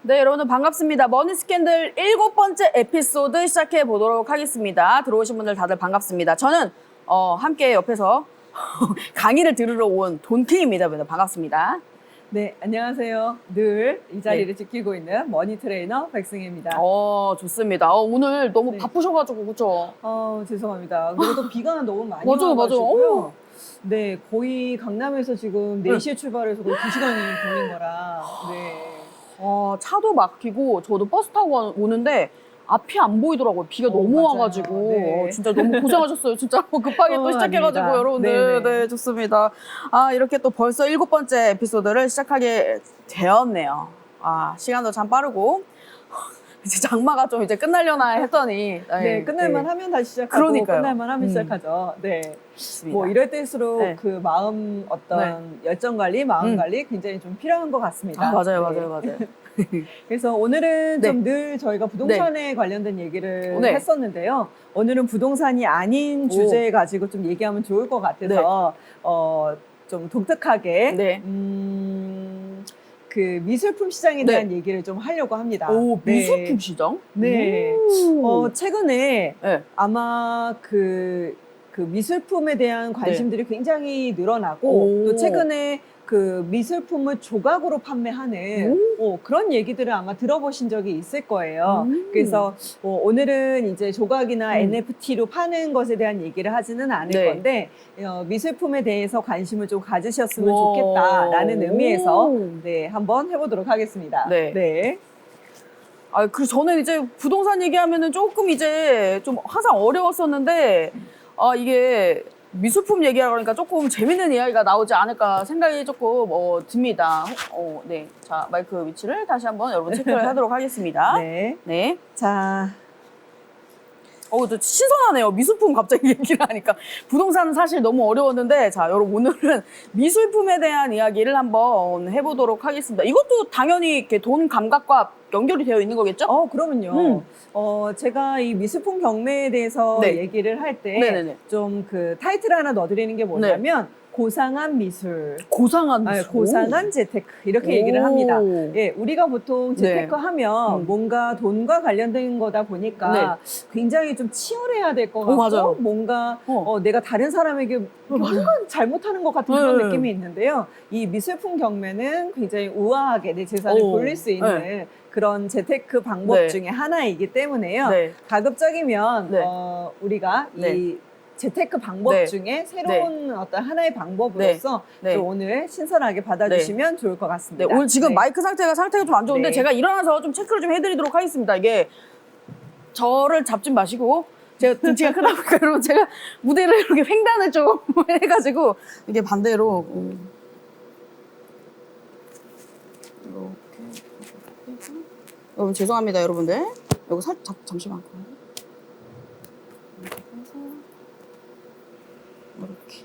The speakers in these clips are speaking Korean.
네, 여러분들 반갑습니다. 머니 스캔들 7번째 에피소드 시작해 보도록 하겠습니다. 들어오신 분들 다들 반갑습니다. 저는 함께 옆에서 강의를 들으러 온 돈키입니다. 반갑습니다. 네, 안녕하세요. 늘 이 자리를 지키고 있는 머니 트레이너 백승혜입니다. 좋습니다. 오늘 너무 네. 바쁘셔가지고 그렇죠? 죄송합니다. 그리고 또 비가 너무 많이 맞아요, 와가지고요. 네, 거의 강남에서 지금 4시에 출발해서 거의 2시간이 걸린 거라. 네. 차도 막히고 저도 버스 타고 오는데 앞이 안 보이더라고요. 비가 너무 맞아요. 와가지고 네. 진짜 너무 고생하셨어요. 진짜 급하게 또 시작해가지고 아닙니다. 여러분들. 네네. 네, 좋습니다. 이렇게 또 벌써 7번째 에피소드를 시작하게 되었네요. 시간도 참 빠르고 이제 장마가 좀 이제 끝나려나 했더니 네, 끝날만 하면 다시 시작하고 그러니까요. 끝날만 하면 시작하죠. 네. 좋습니다. 뭐 이럴 때일수록 네. 그 마음 열정 관리, 마음 관리 굉장히 좀 필요한 것 같습니다. 맞아요, 네. 맞아요. 그래서 오늘은 네. 좀 늘 저희가 부동산에 관련된 얘기를 네. 했었는데요. 오늘은 부동산이 아닌 주제 가지고 좀 얘기하면 좋을 것 같아서 좀 독특하게 네. 그 미술품 시장에 대한 얘기를 좀 하려고 합니다. 미술품 시장? 네. 최근에 네. 아마 그 미술품에 대한 관심들이 굉장히 늘어나고 또 최근에 그 미술품을 조각으로 판매하는 그런 얘기들을 아마 들어보신 적이 있을 거예요. 그래서 오늘은 이제 조각이나 NFT로 파는 것에 대한 얘기를 하지는 않을 건데 미술품에 대해서 관심을 좀 가지셨으면 좋겠다라는 의미에서 한번 해보도록 하겠습니다. 네. 그리고 저는 이제 부동산 얘기하면은 조금 이제 좀 항상 어려웠었는데 이게 미술품 얘기하다 그러니까 조금 재밌는 이야기가 나오지 않을까 생각이 조금 듭니다. 네. 자, 마이크 위치를 다시 한번 여러분 체크를 하도록 하겠습니다. 네. 자. 또 신선하네요. 미술품 갑자기 얘기를 하니까. 부동산은 사실 너무 어려웠는데, 자, 여러분 오늘은 미술품에 대한 이야기를 한번 해보도록 하겠습니다. 이것도 당연히 이렇게 돈 감각과 연결이 되어 있는 거겠죠? 그러면요. 제가 이 미술품 경매에 대해서 얘기를 할 때 좀 그 타이틀 하나 넣어드리는 게 뭐냐면 고상한 미술. 고상한 미술. 고상한 재테크. 이렇게 얘기를 합니다. 예, 우리가 보통 재테크 하면 뭔가 돈과 관련된 거다 보니까 굉장히 좀 치열해야 될 것 같고 맞아요. 뭔가 내가 다른 사람에게 뭔가 잘못하는 것 같은 그런 느낌이 있는데요. 이 미술품 경매는 굉장히 우아하게 내 재산을 돌릴 수 있는 그런 재테크 방법 중에 하나이기 때문에요. 가급적이면 우리가 이 재테크 방법 중에 새로운 어떤 하나의 방법으로서 좀 오늘 신선하게 받아주시면 좋을 것 같습니다. 오늘 지금 마이크 상태가 좀 안 좋은데 제가 일어나서 좀 체크를 좀 해드리도록 하겠습니다. 이게 저를 잡지 마시고 제가 등치가 크다 보니까 여러분 제가 무대를 이렇게 횡단을 좀 해가지고 이게 반대로 이렇게 여러분 죄송합니다 여러분들 여기 살짝 잠시만 이렇게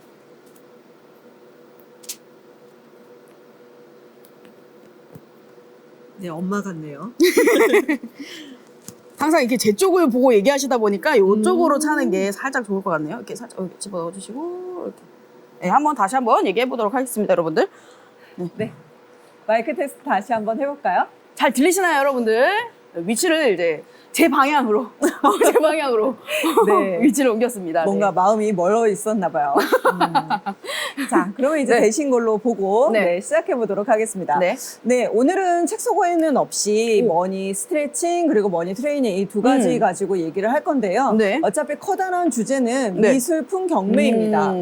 네, 엄마 같네요. 항상 이렇게 제 쪽을 보고 얘기하시다 보니까 이쪽으로 차는 게 살짝 좋을 것 같네요. 이렇게 살짝 이렇게 집어넣어주시고 이렇게. 네, 다시 한번 얘기해 보도록 하겠습니다, 여러분들. 네, 마이크 테스트 다시 한번 해볼까요? 잘 들리시나요, 여러분들? 위치를 이제 제 방향으로 위치를 옮겼습니다. 뭔가 마음이 멀어 있었나 봐요. 자, 그러면 이제 되신 걸로 보고 시작해 보도록 하겠습니다. 오늘은 책 속에는 없이 머니 스트레칭 그리고 머니 트레이닝 이 두 가지 가지고 얘기를 할 건데요. 어차피 커다란 주제는 미술품 경매입니다.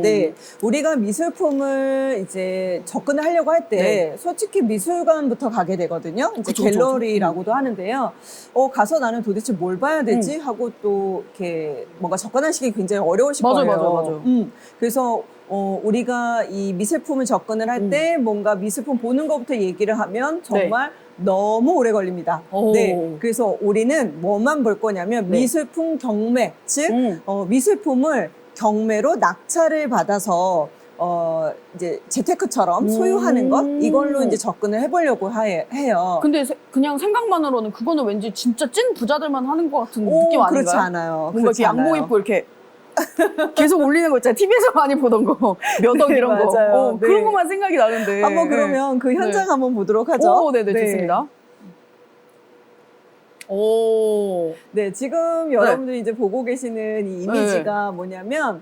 우리가 미술품을 이제 접근을 하려고 할 때 솔직히 미술관부터 가게 되거든요. 이제 갤러리라고도 하는데요. 가서 나는 도대체 뭘 봐야 되지? 하고 또 이렇게 뭔가 접근하시기 굉장히 어려우실 거예요. 맞아요. 그래서 우리가 이 미술품을 접근을 할 때 뭔가 미술품 보는 것부터 얘기를 하면 정말 너무 오래 걸립니다. 그래서 우리는 뭐만 볼 거냐면 미술품 경매, 즉 미술품을 경매로 낙찰을 받아서 이제 재테크처럼 소유하는 것 이걸로 이제 접근을 해보려고 해요. 근데 그냥 생각만으로는 그거는 왠지 진짜 찐 부자들만 하는 것 같은 느낌 아닌가요? 그렇지 않아요. 뭔가 이렇게 양복 입고 이렇게 계속 올리는 거 있잖아요. TV에서 많이 보던 거, 몇억 이런 거. 그런 것만 생각이 나는데. 한번 그러면 그 현장 한번 보도록 하죠. 네네, 좋습니다. 오. 네, 지금 여러분들이 이제 보고 계시는 이 이미지가 뭐냐면,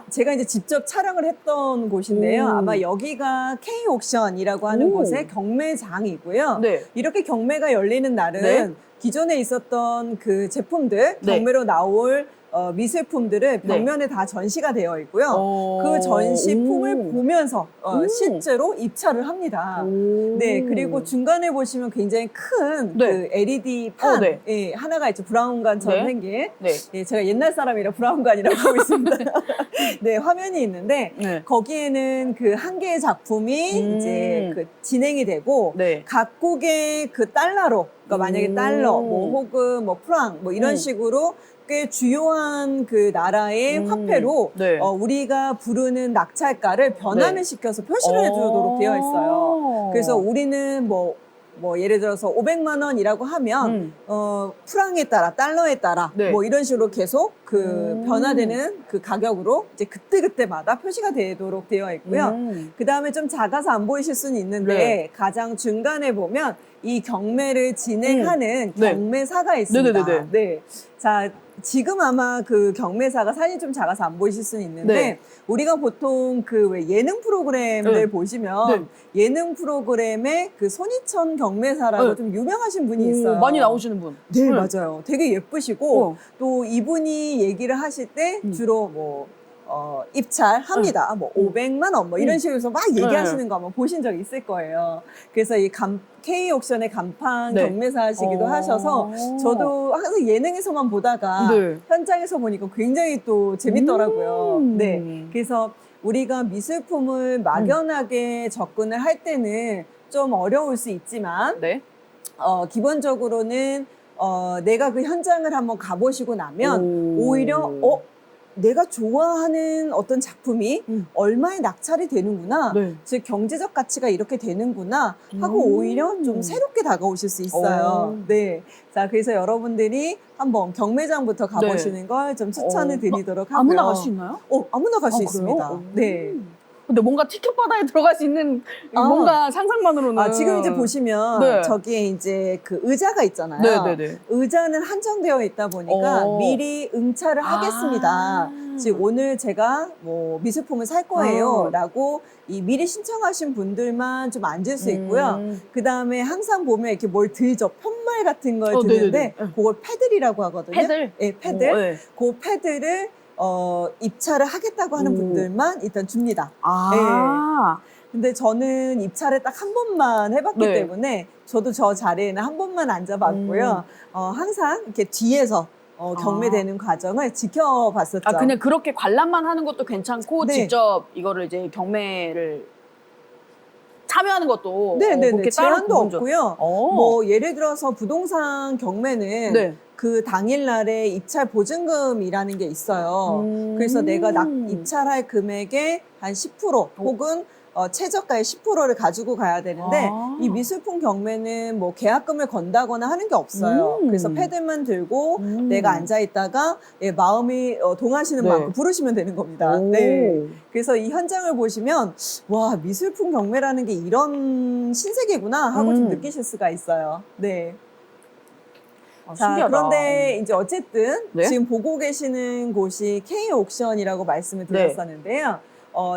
제가 이제 직접 촬영을 했던 곳인데요. 아마 여기가 K옥션이라고 하는 곳의 경매장이고요. 네. 이렇게 경매가 열리는 날은 네. 기존에 있었던 그 제품들, 네. 경매로 나올 미술품들을 벽면에 다 전시가 되어 있고요. 그 전시품을 보면서 실제로 입찰을 합니다. 네, 그리고 중간에 보시면 굉장히 큰 네. 그 LED 판 네. 예, 하나가 있죠. 브라운관처럼 네. 생긴. 네. 예, 제가 옛날 사람이라 브라운관이라고 하고 있습니다. 네, 화면이 있는데 네. 거기에는 그 한 개의 작품이 이제 그 진행이 되고 네. 각국의 그 달러로, 그러니까 만약에 달러, 뭐 혹은 뭐 프랑, 뭐 이런 식으로 꽤 주요한 그 나라의 화폐로 네. 우리가 부르는 낙찰가를 변환을 네. 시켜서 표시를 해주도록 되어 있어요. 그래서 우리는 뭐 예를 들어서 500만 원이라고 하면 프랑에 따라, 달러에 따라 네. 뭐 이런 식으로 계속 그 변화되는 그 가격으로 이제 그때그때마다 표시가 되도록 되어 있고요. 그 다음에 좀 작아서 안 보이실 수는 있는데 네. 가장 중간에 보면 이 경매를 진행하는 네. 경매사가 있습니다. 네네네네. 네. 자, 지금 아마 그 경매사가 사진이 좀 작아서 안 보이실 수는 있는데 네. 우리가 보통 그 왜 예능 프로그램들 네. 보시면 예능 프로그램에 그 손희천 경매사라고 네. 좀 유명하신 분이 있어요. 많이 나오시는 분. 네, 맞아요. 되게 예쁘시고, 어. 또 이분이 얘기를 하실 때 주로 뭐, 입찰합니다. 뭐, 500만 원, 뭐, 이런 식으로 해서 막 얘기하시는 거 한번 보신 적 있을 거예요. 그래서 이 K옥션의 간판 네. 경매사시기도 하셔서, 저도 항상 예능에서만 보다가 네. 현장에서 보니까 굉장히 또 재밌더라고요. 네. 그래서 우리가 미술품을 막연하게 접근을 할 때는 좀 어려울 수 있지만, 네. 기본적으로는 내가 그 현장을 한번 가보시고 나면 오히려 내가 좋아하는 어떤 작품이 얼마에 낙찰이 되는구나, 네. 즉 경제적 가치가 이렇게 되는구나 하고 오히려 좀 새롭게 다가오실 수 있어요. 네, 자 그래서 여러분들이 한번 경매장부터 가보시는 걸 좀 추천을 드리도록 하고요. 아무나 갈 수 있나요? 아무나 갈 수 그래요? 있습니다. 네. 근데 뭔가 티켓 바다에 들어갈 수 있는 뭔가 상상만으로는 지금 이제 보시면 네. 저기에 이제 그 의자가 있잖아요. 네네네. 의자는 한정되어 있다 보니까 미리 응찰을 하겠습니다. 즉 오늘 제가 뭐 미술품을 살 거예요 라고 이 미리 신청하신 분들만 좀 앉을 수 있고요. 그 다음에 항상 보면 이렇게 뭘 들죠. 편말 같은 걸 드는데 그걸 패들이라고 하거든요. 패들? 네, 패들. 네. 그 패들을 입찰을 하겠다고 하는 분들만 일단 줍니다. 근데 저는 입찰을 딱 한 번만 해봤기 네. 때문에 저도 저 자리에는 한 번만 앉아봤고요. 항상 이렇게 뒤에서 경매되는 과정을 지켜봤었죠. 그냥 그렇게 관람만 하는 것도 괜찮고 네. 직접 이거를 이제 경매를 참여하는 것도 네네네. 그렇게 제한도 따로 구분적- 없고요. 뭐 예를 들어서 부동산 경매는 네. 그 당일날에 입찰 보증금이라는 게 있어요. 그래서 내가 입찰할 금액의 한 10% 혹은 최저가의 10%를 가지고 가야 되는데 이 미술품 경매는 뭐 계약금을 건다거나 하는 게 없어요. 그래서 패드만 들고 내가 앉아 있다가 마음이 동하시는 네. 만큼 부르시면 되는 겁니다. 네. 그래서 이 현장을 보시면 와, 미술품 경매라는 게 이런 신세계구나 하고 좀 느끼실 수가 있어요. 네. 자, 신기하다. 그런데 이제 어쨌든 네? 지금 보고 계시는 곳이 K옥션이라고 말씀을 드렸었는데요.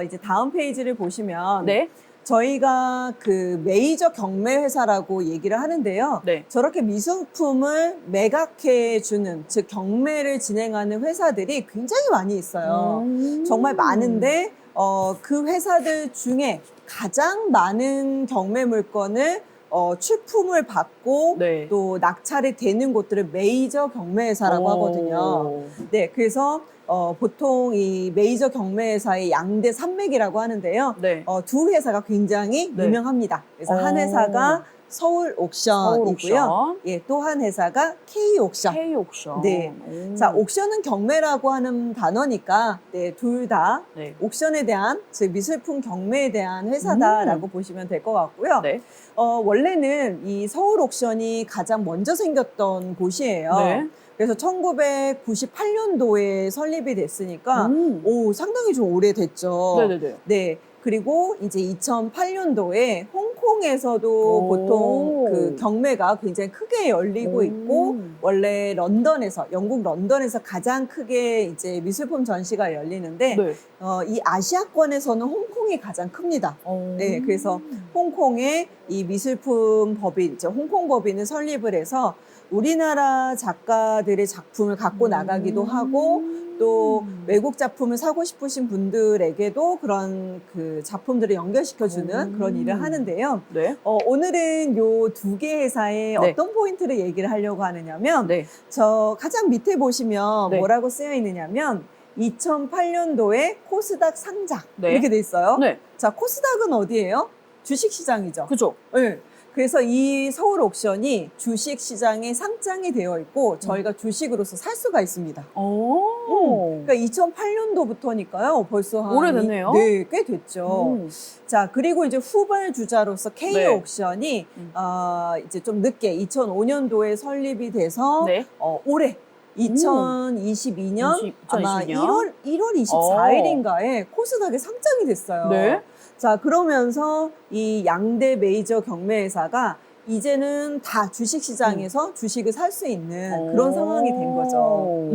이제 다음 페이지를 보시면 네. 저희가 그 메이저 경매 회사라고 얘기를 하는데요. 네. 저렇게 미술품을 매각해 주는, 즉 경매를 진행하는 회사들이 굉장히 많이 있어요. 정말 많은데 그 회사들 중에 가장 많은 경매 물건을 출품을 받고 네. 또 낙찰이 되는 곳들을 메이저 경매회사라고 하거든요. 네, 그래서 보통 이 메이저 경매회사의 양대 산맥이라고 하는데요. 네. 두 회사가 굉장히 네. 유명합니다. 그래서 한 회사가 서울 옥션이고요. 예, 또 한 회사가 K옥션. K옥션. 네. 자, 옥션은 경매라고 하는 단어니까 네, 둘 다 네. 옥션에 대한, 즉 미술품 경매에 대한 회사다라고 보시면 될 것 같고요. 네. 원래는 이 서울 옥션이 가장 먼저 생겼던 곳이에요. 네. 그래서 1998년도에 설립이 됐으니까 상당히 좀 오래됐죠. 네네네. 네. 그리고 이제 2008년도에 홍콩에서도 보통 그 경매가 굉장히 크게 열리고 있고, 원래 런던에서, 영국 런던에서 가장 크게 이제 미술품 전시가 열리는데, 네. 이 아시아권에서는 홍콩이 가장 큽니다. 네, 그래서 홍콩에 이 미술품 법인, 이제 홍콩 법인을 설립을 해서 우리나라 작가들의 작품을 갖고 나가기도 하고, 또 외국 작품을 사고 싶으신 분들에게도 그런 그 작품들을 연결시켜주는 그런 일을 하는데요. 네. 오늘은 요 두 개 회사의 네. 어떤 포인트를 얘기를 하려고 하느냐면, 네. 저 가장 밑에 보시면 네. 뭐라고 쓰여 있느냐면 2008년도에 코스닥 상장 네. 이렇게 돼 있어요. 네. 자, 코스닥은 어디예요? 주식시장이죠. 그죠. 네. 그래서 이 서울 옥션이 주식시장에 상장이 되어 있고 저희가 주식으로서 살 수가 있습니다. 그러니까 2008년도부터니까요. 벌써 한 오래됐네요. 네, 꽤 됐죠. 자, 그리고 이제 후발주자로서 K 네. 옥션이 이제 좀 늦게 2005년도에 설립이 돼서 네. 올해 2022년 아마 2022년? 1월 24일인가에 코스닥에 상장이 됐어요. 네. 자, 그러면서 이 양대 메이저 경매회사가 이제는 다 주식시장에서 주식을 살 수 있는 그런 상황이 된 거죠.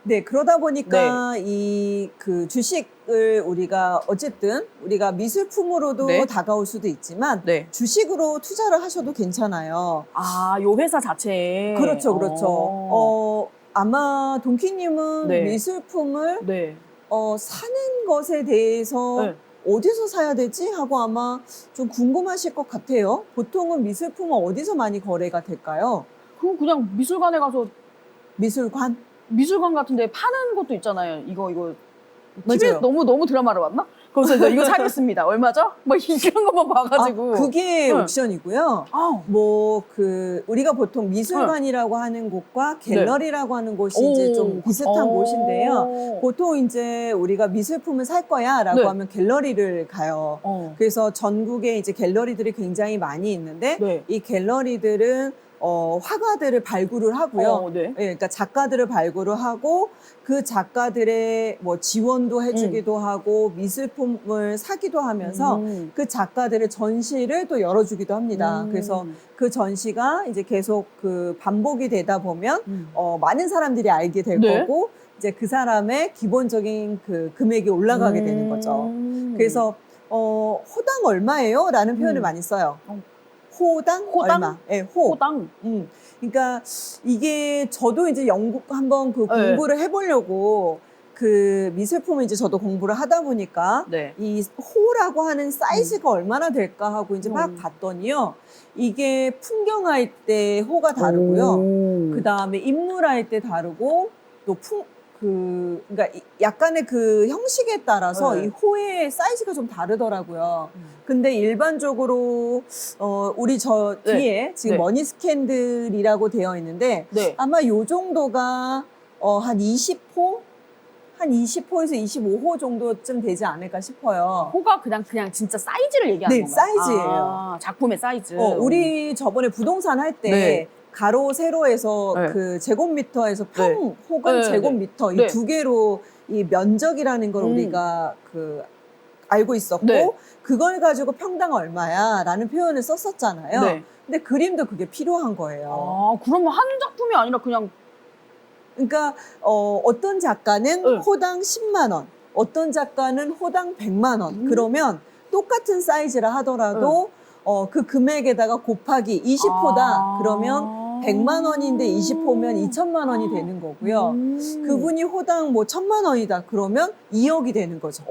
네, 그러다 보니까 이 그 주식을 우리가 어쨌든 우리가 미술품으로도 네. 다가올 수도 있지만 네. 주식으로 투자를 하셔도 괜찮아요. 아, 요 회사 자체에. 그렇죠, 그렇죠. 아마 동키님은 네. 미술품을 네. 사는 것에 대해서 네. 어디서 사야 되지? 하고 아마 좀 궁금하실 것 같아요. 보통은 미술품은 어디서 많이 거래가 될까요? 그럼 그냥 미술관에 가서 미술관? 미술관 같은데 파는 것도 있잖아요. 이거 맞아요. TV에 너무 드라마를 봤나? 그래서 이거 사겠습니다. 얼마죠? 뭐 이런 것만 봐가지고. 그게 네. 옥션이고요. 우리가 보통 미술관이라고 하는 곳과 갤러리라고 하는 곳이 이제 좀 비슷한 곳인데요. 보통 이제 우리가 미술품을 살 거야라고 네. 하면 갤러리를 가요. 그래서 전국에 이제 갤러리들이 굉장히 많이 있는데 네. 이 갤러리들은 화가들을 발굴을 하고요. 네. 예, 그러니까 작가들을 발굴을 하고 그 작가들의 뭐 지원도 해주기도 하고 미술품을 사기도 하면서 그 작가들의 전시를 또 열어주기도 합니다. 그래서 그 전시가 이제 계속 그 반복이 되다 보면 많은 사람들이 알게 될 네. 거고 이제 그 사람의 기본적인 그 금액이 올라가게 되는 거죠. 그래서 호당 얼마예요? 라는 표현을 많이 써요. 호당? 얼마? 네, 호당. 그러니까 이게 저도 이제 영국 한번 그 공부를 해보려고 그 미술품을 이제 저도 공부를 하다 보니까 네. 이 호라고 하는 사이즈가 얼마나 될까 하고 이제 막 봤더니요. 이게 풍경할 때 호가 다르고요. 그 다음에 인물할 때 다르고 또 그러니까 약간의 그 형식에 따라서 이 호의 사이즈가 좀 다르더라고요. 근데 일반적으로 우리 저 뒤에 지금 머니 스캔들이라고 되어 있는데 아마 요 정도가 한 20호? 한 20호에서 25호 정도쯤 되지 않을까 싶어요. 호가 그냥 진짜 사이즈를 얘기하는 건가요? 사이즈예요. 작품의 사이즈. 우리 저번에 부동산 할 때 가로, 세로에서 그 제곱미터에서 평 혹은 제곱미터 이 두 개로 이 면적이라는 걸 우리가 그 알고 있었고 그걸 가지고 평당 얼마야 라는 표현을 썼었잖아요. 근데 그림도 그게 필요한 거예요. 그러면 한 작품이 아니라 그냥 그러니까 어떤 작가는 호당 10만 원, 어떤 작가는 호당 100만 원. 그러면 똑같은 사이즈라 하더라도 그 금액에다가 곱하기 20호다. 그러면 100만 원인데 20호면 2천만 원이 되는 거고요. 그분이 호당 뭐 1,000만 원이다. 그러면 2억이 되는 거죠.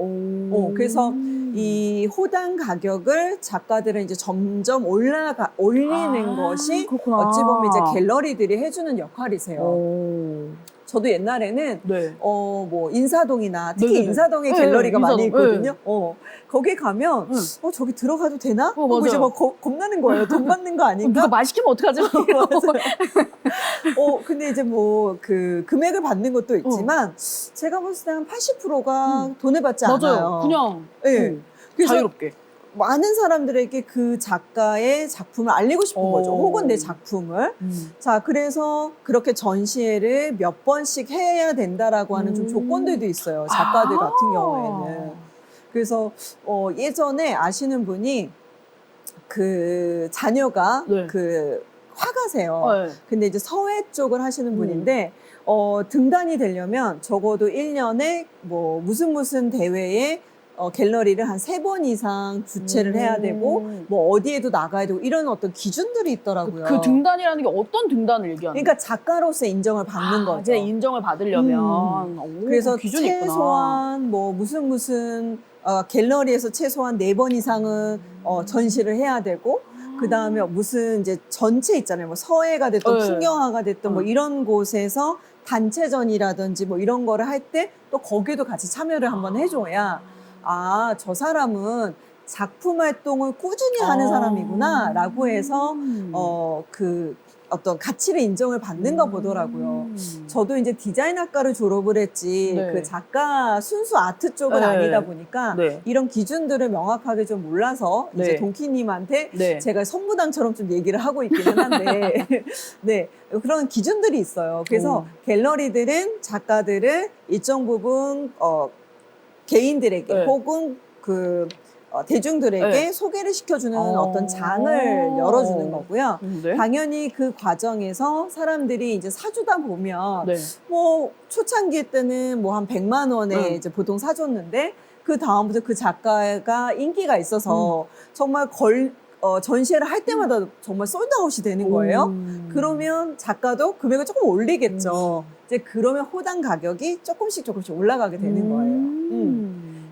그래서 이 호당 가격을 작가들은 이제 점점 올리는 것이 그렇구나. 어찌 보면 이제 갤러리들이 해주는 역할이세요. 저도 옛날에는 뭐 인사동이나 특히 인사동에 갤러리가 많이 있거든요. 거기 가면 저기 들어가도 되나? 하고 이제 막 겁나는 거예요. 돈 받는 거 아닌가? 누가 말 시키면 어떡하지? 근데 이제 뭐 그 금액을 받는 것도 있지만 제가 봤을 때 한 80%가 돈을 받지 않아요. 맞아요. 그냥 그래서 자유롭게. 많은 사람들에게 그 작가의 작품을 알리고 싶은 거죠. 혹은 내 작품을. 자, 그래서 그렇게 전시회를 몇 번씩 해야 된다라고 하는 좀 조건들도 있어요. 작가들 같은 경우에는. 그래서 예전에 아시는 분이 그 자녀가 네. 그 화가세요. 네. 근데 이제 서예 쪽을 하시는 분인데 등단이 되려면 적어도 1년에 뭐 무슨 대회에 갤러리를 한 3번 이상 주최를 해야 되고 뭐 어디에도 나가야 되고 이런 어떤 기준들이 있더라고요. 그 등단이라는 게 어떤 등단을 얘기하는 거예요? 그러니까 작가로서 인정을 받는 거죠. 이제 인정을 받으려면 그래서 기준이 최소한 있구나. 뭐 무슨 갤러리에서 최소한 4번 이상은 전시를 해야 되고 그 다음에 무슨 이제 전체 있잖아요. 뭐 서예가 됐든 네. 풍경화가 됐든 뭐 이런 곳에서 단체전이라든지 뭐 이런 거를 할 때 또 거기도 같이 참여를 한번 해줘야 저 사람은 작품 활동을 꾸준히 하는 사람이구나 라고 해서 그 어떤 가치를 인정을 받는가 보더라고요. 저도 이제 디자인학과를 졸업을 했지 네. 그 작가 순수 아트 쪽은 네. 아니다 보니까 네. 이런 기준들을 명확하게 좀 몰라서 네. 이제 동키님한테 네. 제가 선부당처럼 좀 얘기를 하고 있기는 한데 네, 그런 기준들이 있어요. 그래서 갤러리들은 작가들을 일정 부분 개인들에게 네. 혹은 그 대중들에게 네. 소개를 시켜주는 어떤 장을 열어주는 거고요. 네. 당연히 그 과정에서 사람들이 이제 사주다 보면 네. 뭐 초창기 때는 뭐 한 100만 원에 이제 보통 사줬는데 그 다음부터 그 작가가 인기가 있어서 정말 전시회를 할 때마다 정말 솔드아웃이 되는 거예요. 그러면 작가도 금액을 조금 올리겠죠. 이제 그러면 호당 가격이 조금씩 올라가게 되는 거예요.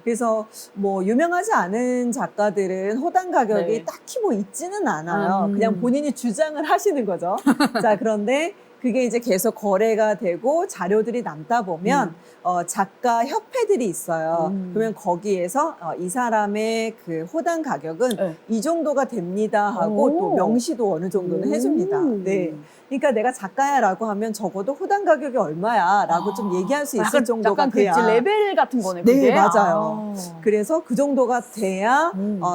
그래서 뭐 유명하지 않은 작가들은 호당 가격이 네. 딱히 뭐 있지는 않아요. 그냥 본인이 주장을 하시는 거죠. 자, 그런데 그게 이제 계속 거래가 되고 자료들이 남다 보면 작가 협회들이 있어요. 그러면 거기에서 이 사람의 그 호당 가격은 네. 이 정도가 됩니다 하고 또 명시도 어느 정도는 해줍니다. 네. 그러니까 내가 작가야라고 하면 적어도 호당 가격이 얼마야라고 좀 얘기할 수 있을 정도가 약간 돼야. 그 레벨 같은 거네. 네, 그게? 맞아요. 그래서 그 정도가 돼야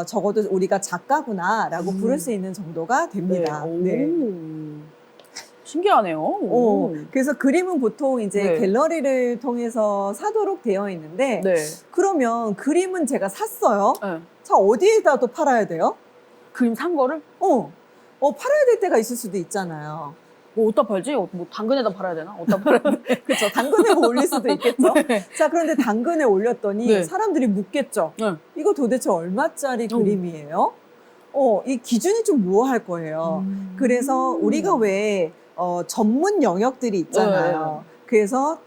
적어도 우리가 작가구나라고 부를 수 있는 정도가 됩니다. 네. 신기하네요. 그래서 그림은 보통 이제 네. 갤러리를 통해서 사도록 되어 있는데 네. 그러면 그림은 제가 샀어요. 네. 자, 어디에다 또 팔아야 돼요? 그림 산 거를? 팔아야 될 때가 있을 수도 있잖아요. 뭐 어디다 팔지? 뭐 당근에다 팔아야 되나? 어디다 팔아야 돼? 그렇죠. 당근에 뭐 올릴 수도 있겠죠. 네. 자, 그런데 당근에 올렸더니 네. 사람들이 묻겠죠. 네. 이거 도대체 얼마짜리 그림이에요? 이 기준이 좀 모호할 거예요. 그래서 우리가 왜 전문 영역들이 있잖아요. 그래서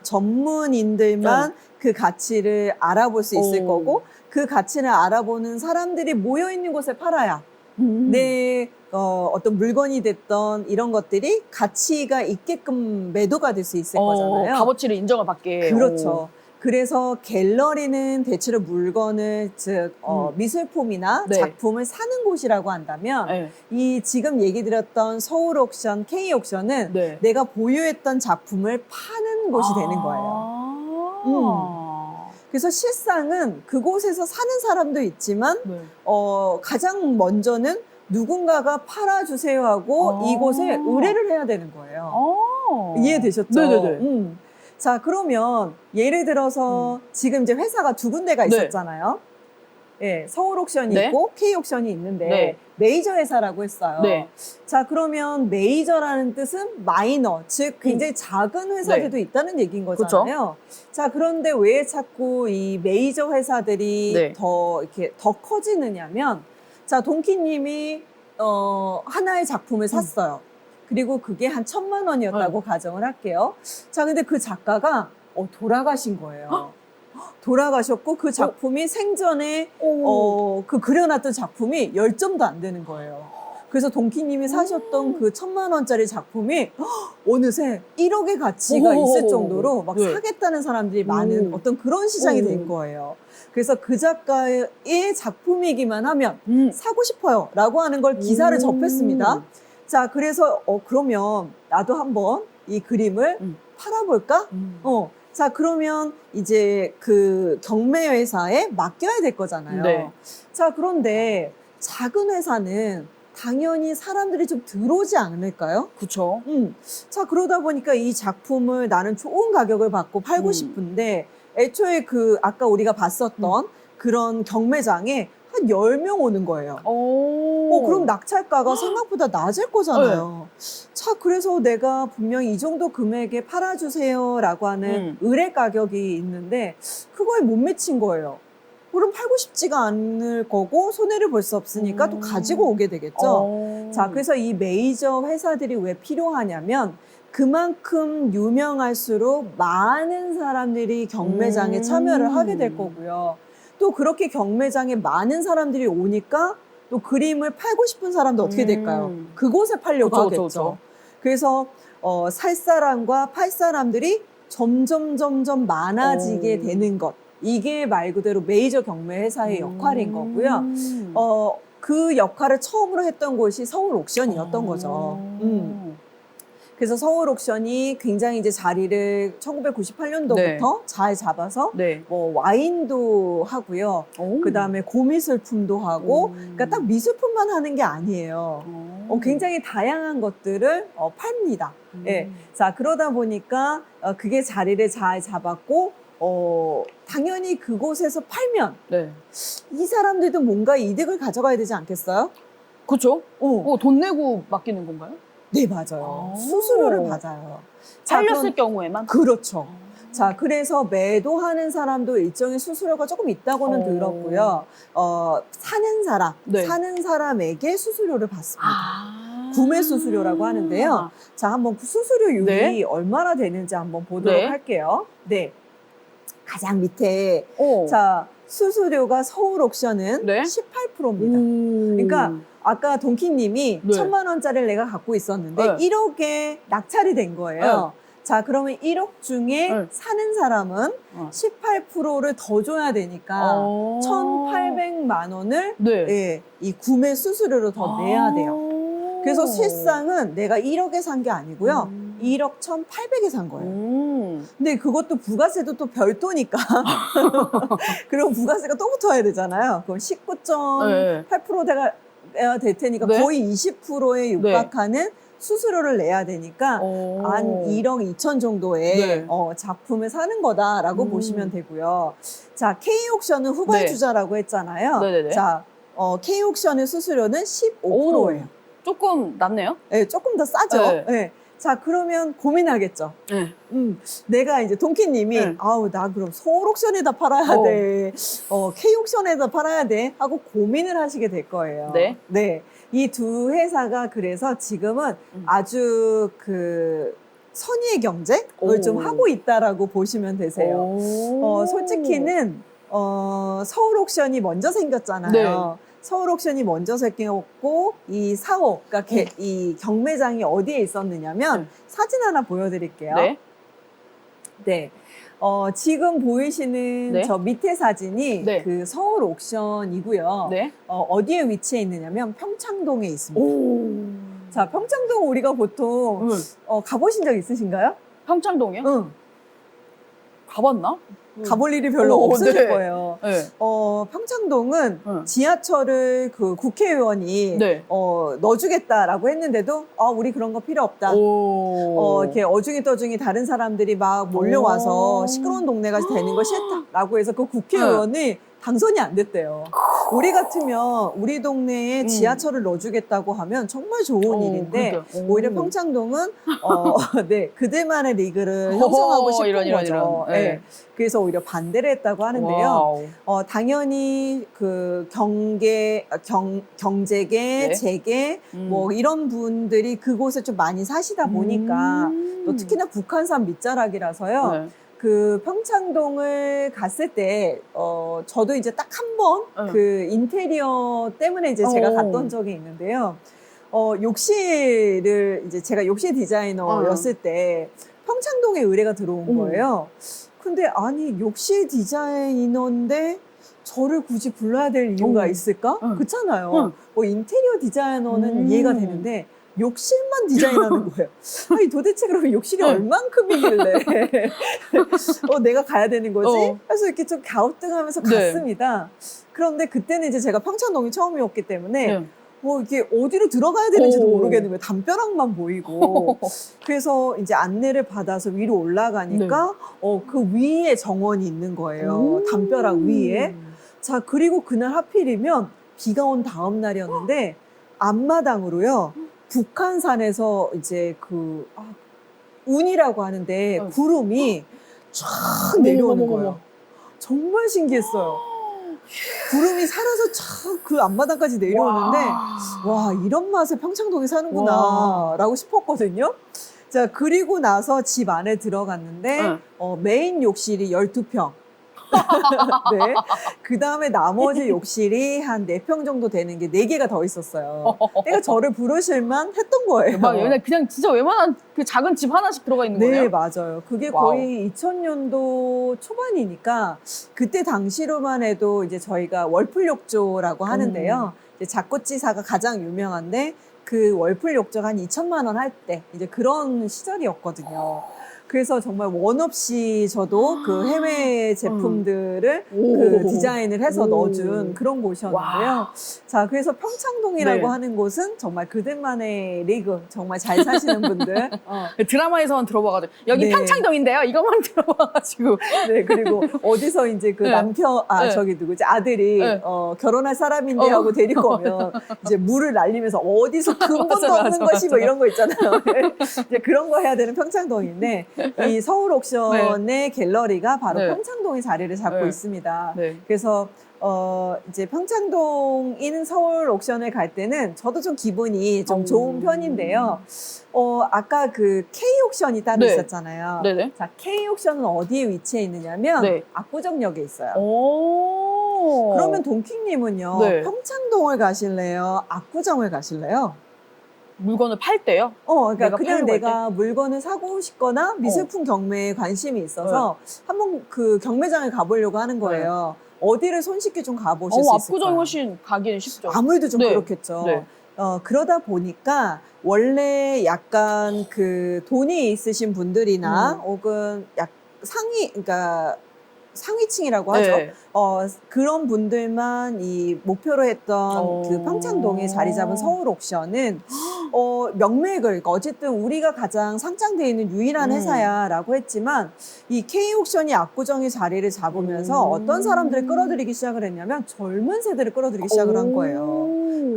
전문인들만 그 가치를 알아볼 수 있을 거고 그 가치를 알아보는 사람들이 모여 있는 곳에 팔아야 내 어떤 물건이 됐던 이런 것들이 가치가 있게끔 매도가 될 수 있을 거잖아요. 값어치를 인정을 받게. 그렇죠. 그래서 갤러리는 대체로 물건을 즉 미술품이나 네. 작품을 사는 곳이라고 한다면 네. 이 지금 얘기 드렸던 서울 옥션, K 옥션은 네. 내가 보유했던 작품을 파는 곳이 되는 거예요. 그래서 실상은 그곳에서 사는 사람도 있지만 네. 가장 먼저는 누군가가 팔아주세요 하고 이곳에 의뢰를 해야 되는 거예요. 이해되셨죠? 네네네. 자, 그러면 예를 들어서 지금 이제 회사가 2군데가 있었잖아요. 네, 서울 옥션이 네. 있고 K 옥션이 있는데 네. 메이저 회사라고 했어요. 네. 자, 그러면 메이저라는 뜻은 마이너, 즉 굉장히 작은 회사들도 있다는 얘기인 거잖아요. 자, 그런데 왜 자꾸 이 메이저 회사들이 더 커지느냐면, 자, 동키님이 하나의 작품을 샀어요. 그리고 그게 한 1,000만 원이었다고 가정을 할게요. 자, 근데 그 작가가 돌아가신 거예요. 돌아가셨고 그 작품이 생전에 그 그려놨던 작품이 10점도 안 되는 거예요. 그래서 동키님이 사셨던 그 1,000만 원짜리 작품이 어느새 1억의 가치가 있을 정도로 막 사겠다는 사람들이 많은 어떤 그런 시장이 된 거예요. 그래서 그 작가의 작품이기만 하면 사고 싶어요 라고 하는 걸 기사를 접했습니다. 자, 그래서 그러면 나도 한번 이 그림을 팔아볼까? 자, 그러면 이제 그 경매 회사에 맡겨야 될 거잖아요. 네. 자, 그런데 작은 회사는 당연히 사람들이 좀 들어오지 않을까요? 그쵸. 자, 그러다 보니까 이 작품을 나는 좋은 가격을 받고 팔고 싶은데 애초에 그 아까 우리가 봤었던 그런 경매장에 한 10명 오는 거예요. 그럼 낙찰가가 생각보다 낮을 거잖아요. 자, 그래서 내가 분명히 이 정도 금액에 팔아주세요 라고 하는 의뢰 가격이 있는데 그거에 못 미친 거예요. 그럼 팔고 싶지가 않을 거고 손해를 볼 수 없으니까 또 가지고 오게 되겠죠. 자, 그래서 이 메이저 회사들이 왜 필요하냐면 그만큼 유명할수록 많은 사람들이 경매장에 참여를 하게 될 거고요. 또 그렇게 경매장에 많은 사람들이 오니까 또 그림을 팔고 싶은 사람도 어떻게 될까요? 그곳에 팔려고 그쵸, 하겠죠. 그쵸. 그래서 살 사람과 팔 사람들이 점점 많아지게 되는 것. 이게 말 그대로 메이저 경매 회사의 역할인 거고요. 그 역할을 처음으로 했던 곳이 서울 옥션이었던 거죠. 그래서 서울 옥션이 굉장히 이제 자리를 1998년도부터 네. 잘 잡아서 네. 뭐 와인도 하고요. 그 다음에 고미술품도 하고, 그러니까 딱 미술품만 하는 게 아니에요. 굉장히 다양한 것들을 팝니다. 예. 자, 그러다 보니까 그게 자리를 잘 잡았고, 당연히 그곳에서 팔면 네. 이 사람들도 뭔가 이득을 가져가야 되지 않겠어요? 그쵸? 돈 내고 맡기는 건가요? 네, 맞아요. 수수료를 받아요. 자, 팔렸을 경우에만? 그렇죠. 자, 그래서 매도하는 사람도 일정의 수수료가 조금 있다고는 들었고요. 사는 사람에게 수수료를 받습니다. 구매 수수료라고 하는데요. 자, 한번 그 수수료율이 네. 얼마나 되는지 한번 보도록 할게요. 네. 가장 밑에. 자, 수수료가 서울 옥션은 18%입니다. 그러니까 아까 동키님이 1,000만 원짜리를 내가 갖고 있었는데 1억에 낙찰이 된 거예요. 자, 그러면 1억 중에 사는 사람은 18%를 더 줘야 되니까 1,800만 원을 예, 이 구매 수수료로 더 내야 돼요. 그래서 실상은 내가 1억에 산 게 아니고요. 1억 1,800에 산 거예요. 근데 그것도 부가세도 또 별도니까. 그리고 부가세가 또 붙어야 되잖아요. 그럼 19.8%가 될 테니까 거의 20%에 육박하는 수수료를 내야 되니까 한 1억 2천 정도의 작품을 사는 거다라고 보시면 되고요. 자, K옥션은 후발주자라고 했잖아요. 자, K옥션의 수수료는 15%예요. 조금 낮네요? 네, 조금 더 싸죠. 네. 자, 그러면 고민하겠죠. 내가 이제 동키님이 아우, 나 그럼 서울 옥션에다 팔아야 돼. K 옥션에다 팔아야 돼. 하고 고민을 하시게 될 거예요. 네. 이 두 회사가 그래서 지금은 아주 그 선의의 경쟁을 좀 하고 있다라고 보시면 되세요. 솔직히는 서울 옥션이 먼저 생겼잖아요. 서울 옥션이 먼저 생겼고 이 사옥, 그러니까 이 경매장이 어디에 있었느냐면 사진 하나 보여드릴게요. 네. 지금 보이시는 저 밑에 사진이 그 서울 옥션이고요. 어디에 위치해 있느냐면 평창동에 있습니다. 자, 평창동 우리가 보통 가보신 적 있으신가요? 평창동이요? 응. 가봤나? 가볼 일이 별로 없으실 거예요. 네. 평창동은 지하철을 그 국회의원이 넣어주겠다라고 했는데도 우리 그런 거 필요 없다. 이렇게 어중이 떠중이 다른 사람들이 막 몰려와서 시끄러운 동네가 되는 거 싫다라고 해서 그 국회의원이 당선이 안 됐대요. 우리 같으면 우리 동네에 지하철을 넣어주겠다고 하면 정말 좋은 일인데 오히려 평창동은 네, 그들만의 리그를 형성하고 싶은 거죠. 네. 그래서 오히려 반대를 했다고 하는데요. 당연히 그 경제계, 재계 뭐 이런 분들이 그곳에 좀 많이 사시다 보니까 또 특히나 북한산 밑자락이라서요. 그 평창동을 갔을 때 저도 이제 딱 한 번 그 인테리어 때문에 이제 제가 갔던 적이 있는데요. 욕실을 이제 제가 욕실 디자이너였을 때 평창동에 의뢰가 들어온 거예요. 근데 아니 욕실 디자이너인데 저를 굳이 불러야 될 이유가 있을까? 그렇잖아요. 뭐 인테리어 디자이너는 이해가 되는데 욕실만 디자인하는 거예요. 아니 도대체 그러면 욕실이 얼만큼이길래 내가 가야 되는 거지? 그래서 이렇게 좀 갸우뚱하면서 갔습니다. 그런데 그때는 이제 제가 평창동이 처음이었기 때문에 이게 어디로 들어가야 되는지도 모르겠는 거예요. 담벼락만 보이고. 그래서 이제 안내를 받아서 위로 올라가니까 그 위에 정원이 있는 거예요. 담벼락 위에. 자, 그리고 그날 하필이면 비가 온 다음 날이었는데 앞마당으로요. 북한산에서 이제 운이라고 하는데 구름이 쫙 내려오는 거예요. 정말 신기했어요. 구름이 살아서 쫙 그 앞마당까지 내려오는데 와 이런 맛에 평창동에 사는구나 라고 싶었거든요. 자 그리고 나서 집 안에 들어갔는데 메인 욕실이 12평 네. 그 다음에 나머지 욕실이 한 4평 정도 되는 게 4개가 더 있었어요. 그러니까 저를 부르실만 했던 거예요. 막 그냥 진짜 웬만한 그 작은 집 하나씩 들어가 있는 거예요? 네, 맞아요. 그게 거의 2000년도 초반이니까 그때 당시로만 해도 이제 저희가 월풀욕조라고 하는데요. 이제 작고치사가 가장 유명한데 그 월풀욕조가 한 2천만 원 할 때 이제 그런 시절이었거든요. 그래서 정말 원 없이 저도 그 해외 제품들을 그 디자인을 해서 넣어준 그런 곳이었는데요. 자, 그래서 평창동이라고 하는 곳은 정말 그들만의 리그, 정말 잘 사시는 분들. 드라마에서만 들어봐가지고 여기 평창동인데요. 이것만 들어봐가지고. 네, 그리고 어디서 이제 그 남편, 저기 누구지? 아들이 결혼할 사람인데 하고 데리고 오면 이제 물을 날리면서 어디서 근본도 없는 것이 뭐 이런 거 있잖아요. 이제 그런 거 해야 되는 평창동인데 이 서울 옥션의 갤러리가 바로 평창동에 자리를 잡고 있습니다. 그래서 이제 평창동인 서울 옥션을 갈 때는 저도 좀 기분이 좀 좋은 편인데요. 아까 그 K 옥션이 따로 있었잖아요. 자, K 옥션은 어디에 위치해 있느냐면 압구정역에 있어요. 그러면 동킹님은요, 평창동을 가실래요? 압구정을 가실래요? 물건을 팔 때요? 그러니까 그냥 내가 물건을 사고 싶거나 미술품 경매에 관심이 있어서 한번 그 경매장에 가보려고 하는 거예요. 어디를 손쉽게 좀 가보실 수 있을까요? 압구정이 훨씬 가기는 쉽죠. 아무래도 좀 그렇겠죠. 그러다 보니까 원래 약간 그 돈이 있으신 분들이나 혹은 그러니까 상위층이라고 하죠. 그런 분들만 이 목표로 했던 그 평창동에 자리 잡은 서울 옥션은 명맥을, 그러니까 어쨌든 우리가 가장 상장되어 있는 유일한 회사야라고 했지만 이 K 옥션이 압구정에 자리를 잡으면서 어떤 사람들을 끌어들이기 시작을 했냐면 젊은 세대를 끌어들이기 시작을 한 거예요.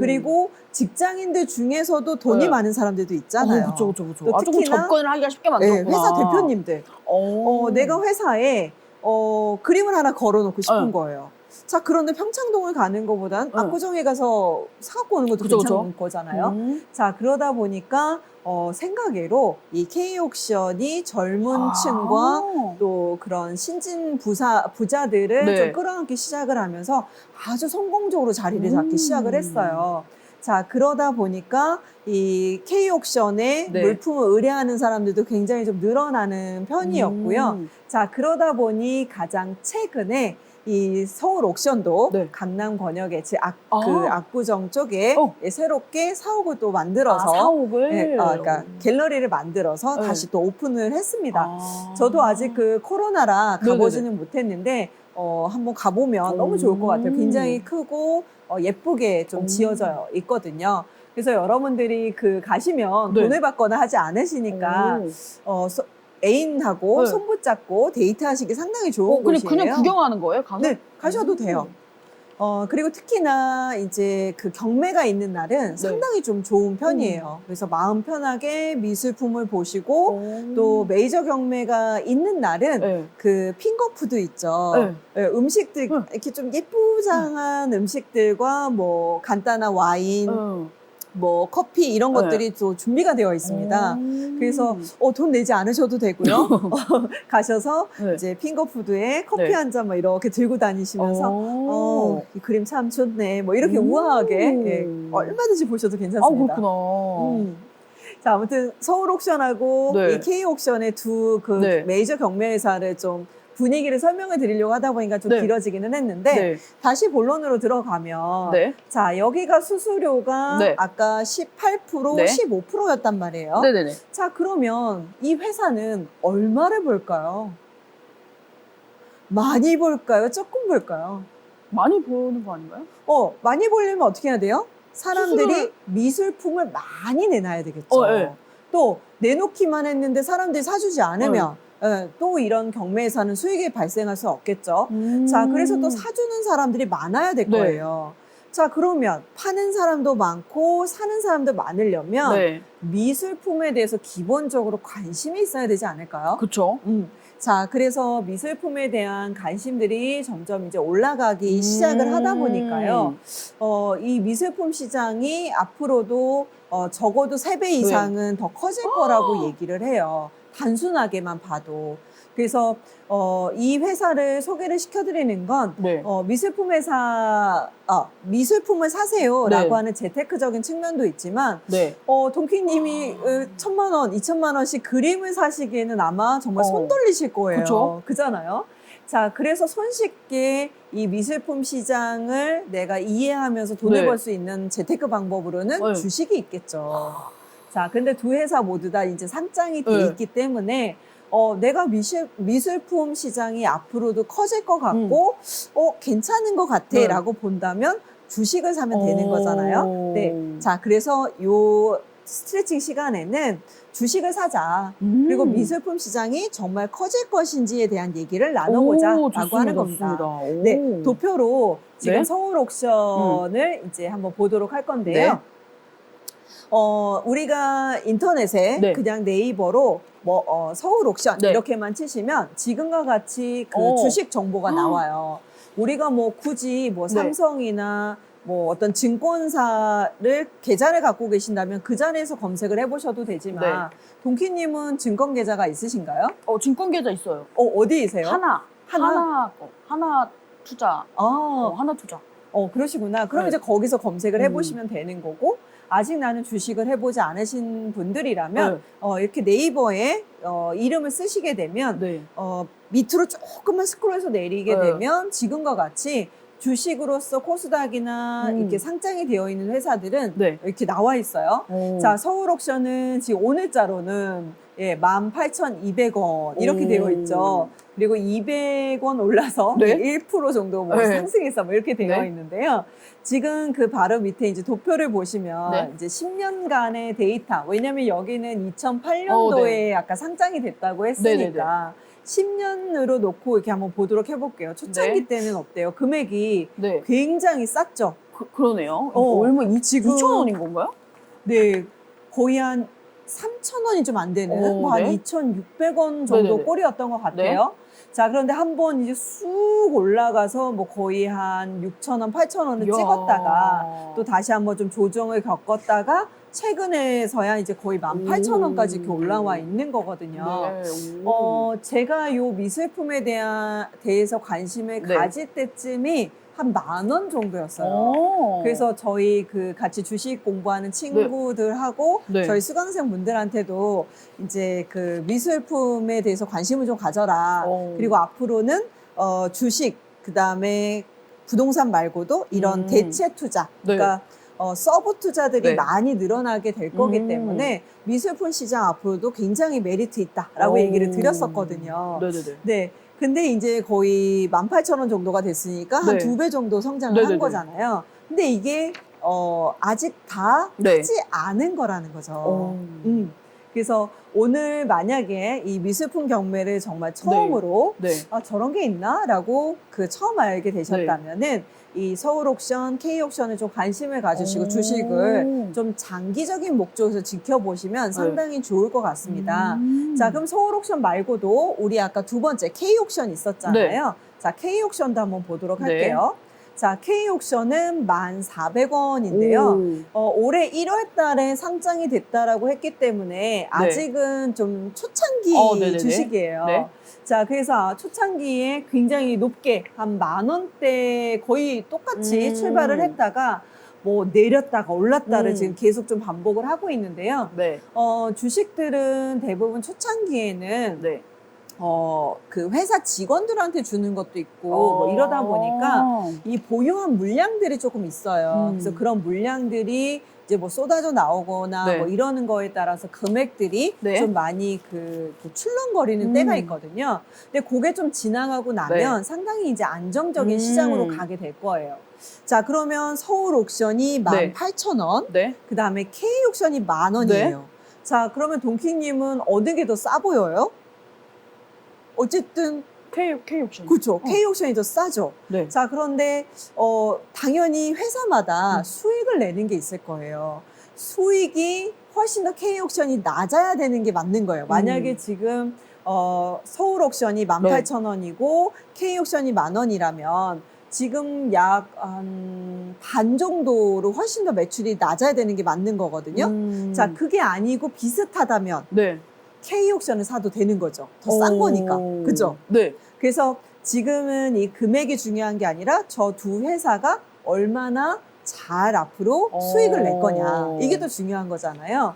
그리고 직장인들 중에서도 돈이 많은 사람들도 있잖아요. 그쵸. 또 조금 특히나 접근을 하기가 쉽게 만들었구나. 회사 대표님들. 내가 회사에 그림을 하나 걸어놓고 싶은 거예요. 자, 그런데 평창동을 가는 것보단 압구정에 가서 사갖고 오는 것도 괜찮은 거잖아요. 자, 그러다 보니까 생각외로 이 K옥션이 젊은 층과 또 그런 신진 부자들을 좀 끌어안기 시작을 하면서 아주 성공적으로 자리를 잡기 시작을 했어요. 자, 그러다 보니까 이 K옥션에 물품을 의뢰하는 사람들도 굉장히 좀 늘어나는 편이었고요. 자, 그러다 보니 가장 최근에 이 서울 옥션도 강남 권역의 그 압구정 쪽에 새롭게 사옥을 또 만들어서 사옥을? 그러니까 갤러리를 만들어서 다시 또 오픈을 했습니다. 저도 아직 그 코로나라 가보지는 못했는데 한번 가보면 너무 좋을 것 같아요. 굉장히 크고 예쁘게 좀 지어져 있거든요. 그래서 여러분들이 그 가시면 돈을 받거나 하지 않으시니까 애인하고 손 붙잡고 데이트하시기 상당히 좋은 곳이에요. 그냥 구경하는 거예요? 가서? 네, 가셔도 돼요. 그리고 특히나 이제 그 경매가 있는 날은 상당히 좀 좋은 편이에요. 그래서 마음 편하게 미술품을 보시고 또 메이저 경매가 있는 날은 그 핑거푸드 있죠. 음식들 이렇게 좀 예쁘장한 음식들과 뭐 간단한 와인 뭐 커피 이런 것들이 또 준비가 되어 있습니다. 그래서 돈 내지 않으셔도 되고요. 가셔서 이제 핑거푸드에 커피 한 잔 뭐 이렇게 들고 다니시면서 이 그림 참 좋네 뭐 이렇게 우아하게 얼마든지 보셔도 괜찮습니다. 그렇구나. 자, 아무튼 서울 옥션하고 이 K 옥션의 두 그 메이저 경매 회사를 좀 분위기를 설명을 드리려고 하다 보니까 좀 네. 길어지기는 했는데 네. 다시 본론으로 들어가면 네. 자, 여기가 수수료가 네. 아까 18%, 네. 15%였단 말이에요. 네네네. 자, 그러면 이 회사는 얼마를 벌까요? 많이 벌까요? 조금 벌까요? 많이 보는 거 아닌가요? 많이 벌려면 어떻게 해야 돼요? 사람들이 수수료를- 미술품을 많이 내놔야 되겠죠. 네. 또 내놓기만 했는데 사람들이 사주지 않으면 또 이런 경매에서는 수익이 발생할 수 없겠죠. 자, 그래서 또 사주는 사람들이 많아야 될 네. 거예요. 자, 그러면 파는 사람도 많고 사는 사람도 많으려면 네. 미술품에 대해서 기본적으로 관심이 있어야 되지 않을까요? 그쵸. 자, 그래서 미술품에 대한 관심들이 점점 이제 올라가기 시작을 하다 보니까요. 이 미술품 시장이 앞으로도 적어도 3배 이상은 더 커질 거라고 얘기를 해요. 단순하게만 봐도. 그래서 이 회사를 소개를 시켜드리는 건 네. 미술품 회사, 미술품을 사세요라고 네. 하는 재테크적인 측면도 있지만 네. 동키님이 1,000만 원, 2,000만 원씩 그림을 사시기에는 아마 정말 손 어. 떨리실 거예요. 그쵸? 그잖아요. 자, 그래서 손쉽게 이 미술품 시장을 내가 이해하면서 돈을 네. 벌 수 있는 재테크 방법으로는 네. 주식이 있겠죠. 자, 근데 두 회사 모두 다 이제 상장이 돼 네. 있기 때문에 내가 미술품 시장이 앞으로도 커질 것 같고 괜찮은 것 같아 네. 라고 본다면 주식을 사면 되는 거잖아요. 네. 자, 그래서 요 스트레칭 시간에는 주식을 사자. 그리고 미술품 시장이 정말 커질 것인지에 대한 얘기를 나눠보자 라고 하는 겁니다. 좋습니다. 네, 도표로 지금 네? 서울 옥션을 이제 한번 보도록 할 건데요. 네. 우리가 인터넷에 네. 그냥 네이버로 서울 옥션 네. 이렇게만 치시면 지금과 같이 그 오. 주식 정보가 나와요. 우리가 뭐 굳이 뭐 네. 삼성이나 뭐 어떤 증권사를 계좌를 갖고 계신다면 그 자리에서 검색을 해보셔도 되지만 동키님은 증권 계좌가 있으신가요? 증권 계좌 있어요. 어디이세요? 하나 투자. 하나 투자. 그러시구나. 그럼 네. 이제 거기서 검색을 해보시면 되는 거고, 아직 나는 주식을 해보지 않으신 분들이라면, 이렇게 네이버에 이름을 쓰시게 되면, 네. 밑으로 조금만 스크롤해서 내리게 네. 되면 지금과 같이 주식으로서 코스닥이나 이렇게 상장이 되어 있는 회사들은 네. 이렇게 나와 있어요. 자, 서울 옥션은 지금 오늘자로는 18,200원 이렇게 되어 있죠. 그리고 200원 올라서 네. 1% 정도 뭐 네. 상승했어 뭐 이렇게 되어 네. 있는데요. 지금 그 바로 밑에 이제 도표를 보시면 네. 이제 10년간의 데이터, 왜냐면 여기는 2008년도에 네. 아까 상장이 됐다고 했으니까 10년으로 놓고 이렇게 한번 보도록 해볼게요. 초창기 네. 때는 어때요? 금액이 네. 굉장히 쌌죠? 그러네요. 얼마 지금 2,000원인 건가요? 네, 거의 한 3,000원이 좀 안 되는 뭐 한 네. 2,600원 정도 네네네. 꼴이었던 것 같아요. 자, 그런데 한번 이제 쑥 올라가서 뭐 거의 한 6,000원, 8,000원을 이야. 찍었다가 또 다시 한번 좀 조정을 겪었다가 최근에서야 이제 거의 18,000원까지 이렇게 올라와 있는 거거든요. 네. 제가 요 미술품에 대해서 관심을 네. 가질 때쯤이 한 10,000원 정도였어요. 그래서 저희 그 같이 주식 공부하는 친구들하고 네. 저희 수강생 분들한테도 이제 그 미술품에 대해서 관심을 좀 가져라. 그리고 앞으로는 주식, 그 다음에 부동산 말고도 이런 대체 투자, 그러니까 서브 투자들이 네. 많이 늘어나게 될 거기 때문에 미술품 시장 앞으로도 굉장히 메리트 있다라고 얘기를 드렸었거든요. 네네네. 네. 근데 이제 거의 18,000원 정도가 됐으니까 한 네. 2배 정도 성장을 네네네. 한 거잖아요. 근데 이게 아직 다 네. 하지 않은 거라는 거죠. 그래서 오늘 만약에 이 미술품 경매를 정말 처음으로 네. 저런 게 있나? 라고 처음 알게 되셨다면은 이 서울 옥션, K 옥션에 좀 관심을 가지시고 주식을 좀 장기적인 목적에서 지켜보시면 상당히 좋을 것 같습니다. 자, 그럼 서울 옥션 말고도 우리 아까 두 번째 K 옥션 있었잖아요. 자, K 옥션도 한번 보도록 할게요. 자, K 옥션은 1,400원인데요. 올해 1월 달에 상장이 됐다라고 했기 때문에 아직은 좀 초창기 주식이에요. 네. 자, 그래서 초창기에 굉장히 높게 한 10,000원대 거의 똑같이 출발을 했다가 뭐 내렸다가 올랐다를 지금 계속 좀 반복을 하고 있는데요. 네. 주식들은 대부분 초창기에는 그 회사 직원들한테 주는 것도 있고 뭐 이러다 보니까 이 보유한 물량들이 조금 있어요. 그래서 그런 물량들이 이제 뭐 쏟아져 나오거나 네. 뭐 이러는 거에 따라서 금액들이 네. 좀 많이 그 출렁거리는 때가 있거든요. 근데 그게 좀 지나가고 나면 네. 상당히 이제 안정적인 시장으로 가게 될 거예요. 자, 그러면 서울 옥션이 네. 18,000원, 네. 그 다음에 K 옥션이 10,000원이에요. 네. 자, 그러면 동키님은 어느 게 더 싸 보여요? 어쨌든 K 옥션. 그렇죠. K 옥션이 더 싸죠. 네. 자, 그런데 당연히 회사마다 수익을 내는 게 있을 거예요. 수익이 훨씬 더 K 옥션이 낮아야 되는 게 맞는 거예요. 만약에 지금 서울 옥션이 18,000원이고 K 옥션이 10,000원이라면 지금 약 한 반 정도로 훨씬 더 매출이 낮아야 되는 게 맞는 거거든요. 자, 그게 아니고 비슷하다면 네. K 옥션을 사도 되는 거죠. 더 싼 거니까. 그죠? 네. 그래서 지금은 이 금액이 중요한 게 아니라 저 두 회사가 얼마나 잘 앞으로 수익을 낼 거냐. 이게 더 중요한 거잖아요.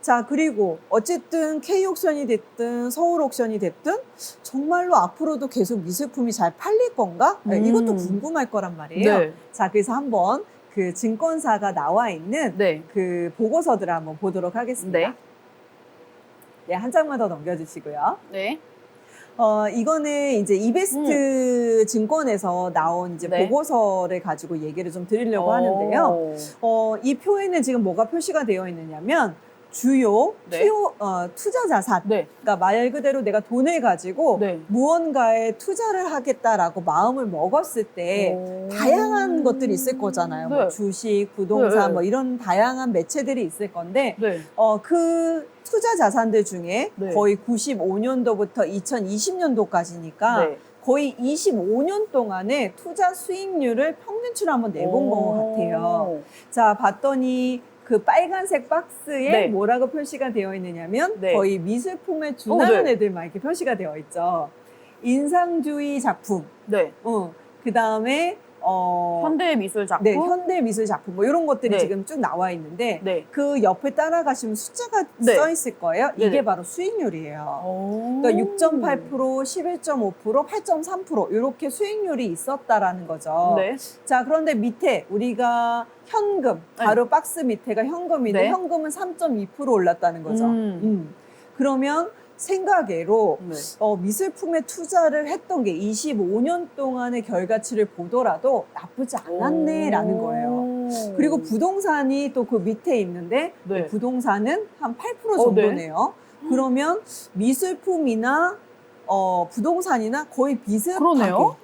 자, 그리고 어쨌든 K 옥션이 됐든 서울 옥션이 됐든 정말로 앞으로도 계속 미술품이 잘 팔릴 건가? 이것도 궁금할 거란 말이에요. 네. 자, 그래서 한번 그 증권사가 나와 있는 네. 그 보고서들을 한번 보도록 하겠습니다. 네. 네, 한 장만 더 넘겨주시고요. 네. 이거는 이제 이베스트 증권에서 나온 이제 네. 보고서를 가지고 얘기를 좀 드리려고 하는데요. 이 표에는 지금 뭐가 표시가 되어 있느냐면 주요 네. 투자 자산. 네. 그러니까 말 그대로 내가 돈을 가지고 네. 무언가에 투자를 하겠다라고 마음을 먹었을 때 다양한 것들이 있을 거잖아요. 네. 뭐 주식, 부동산 네. 뭐 이런 다양한 매체들이 있을 건데 네. 그 투자 자산들 중에 네. 거의 95년도부터 2020년도까지니까 네. 거의 25년 동안의 투자 수익률을 평균치로 한번 내본 것 같아요. 자, 봤더니 그 빨간색 박스에 네. 뭐라고 표시가 되어 있느냐면 네. 거의 미술품에 준하는 네. 애들만 이렇게 표시가 되어 있죠. 인상주의 작품, 네. 그 다음에 현대 미술 작품. 네, 현대 미술 작품 뭐 이런 것들이 네. 지금 쭉 나와 있는데 네. 그 옆에 따라가시면 숫자가 네. 써 있을 거예요. 이게 네네. 바로 수익률이에요. 그러니까 6.8%, 11.5%, 8.3% 이렇게 수익률이 있었다라는 거죠. 네. 자, 그런데 밑에 우리가 현금, 바로 박스 밑에가 현금인데 네. 현금은 3.2% 올랐다는 거죠. 그러면 생각외로 네. 미술품에 투자를 했던 게 25년 동안의 결과치를 보더라도 나쁘지 않았네라는 거예요. 그리고 부동산이 또 그 밑에 있는데 네. 부동산은 한 8% 정도네요. 그러면 미술품이나 부동산이나 거의 비슷하게. 그러네요.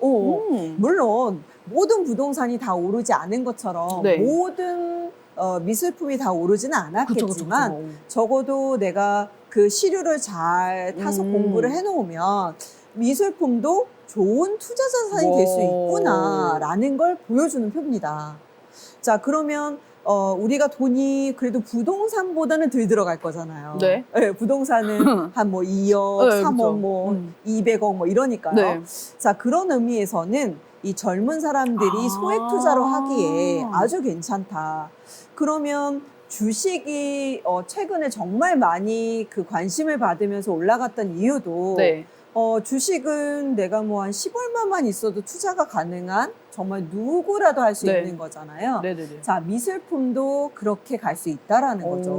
물론 모든 부동산이 다 오르지 않은 것처럼 네. 모든 미술품이 다 오르지는 않았겠지만 그쵸. 적어도 내가 그 시류를 잘 타서 공부를 해놓으면 미술품도 좋은 투자 자산이 될 수 있구나라는 걸 보여주는 표입니다. 자, 그러면 우리가 돈이 그래도 부동산보다는 덜 들어갈 거잖아요. 네. 네, 부동산은 한 뭐 2억, 네, 3억, 그쵸. 뭐 200억 뭐 이러니까요. 네. 자, 그런 의미에서는 이 젊은 사람들이 소액 투자로 하기에 아주 괜찮다. 그러면 주식이 최근에 정말 많이 그 관심을 받으면서 올라갔던 이유도 네. 주식은 내가 뭐 한 10얼마만 있어도 투자가 가능한 정말 누구라도 할 수 네. 있는 거잖아요. 네네네. 자, 미술품도 그렇게 갈 수 있다라는 거죠.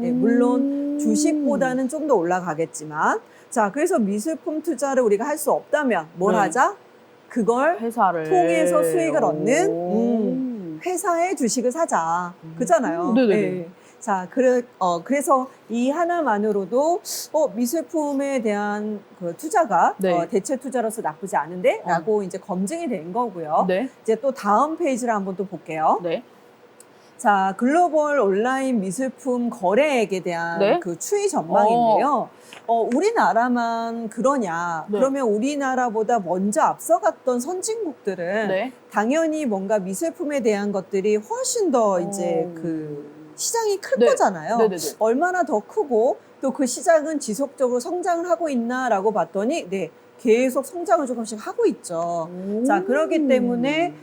네, 물론 주식보다는 좀 더 올라가겠지만, 자, 그래서 미술품 투자를 우리가 할 수 없다면 뭘 네. 하자? 그걸 회사를 통해서 수익을 얻는 회사의 주식을 사자. 그잖아요. 네네네. 네. 자, 그래서 이 하나만으로도 미술품에 대한 그 투자가 네. 대체 투자로서 나쁘지 않은데? 라고 이제 검증이 된 거고요. 네. 이제 또 다음 페이지를 한번 또 볼게요. 네. 자, 글로벌 온라인 미술품 거래액에 대한 네. 그 추이 전망인데요. 우리나라만 그러냐? 네. 그러면 우리나라보다 먼저 앞서갔던 선진국들은 네. 당연히 뭔가 미술품에 대한 것들이 훨씬 더 이제 그 시장이 클 네. 거잖아요. 네네네. 얼마나 더 크고 또 그 시장은 지속적으로 성장을 하고 있나라고 봤더니 네, 계속 성장을 조금씩 하고 있죠. 자, 그렇기 때문에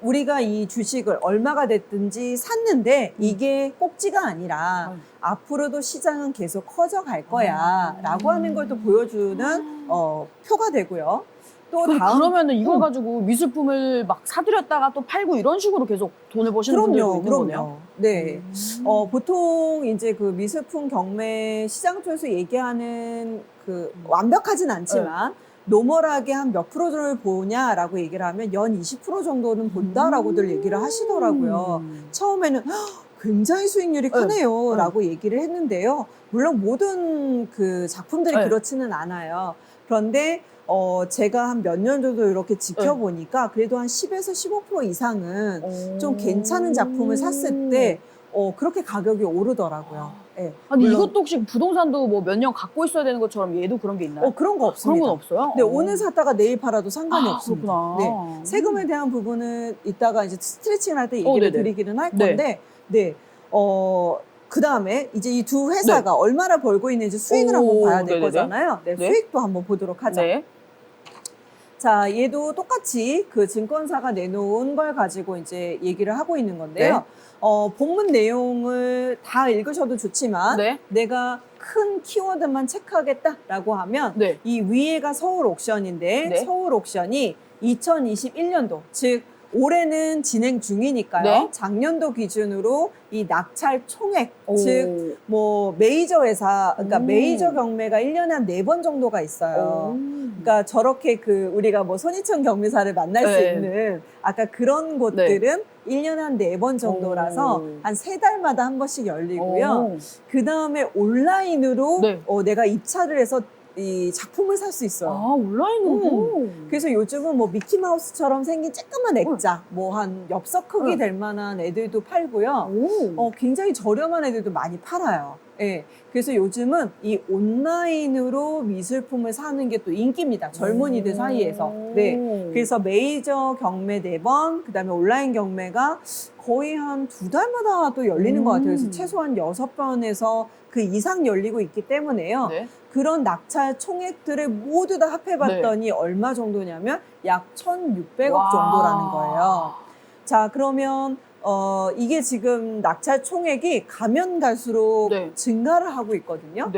우리가 이 주식을 얼마가 됐든지 샀는데 이게 꼭지가 아니라 앞으로도 시장은 계속 커져갈 거야 라고 하는 걸 또 보여주는 표가 되고요. 또 그러면은 이걸 가지고 미술품을 막 사들였다가 또 팔고 이런 식으로 계속 돈을 버시는 분들도 있는 거네요. 네. 보통 이제 그 미술품 경매 시장 쪽에서 얘기하는 그 완벽하진 않지만 노멀하게 한 몇 프로를 보냐라고 얘기를 하면 연 20% 정도는 본다라고들 얘기를 하시더라고요. 처음에는 굉장히 수익률이 크네요 라고 얘기를 했는데요. 물론 모든 그 작품들이 그렇지는 않아요. 그런데 제가 한 몇 년 정도 이렇게 지켜보니까 그래도 한 10에서 15% 이상은 좀 괜찮은 작품을 샀을 때 그렇게 가격이 오르더라고요. 네. 아니 이것도 혹시 부동산도 뭐 몇 년 갖고 있어야 되는 것처럼 얘도 그런 게 있나요? 그런 거 없습니다. 그런 건 없어요? 네, 오늘 샀다가 내일 팔아도 상관이 없습니다. 그렇구나. 네. 세금에 대한 부분은 이따가 이제 스트레칭을 할 때 얘기를 드리기는 할 건데, 그 다음에 이제 이 두 회사가 얼마나 벌고 있는지 수익을 한번 봐야 될 거잖아요. 네, 수익도 한번 보도록 하죠. 자, 얘도 똑같이 그 증권사가 내놓은 걸 가지고 이제 얘기를 하고 있는 건데요. 본문 내용을 다 읽으셔도 좋지만 내가 큰 키워드만 체크하겠다라고 하면 이 위에가 서울 옥션인데 서울 옥션이 2021년도, 즉 올해는 진행 중이니까요. 작년도 기준으로 이 낙찰 총액, 즉 뭐 메이저 회사, 그러니까 메이저 경매가 1년에 한 4번 정도가 있어요. 그러니까 저렇게 그 우리가 뭐 손희청 경매사를 만날 수 있는 아까 그런 곳들은 1년에 한 4번 정도라서 한 3달마다 한 번씩 열리고요. 그 다음에 온라인으로 내가 입찰을 해서 이 작품을 살 수 있어요. 온라인으로? 그래서 요즘은 뭐 미키마우스처럼 생긴 쬐끄만 액자, 뭐 한 엽서 크기 될 만한 애들도 팔고요. 굉장히 저렴한 애들도 많이 팔아요. 예. 그래서 요즘은 이 온라인으로 미술품을 사는 게 또 인기입니다. 젊은이들 사이에서. 네. 그래서 메이저 경매 4번, 그 다음에 온라인 경매가 거의 한 2달마다 또 열리는 것 같아요. 그래서 최소한 6번에서 그 이상 열리고 있기 때문에요. 그런 낙찰 총액들을 모두 다 합해봤더니 얼마 정도냐면 약 1,600억 정도라는 거예요. 자, 그러면 이게 지금 낙찰 총액이 가면 갈수록 증가를 하고 있거든요.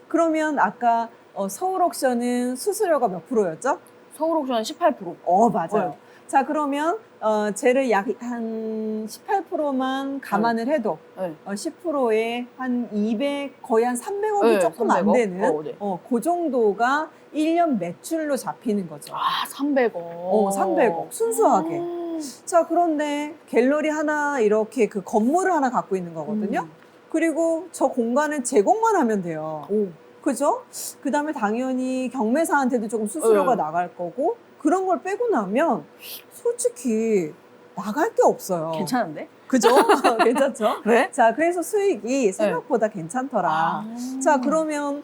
그러면 아까 서울 옥션은 수수료가 몇 프로였죠? 서울 옥션은 18%. 맞아요. 자, 그러면 쟤를 약 한 18%만 감안을 해도 10%에 한 200, 거의 한 300억이 조금 300억? 안 되는 그 정도가 1년 매출로 잡히는 거죠. 300억. 300억. 순수하게. 자, 그런데 갤러리 하나 이렇게 그 건물을 하나 갖고 있는 거거든요. 그리고 저 공간을 제공만 하면 돼요. 그죠? 그 다음에 당연히 경매사한테도 조금 수수료가 나갈 거고, 그런 걸 빼고 나면 솔직히 나갈 게 없어요. 괜찮은데? 그죠? 괜찮죠? 자, 그래서 수익이 생각보다 괜찮더라. 자, 그러면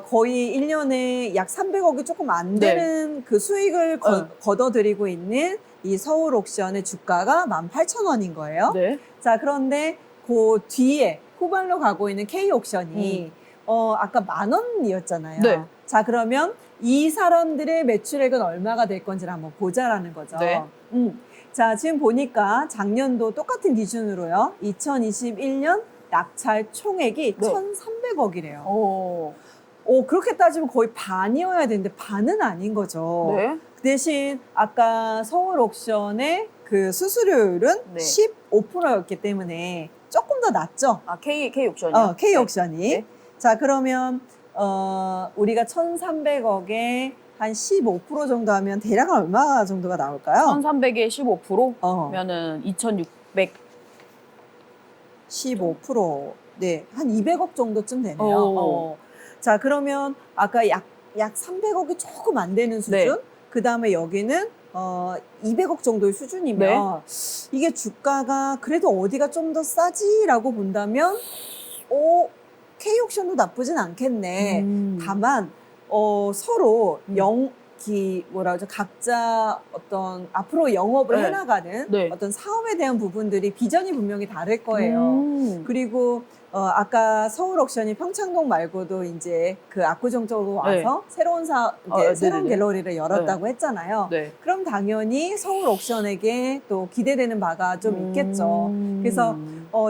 거의 1년에 약 300억이 조금 안 되는 그 수익을 걷어들이고 있는 이 서울 옥션의 주가가 18,000원인 거예요. 자, 그런데 그 뒤에 후발로 가고 있는 K 옥션이 아까 10,000원이었잖아요. 자, 그러면 이 사람들의 매출액은 얼마가 될 건지를 한번 보자라는 거죠. 자, 지금 보니까 작년도 똑같은 기준으로요. 2021년 낙찰 총액이 1,300억이래요. 그렇게 따지면 거의 반이어야 되는데 반은 아닌 거죠. 그 대신 아까 서울 옥션의 그 수수료율은 15%였기 때문에 조금 더 낮죠. K 옥션이요? K 옥션이. 자, 그러면 우리가 1,300억에 한 15% 정도 하면 대략 얼마 정도가 나올까요? 1,300에 15%면은 2,600. 15%. 네, 한 200억 정도쯤 되네요. 자, 그러면 아까 약 300억이 조금 안 되는 수준? 그 다음에 여기는 200억 정도의 수준이면 이게 주가가 그래도 어디가 좀 더 싸지라고 본다면 K옥션도 나쁘진 않겠네. 다만 서로 각자 어떤 앞으로 영업을 해나가는 어떤 사업에 대한 부분들이 비전이 분명히 다를 거예요. 그리고 아까 서울 옥션이 평창동 말고도 이제 그 압구정 쪽으로 와서 네. 새로운 새로운 갤러리를 열었다고 했잖아요. 네. 그럼 당연히 서울 옥션에게 또 기대되는 바가 좀 있겠죠. 그래서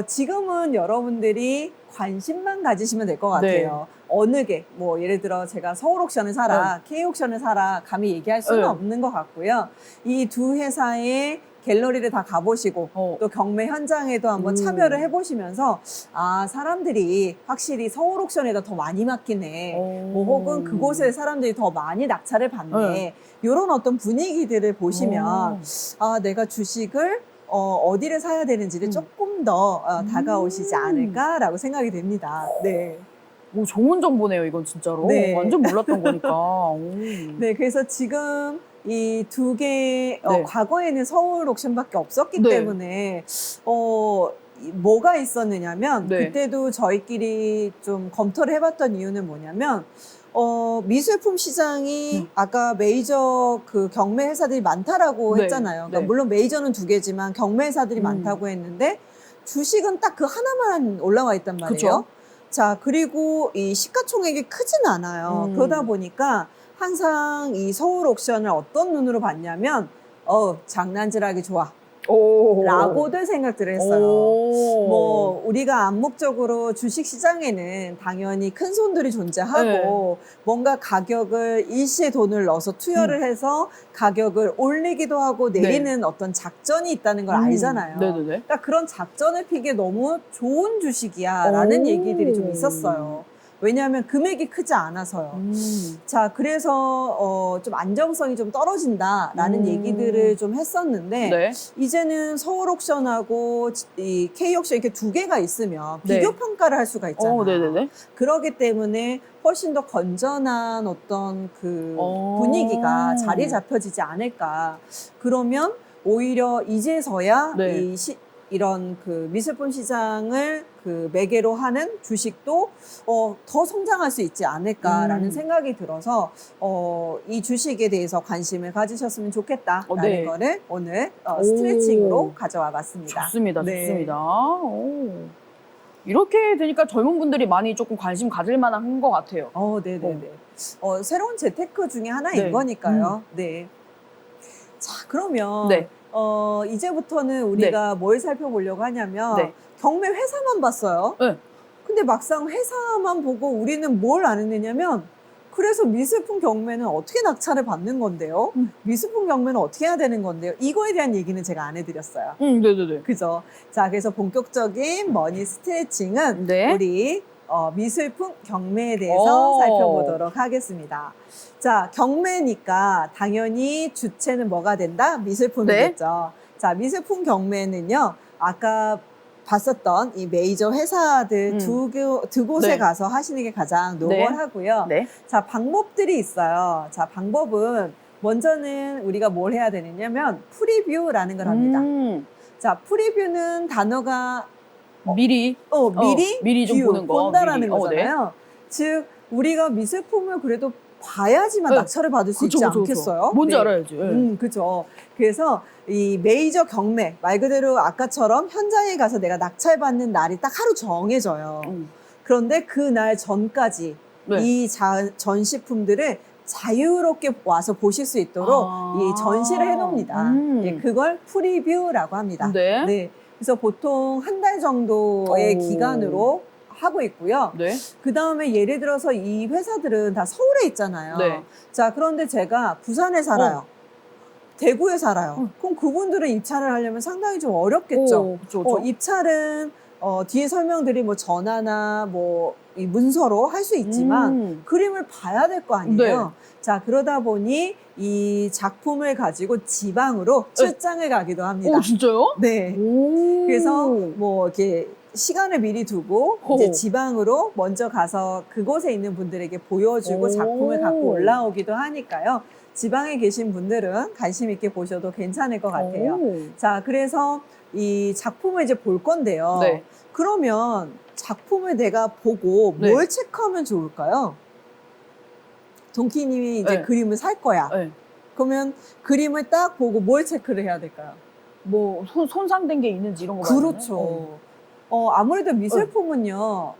지금은 여러분들이 관심만 가지시면 될 것 같아요. 어느 게, 뭐, 예를 들어 제가 서울 옥션을 사라, K 옥션을 사라, 감히 얘기할 수는 없는 것 같고요. 이 두 회사의 갤러리를 다 가보시고 또 경매 현장에도 한번 참여를 해보시면서 아, 사람들이 확실히 서울 옥션에다 더 많이 맡기네. 뭐 혹은 그곳에 사람들이 더 많이 낙찰을 받네. 이런 어떤 분위기들을 보시면 아, 내가 주식을 어디를 사야 되는지를 조금 더 다가오시지 않을까라고 생각이 됩니다. 네. 오, 좋은 정보네요, 이건 진짜로. 네. 완전 몰랐던 거니까. 오. 네, 그래서 지금 이 두 개, 네. 과거에는 서울 옥션밖에 없었기 네. 때문에, 뭐가 있었느냐면, 네. 그때도 저희끼리 좀 검토를 해봤던 이유는 뭐냐면, 미술품 시장이 아까 메이저 그 경매 회사들이 많다라고 했잖아요. 그러니까 물론 메이저는 두 개지만 경매 회사들이 많다고 했는데, 주식은 딱 그 하나만 올라와 있단 말이에요. 그쵸? 자, 그리고 이 시가총액이 크진 않아요. 그러다 보니까 항상 이 서울 옥션을 어떤 눈으로 봤냐면, 장난질하기 좋아. 라고들 생각들을 했어요. 뭐, 우리가 암묵적으로 주식 시장에는 당연히 큰 손들이 존재하고, 뭔가 가격을 일시에 돈을 넣어서 투여를 해서 가격을 올리기도 하고 내리는 어떤 작전이 있다는 걸 알잖아요. 그러니까 그런 작전을 피기에 너무 좋은 주식이야 라는 얘기들이 좀 있었어요. 왜냐하면 금액이 크지 않아서요. 자, 그래서 좀 안정성이 좀 떨어진다라는 얘기들을 좀 했었는데 이제는 서울 옥션하고 이 K 옥션 이렇게 두 개가 있으면 비교 평가를 할 수가 있잖아요. 그러기 때문에 훨씬 더 건전한 어떤 그 분위기가 자리 잡혀지지 않을까. 그러면 오히려 이제서야 이런 그 미술품 시장을 그 매개로 하는 주식도 더 성장할 수 있지 않을까라는 생각이 들어서 이 주식에 대해서 관심을 가지셨으면 좋겠다라는 거를 오늘 스트레칭으로 가져와 봤습니다. 좋습니다. 좋습니다. 오. 이렇게 되니까 젊은 분들이 많이 조금 관심 가질 만한 것 같아요. 네네네. 새로운 재테크 중에 하나인 거니까요. 네. 자, 그러면 이제부터는 우리가 뭘 살펴보려고 하냐면 경매 회사만 봤어요. 근데 막상 회사만 보고 우리는 뭘 안 했느냐면 그래서 미술품 경매는 어떻게 낙찰을 받는 건데요? 미술품 경매는 어떻게 해야 되는 건데요? 이거에 대한 얘기는 제가 안 해드렸어요. 네네네. 그죠? 자, 그래서 본격적인 머니 스트레칭은 우리 미술품 경매에 대해서 살펴보도록 하겠습니다. 자, 경매니까 당연히 주체는 뭐가 된다? 미술품이겠죠. 자, 미술품 경매는요, 아까 봤었던 이 메이저 회사들 두 곳에 가서 하시는 게 가장 노멀하고요. 자, 방법들이 있어요. 자, 방법은 먼저는 우리가 뭘 해야 되느냐면 프리뷰라는 걸 합니다. 자, 프리뷰는 단어가 미리 좀 보는 거, 본다라는 거잖아요. 즉 우리가 미술품을 그래도 봐야지만 낙찰을 받을 수 있지 않겠어요? 뭔지 알아야지. 그죠. 그래서 이 메이저 경매 말 그대로 아까처럼 현장에 가서 내가 낙찰 받는 날이 딱 하루 정해져요. 그런데 그 날 전까지 이 전시품들을 자유롭게 와서 보실 수 있도록 이 전시를 해놓습니다. 그걸 프리뷰라고 합니다. 그래서 보통 한 달 정도의 기간으로 하고 있고요. 그 다음에 예를 들어서 이 회사들은 다 서울에 있잖아요. 자, 그런데 제가 부산에 살아요. 대구에 살아요. 그럼 그분들은 입찰을 하려면 상당히 좀 어렵겠죠. 입찰은 뒤에 설명드린 뭐 전화나 뭐 이 문서로 할 수 있지만 그림을 봐야 될 거 아니에요. 자, 그러다 보니 이 작품을 가지고 지방으로 출장을 가기도 합니다. 진짜요? 네. 그래서 뭐 이렇게 시간을 미리 두고 이제 지방으로 먼저 가서 그곳에 있는 분들에게 보여주고 작품을 갖고 올라오기도 하니까요. 지방에 계신 분들은 관심 있게 보셔도 괜찮을 것 같아요. 자, 그래서 이 작품을 이제 볼 건데요. 그러면 작품을 내가 보고 뭘 체크하면 좋을까요? 동키님이 이제 그림을 살 거야. 그러면 그림을 딱 보고 뭘 체크를 해야 될까요? 뭐 손상된 게 있는지 이런 거 그렇죠. 아무래도 미술품은요,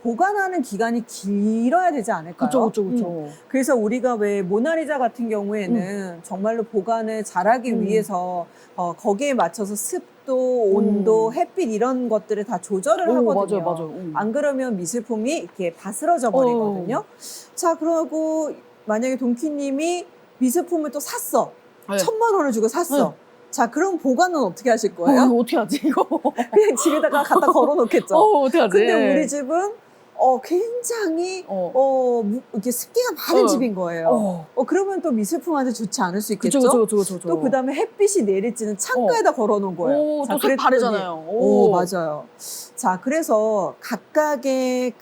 보관하는 기간이 길어야 되지 않을까요? 그쵸. 그래서 우리가 왜 모나리자 같은 경우에는 정말로 보관을 잘하기 위해서 거기에 맞춰서 습도, 온도, 햇빛 이런 것들을 다 조절을 하거든요. 맞아요. 안 그러면 미술품이 이렇게 바스러져 버리거든요. 자, 그러고 만약에 동키님이 미술품을 또 샀어. 네. 1,000만 원을 주고 샀어. 자, 그럼 보관은 어떻게 하실 거예요? 어떻게 하지, 이거? 그냥 집에다가 갖다 걸어 놓겠죠. 어떻게 하지? 근데 우리 집은 굉장히 이렇게 습기가 많은 집인 거예요. 그러면 또 미술품한테 좋지 않을 수 있겠죠. 그쵸. 또 그다음에 햇빛이 내리쬐는 창가에다 걸어 놓은 거예요. 또 색 다르잖아요. 맞아요. 자, 그래서 각각의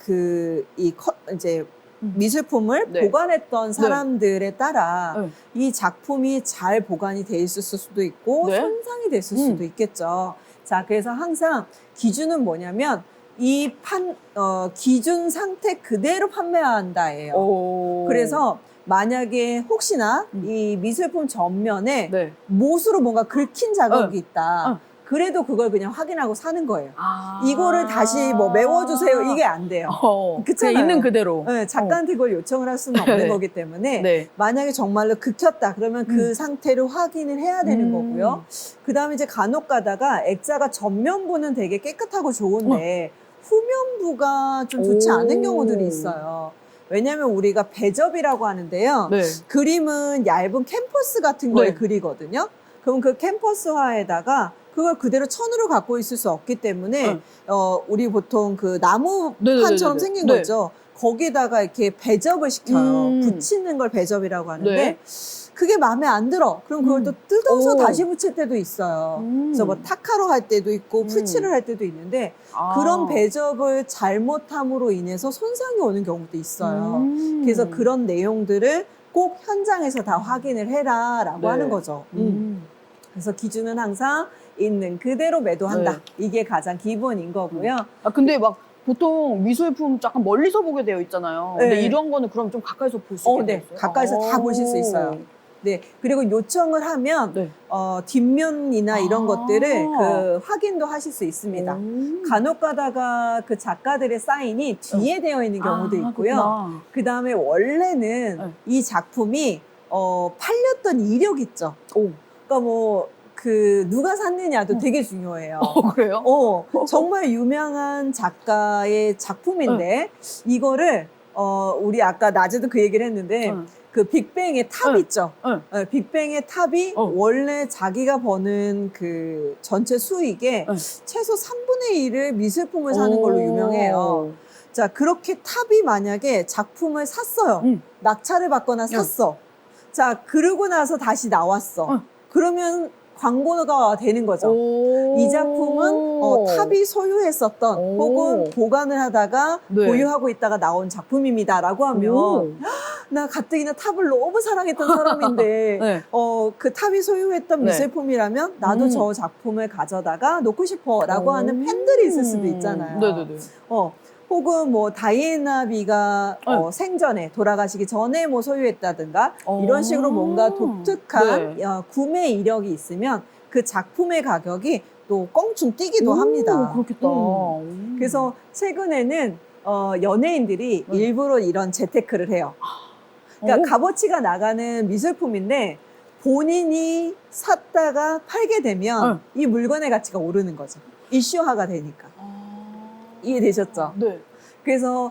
이제 미술품을 보관했던 사람들에 따라 이 작품이 잘 보관이 돼 있을 수도 있고 손상이 됐을 수도 있겠죠. 자, 그래서 항상 기준은 뭐냐면 기준 상태 그대로 판매한다예요. 그래서 만약에 혹시나 이 미술품 전면에 못으로 뭔가 긁힌 자국이 있다. 그래도 그걸 그냥 확인하고 사는 거예요. 이거를 다시 뭐 메워주세요. 이게 안 돼요. 그냥 있는 그대로. 네, 작가한테 그걸 요청을 할 수는 없는 거기 때문에 만약에 정말로 긁혔다 그러면 그 상태를 확인을 해야 되는 거고요. 그 다음에 이제 간혹 가다가 액자가 전면부는 되게 깨끗하고 좋은데 후면부가 좀 좋지 않은 경우들이 있어요. 왜냐하면 우리가 배접이라고 하는데요. 그림은 얇은 캔버스 같은 거에 그리거든요. 그럼 그 캔버스화에다가 그걸 그대로 천으로 갖고 있을 수 없기 때문에 우리 보통 그 나무판처럼 생긴 거 있죠. 거기다가 이렇게 배접을 시켜요. 붙이는 걸 배접이라고 하는데 그게 마음에 안 들어. 그럼 그걸 또 뜯어서 다시 붙일 때도 있어요. 그래서 뭐 타카로 할 때도 있고 풀칠을 할 때도 있는데 그런 배접을 잘못함으로 인해서 손상이 오는 경우도 있어요. 그래서 그런 내용들을 꼭 현장에서 다 확인을 해라라고 하는 거죠. 그래서 기준은 항상 있는 그대로 매도한다. 이게 가장 기본인 거고요. 근데 막 보통 미술품 약간 멀리서 보게 되어 있잖아요. 근데 이런 거는 그럼 좀 가까이서 볼 수 있겠어요? 네, 가까이서 다 보실 수 있어요. 네, 그리고 요청을 하면 뒷면이나 이런 것들을 확인도 하실 수 있습니다. 간혹 가다가 그 작가들의 사인이 뒤에 되어 있는 경우도 있고요. 그 다음에 원래는 이 작품이 팔렸던 이력 있죠. 그러니까 뭐 누가 샀느냐도 되게 중요해요. 그래요? 정말 유명한 작가의 작품인데 이거를 우리 아까 낮에도 그 얘기를 했는데 그 빅뱅의 탑 있죠. 빅뱅의 탑이 원래 자기가 버는 그 전체 수익의 최소 3분의 1을 미술품을 사는 걸로 유명해요. 자, 그렇게 탑이 만약에 작품을 샀어요. 낙찰을 받거나 샀어. 자, 그러고 나서 다시 나왔어. 그러면 광고가 되는 거죠. 이 작품은 탑이 소유했었던 혹은 보관을 하다가 보유하고 있다가 나온 작품입니다라고 하면 나 가뜩이나 탑을 너무 사랑했던 사람인데 그 탑이 소유했던 미술품이라면 나도 저 작품을 가져다가 놓고 싶어라고 하는 팬들이 있을 수도 있잖아요. 혹은 뭐 다이애나 비가 생전에 돌아가시기 전에 뭐 소유했다든가 이런 식으로 뭔가 독특한 구매 이력이 있으면 그 작품의 가격이 또 껑충 뛰기도 합니다. 그렇겠다. 그래서 최근에는 연예인들이 일부러 이런 재테크를 해요. 그러니까 값어치가 나가는 미술품인데 본인이 샀다가 팔게 되면 이 물건의 가치가 오르는 거죠. 이슈화가 되니까. 이해되셨죠? 네. 그래서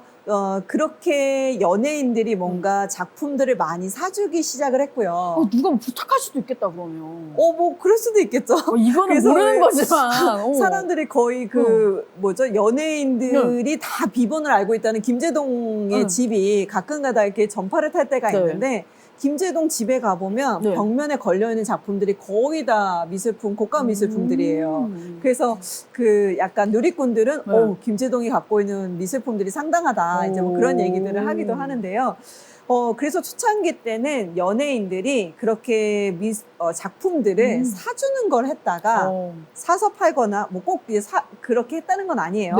그렇게 연예인들이 뭔가 작품들을 많이 사주기 시작을 했고요. 누가 뭐 부탁할 수도 있겠다, 그러면. 뭐 그럴 수도 있겠죠. 이거는 모르는 거지만. 사람들이 거의 연예인들이 다 비번을 알고 있다는 김제동의 집이 가끔가다 이렇게 전파를 탈 때가 있는데 김제동 집에 가보면 벽면에 걸려있는 작품들이 거의 다 미술품, 고가 미술품들이에요. 그래서 약간 누리꾼들은 김제동이 갖고 있는 미술품들이 상당하다. 이제 뭐 그런 얘기들을 하기도 하는데요. 그래서 초창기 때는 연예인들이 그렇게 작품들을 사주는 걸 했다가 사서 팔거나 뭐 꼭 그렇게 했다는 건 아니에요.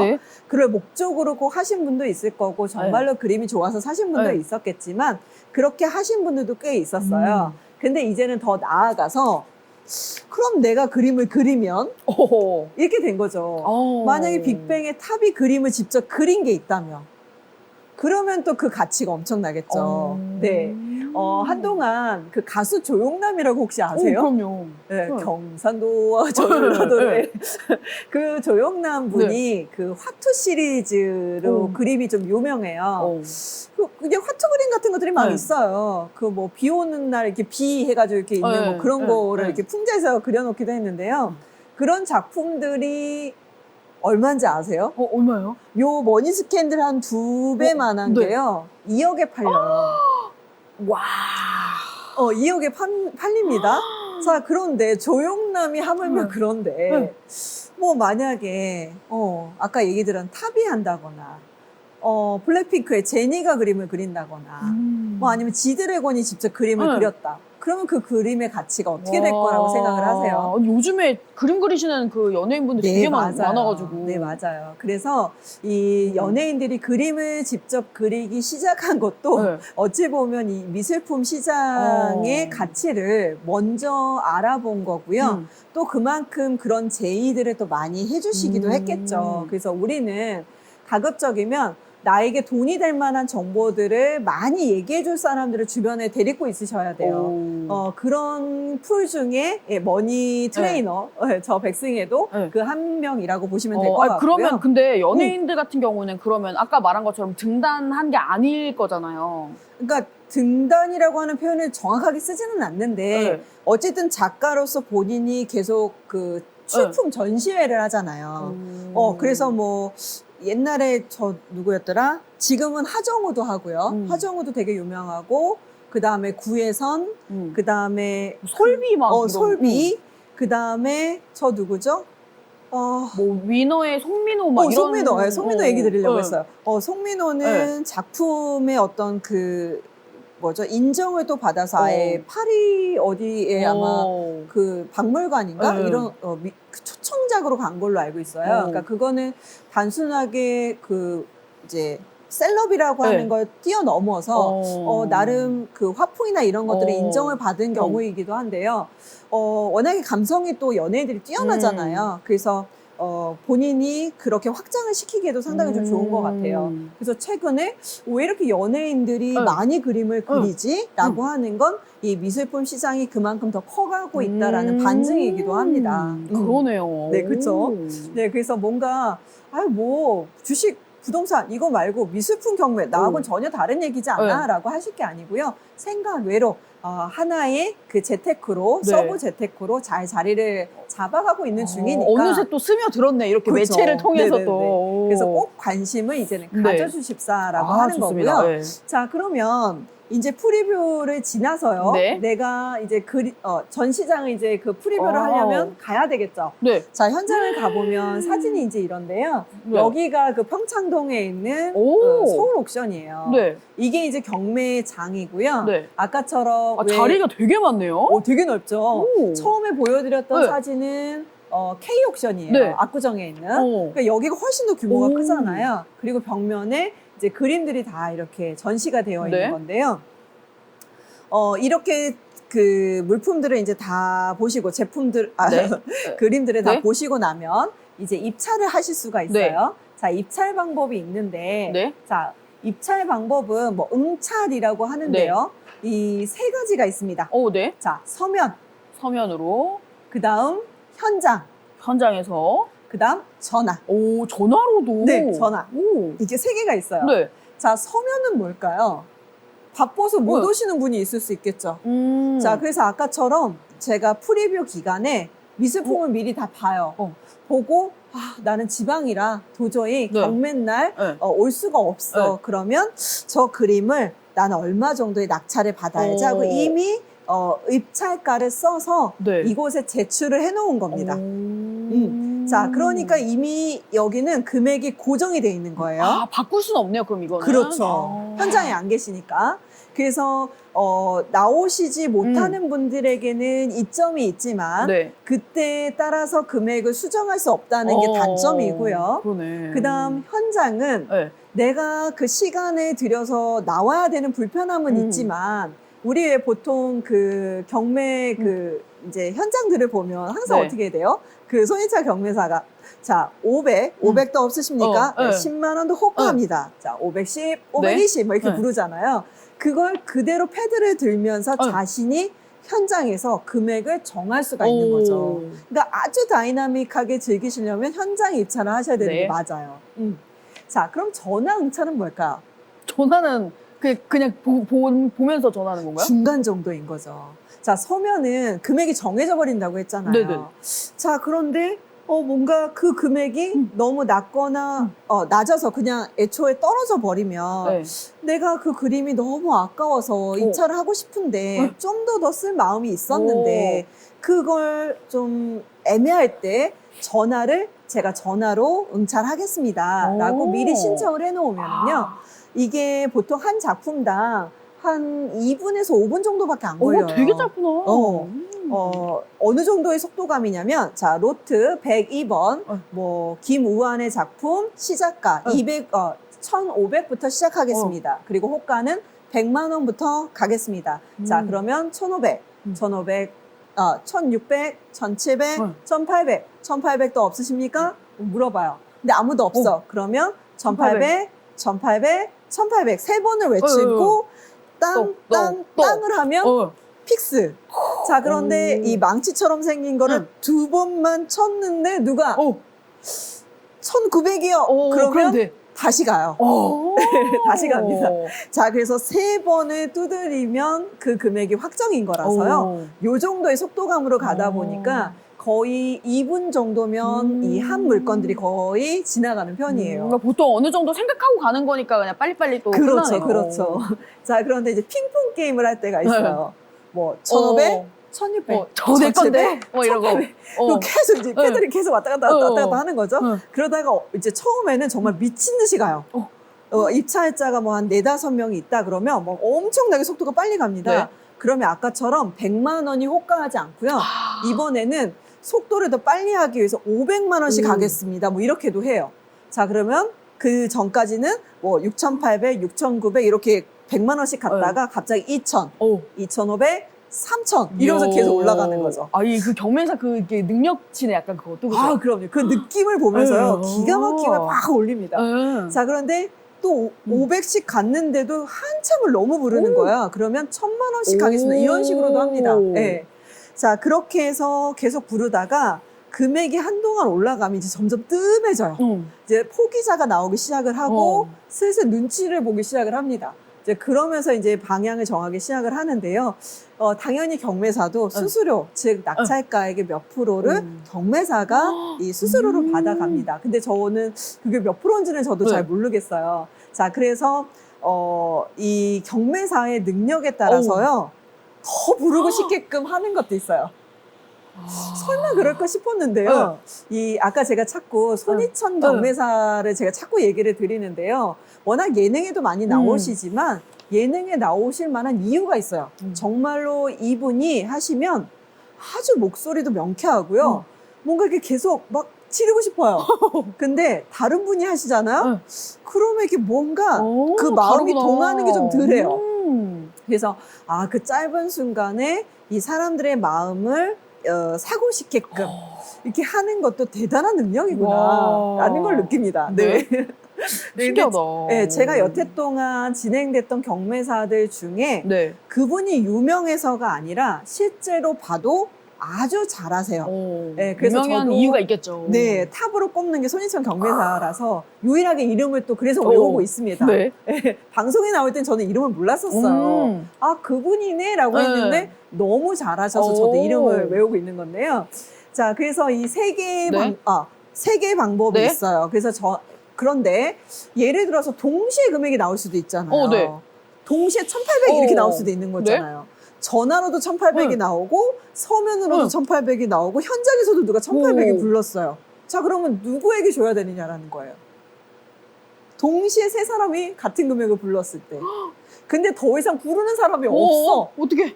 그럴 목적으로 꼭 하신 분도 있을 거고 정말로 그림이 좋아서 사신 분도 있었겠지만 그렇게 하신 분들도 꽤 있었어요. 근데 이제는 더 나아가서 그럼 내가 그림을 그리면 오. 이렇게 된 거죠. 만약에 빅뱅의 탑이 그림을 직접 그린 게 있다면 그러면 또 그 가치가 엄청나겠죠. 네. 한동안 그 가수 조용남이라고 혹시 아세요? 그럼요. 네, 경산도와 전라도에 그 조용남 분이 그 화투 시리즈로 그림이 좀 유명해요. 그냥 화투 그림 같은 것들이 막 있어요. 그 뭐 비 오는 날 이렇게 비 해가지고 이렇게 있는 뭐 그런 거를 이렇게 풍자해서 그려놓기도 했는데요. 그런 작품들이 얼마인지 아세요? 얼마요? 요 머니 스캔들 한 2배만 한 게요. 2억에 팔려요. 와. 2억에 팔립니다. 자, 그런데 조용남이 하물며 그런데 뭐 만약에 아까 얘기 들은 탑이 한다거나 블랙핑크의 제니가 그림을 그린다거나 뭐 아니면 지드래곤이 직접 그림을 그렸다. 그러면 그 그림의 가치가 어떻게 될 거라고 생각을 하세요? 요즘에 그림 그리시는 그 연예인분들 되게 많아가지고. 네, 맞아요. 그래서 이 연예인들이 그림을 직접 그리기 시작한 것도 어찌 보면 이 미술품 시장의 가치를 먼저 알아본 거고요. 또 그만큼 그런 제의들을 또 많이 해주시기도 했겠죠. 그래서 우리는 가급적이면 나에게 돈이 될 만한 정보들을 많이 얘기해 줄 사람들을 주변에 데리고 있으셔야 돼요. 그런 풀 중에 머니 트레이너, 저 백승혜도 그 한 명이라고 보시면 될 것 같고요. 그러면 근데 연예인들 같은 경우는 그러면 아까 말한 것처럼 등단한 게 아닐 거잖아요. 그러니까 등단이라고 하는 표현을 정확하게 쓰지는 않는데 어쨌든 작가로서 본인이 계속 그 출품 전시회를 하잖아요. 그래서 뭐 옛날에 저 누구였더라? 지금은 하정우도 하고요. 하정우도 되게 유명하고 그 다음에 구혜선, 그 다음에 솔비 막 이런. 솔비, 그 다음에 저 누구죠? 뭐 위너의 송민호 막 이런. 송민호, 송민호 얘기 드리려고 했어요. 송민호는 작품의 어떤 그 뭐죠? 인정을 또 받아서 아예 파리 어디에 아마 그 박물관인가? 이런 그 초청작으로 간 걸로 알고 있어요. 그러니까 그거는 단순하게 그 이제 셀럽이라고 하는 걸 뛰어넘어서 나름 그 화풍이나 이런 것들의 인정을 받은 경우이기도 한데요. 워낙에 감성이 또 연예인들이 뛰어나잖아요. 그래서 본인이 그렇게 확장을 시키기에도 상당히 좀 좋은 것 같아요. 그래서 최근에 왜 이렇게 연예인들이 많이 그림을 그리지? 라고 하는 건 이 미술품 시장이 그만큼 더 커가고 있다라는 반증이기도 합니다. 그러네요. 네, 그렇죠. 네, 그래서 뭔가 뭐 주식 부동산 이거 말고 미술품 경매 나하고는 전혀 다른 얘기지 않아? 라고 하실 게 아니고요. 생각 외로 하나의 그 재테크로 서브 재테크로 잘 자리를 잡아가고 있는 중이니까 어느새 또 스며들었네 이렇게 그렇죠. 매체를 통해서 네네네. 또 그래서 꼭 관심을 이제는 가져주십사라고 하는 좋습니다. 거고요. 자, 그러면 이제 프리뷰를 지나서요. 네. 내가 이제 전시장을 이제 그 프리뷰를 하려면 가야 되겠죠. 네. 자, 현장을 가보면 사진이 이제 이런데요. 여기가 그 평창동에 있는 서울 옥션이에요. 네. 이게 이제 경매장이고요. 네. 아까처럼 자리가 되게 많네요. 되게 넓죠. 처음에 보여드렸던 사진은 K 옥션이에요. 압구정에 있는. 그러니까 여기가 훨씬 더 규모가 크잖아요. 그리고 벽면에 이제 그림들이 다 이렇게 전시가 되어 있는 건데요. 이렇게 그 물품들을 이제 다 보시고 그림들을 다 보시고 나면 이제 입찰을 하실 수가 있어요. 자, 입찰 방법이 있는데 자, 입찰 방법은 뭐 응찰이라고 하는데요. 이 세 가지가 있습니다. 자, 서면으로. 그다음 현장에서. 그다음 전화. 전화로도. 네, 전화. 이게 세 개가 있어요. 자, 서면은 뭘까요? 바빠서 못 오시는 분이 있을 수 있겠죠. 자, 그래서 아까처럼 제가 프리뷰 기간에 미술품을 미리 다 봐요. 보고 나는 지방이라 도저히 경매날 올 수가 없어. 그러면 저 그림을 나는 얼마 정도의 낙찰을 받아야지 하고 이미 입찰가를 써서 이곳에 제출을 해놓은 겁니다. 자, 그러니까 이미 여기는 금액이 고정이 돼 있는 거예요. 바꿀 수는 없네요, 그럼 이거는. 그렇죠. 현장에 안 계시니까. 그래서 나오시지 못하는 분들에게는 이점이 있지만 그때에 따라서 금액을 수정할 수 없다는 게 단점이고요. 그다음 현장은 내가 그 시간에 들여서 나와야 되는 불편함은 있지만 우리 왜 보통 그 경매 그 이제 현장들을 보면 항상 네. 어떻게 돼요? 그 손희차 경매사가 자, 500도 없으십니까? 네. 10만 원도 호가합니다. 자, 510, 520 뭐 이렇게 네. 부르잖아요. 그걸 그대로 패드를 들면서 네. 자신이 현장에서 금액을 정할 수가 있는 거죠. 그러니까 아주 다이나믹하게 즐기시려면 현장 입찰을 하셔야 되는 게 네. 맞아요. 자, 그럼 전화 응찰은 뭘까요? 전화는 그냥 보면서 전화하는 건가요? 중간 정도인 거죠. 자, 서면은 금액이 정해져 버린다고 했잖아요. 네네. 자, 그런데 뭔가 그 금액이 너무 낮거나 낮아서 그냥 애초에 떨어져 버리면 네. 내가 그 그림이 너무 아까워서 입찰을 하고 싶은데 좀 더 쓸 마음이 있었는데 그걸 좀 애매할 때 제가 전화로 응찰하겠습니다 라고 미리 신청을 해놓으면요. 이게 보통 한 작품당 한 2분에서 5분 정도밖에 안 걸려요. 되게 짧구나. 어느 정도의 속도감이냐면, 자, 로트 102번, 뭐, 김우환의 작품, 시작가 1,500부터 시작하겠습니다. 그리고 호가는 100만 원부터 가겠습니다. 자, 그러면 1,500, 1,600, 1,700, 1,800, 1,800도 없으십니까? 물어봐요. 근데 아무도 없어. 그러면 1,800, 1,800, 1,800 세 번을 외치고 땅을 하면 픽스. 자, 그런데 이 망치처럼 생긴 거를 두 번만 쳤는데 누가 1,900이요. 그러면 다시 가요. 다시 갑니다. 자, 그래서 세 번을 두드리면 그 금액이 확정인 거라서요. 요 정도의 속도감으로 가다 보니까 거의 2분 정도면 이 한 물건들이 거의 지나가는 편이에요. 그러니까 보통 어느 정도 생각하고 가는 거니까 그냥 빨리빨리 또 끝나네요. 그렇죠. 자, 그런데 이제 핑퐁 게임을 할 때가 있어요. 뭐 1,500, 1,600, 저 내 건데? 뭐 이러고. 그리고 계속 이제 패들이 계속 왔다 갔다 하는 거죠. 그러다가 이제 처음에는 정말 미친 듯이 가요. 입찰자가 뭐 한 4-5명이 있다 그러면 뭐 엄청나게 속도가 빨리 갑니다. 네. 그러면 아까처럼 100만 원이 호가하지 않고요. 이번에는 속도를 더 빨리 하기 위해서 500만 원씩 가겠습니다. 뭐 이렇게도 해요. 자, 그러면 그 전까지는 뭐 6,800, 6,900 이렇게 100만 원씩 갔다가 갑자기 2,000, 2,500, 3,000 이러면서 계속 올라가는 거죠. 이 그 경매사 이게 능력치네 약간 그것도. 그렇죠? 그럼요. 그 느낌을 보면서요. 기가 막히게 막 올립니다. 자, 그런데 또 500씩 갔는데도 한참을 너무 부르는 거야. 그러면 1,000만 원씩 가겠습니다. 이런 식으로도 합니다. 네. 자, 그렇게 해서 계속 부르다가 금액이 한동안 올라가면 이제 점점 뜸해져요. 이제 포기자가 나오기 시작을 하고 슬슬 눈치를 보기 시작을 합니다. 이제 그러면서 이제 방향을 정하기 시작을 하는데요. 당연히 경매사도 수수료, 즉 낙찰가액의 몇 프로를 경매사가 이 수수료로 받아갑니다. 근데 저는 그게 몇 프로인지는 저도 잘 모르겠어요. 자, 그래서 이 경매사의 능력에 따라서요. 더 부르고 싶게끔 하는 것도 있어요. 설마 그럴까 싶었는데요. 아까 제가 자꾸 손희천 경매사를 제가 자꾸 얘기를 드리는데요. 워낙 예능에도 많이 나오시지만 예능에 나오실 만한 이유가 있어요. 정말로 이분이 하시면 아주 목소리도 명쾌하고요. 뭔가 이렇게 계속 막 지르고 싶어요. 근데 다른 분이 하시잖아요. 그러면 이렇게 뭔가 그 마음이 다르구나. 동하는 게 좀 덜해요. 그래서 그 짧은 순간에 이 사람들의 마음을 사고 싶게끔 이렇게 하는 것도 대단한 능력이구나 라는 걸 느낍니다. 네. 신기하다. 네, 제가 여태 동안 진행됐던 경매사들 중에 그분이 유명해서가 아니라 실제로 봐도 아주 잘하세요. 네, 그래서 유명한 저도 이유가 있겠죠. 네, 탑으로 꼽는 게 손희천 경매사라서 유일하게 이름을 또 그래서 외우고 있습니다. 네, 방송에 나올 땐 저는 이름을 몰랐었어요. 그분이네 라고 했는데 너무 잘하셔서 저도 이름을 외우고 있는 건데요. 자, 그래서 이 세 개의 방법이 있어요. 그래서 그런데 예를 들어서 동시에 금액이 나올 수도 있잖아요. 동시에 1,800 이렇게 나올 수도 있는 거잖아요. 전화로도 1,800이 나오고 서면으로도 1,800이 나오고 현장에서도 누가 1,800이 불렀어요. 자, 그러면 누구에게 줘야 되느냐라는 거예요. 동시에 세 사람이 같은 금액을 불렀을 때. 근데 더 이상 부르는 사람이 없어. 어떻게?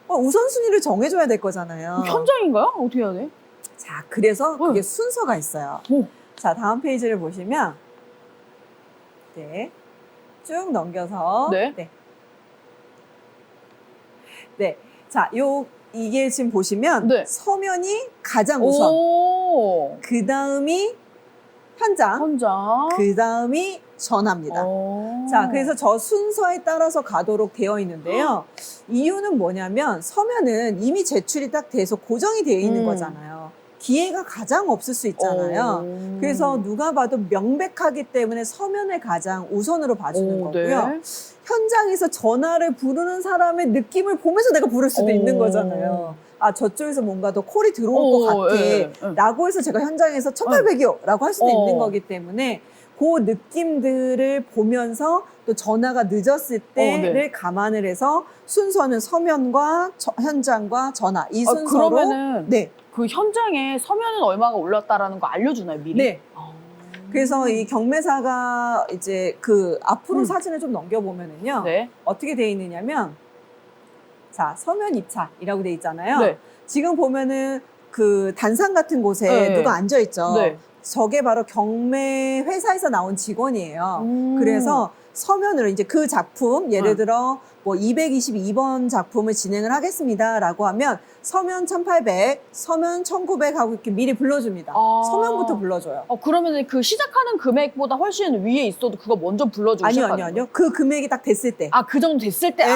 우선순위를 정해줘야 될 거잖아요. 현장인가요? 어떻게 해야 돼? 자, 그래서 그게 순서가 있어요. 자, 다음 페이지를 보시면 쭉 넘겨서 네. 자, 이게 지금 보시면 네. 서면이 가장 우선. 오. 그 다음이 현장. 그 다음이 전화입니다. 자, 그래서 저 순서에 따라서 가도록 되어 있는데요. 이유는 뭐냐면 서면은 이미 제출이 딱 돼서 고정이 되어 있는 거잖아요. 기회가 가장 없을 수 있잖아요. 그래서 누가 봐도 명백하기 때문에 서면을 가장 우선으로 봐주는 거고요. 네. 현장에서 전화를 부르는 사람의 느낌을 보면서 내가 부를 수도 있는 거잖아요. 아, 저쪽에서 뭔가 더 콜이 들어올 것 같아. 라고 해서 제가 현장에서 1800이요. 라고 할 수도 있는 거기 때문에 그 느낌들을 보면서 또 전화가 늦었을 때를 네. 감안을 해서 순서는 서면과 현장과 전화 이 순서로. 그러면은 네. 그 현장에 서면은 얼마가 올랐다라는 거 알려주나요, 미리? 네. 그래서 이 경매사가 이제 그 앞으로 사진을 좀 넘겨보면은요. 네. 어떻게 돼 있느냐면, 자, 서면 입찰이라고 돼 있잖아요. 네. 지금 보면은 그 단상 같은 곳에 네. 누가 앉아있죠. 네. 저게 바로 경매 회사에서 나온 직원이에요. 그래서 서면으로 이제 그 작품, 예를 들어 뭐 222번 작품을 진행을 하겠습니다 라고 하면 서면 1800, 서면 1900 하고 이렇게 미리 불러줍니다. 서면부터 불러줘요. 그러면 그 시작하는 금액보다 훨씬 위에 있어도 그거 먼저 불러주고 아니요. 그 금액이 딱 됐을 때. 그 정도 됐을 때? 네,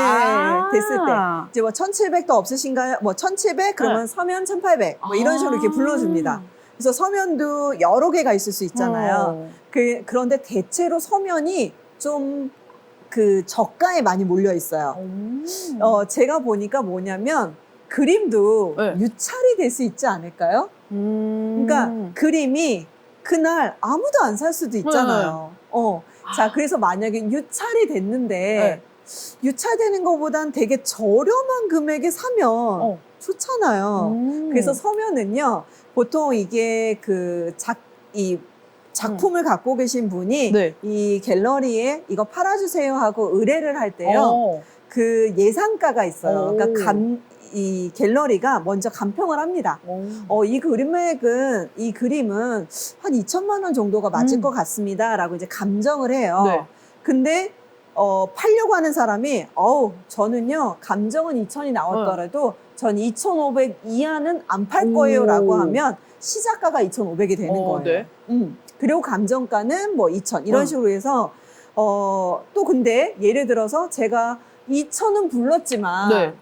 됐을 때. 이제 뭐 1700도 없으신가요? 뭐 1700? 그러면 서면 1800. 뭐 이런 식으로 이렇게 불러줍니다. 그래서 서면도 여러 개가 있을 수 있잖아요. 그런데 대체로 서면이 좀 그 저가에 많이 몰려 있어요. 제가 보니까 뭐냐면 그림도 유찰이 될 수 있지 않을까요? 그러니까 그림이 그날 아무도 안 살 수도 있잖아요. 자, 그래서 만약에 유찰이 됐는데 유찰되는 것보단 되게 저렴한 금액에 사면 좋잖아요. 그래서 서면은요, 보통 이게 이 작품을 갖고 계신 분이 이 갤러리에 이거 팔아주세요 하고 의뢰를 할 때요, 그 예상가가 있어요. 그러니까 이 갤러리가 먼저 감평을 합니다. 이 그림은 한 2천만 원 정도가 맞을 것 같습니다. 라고 이제 감정을 해요. 근데 팔려고 하는 사람이 저는요 감정은 2천이 나왔더라도 전 2,500 이하는 안 팔 거예요 라고 하면 시작가가 2,500이 되는 거예요. 그리고 감정가는 뭐 2천 이런 식으로 해서 또 근데 예를 들어서 제가 2천은 불렀지만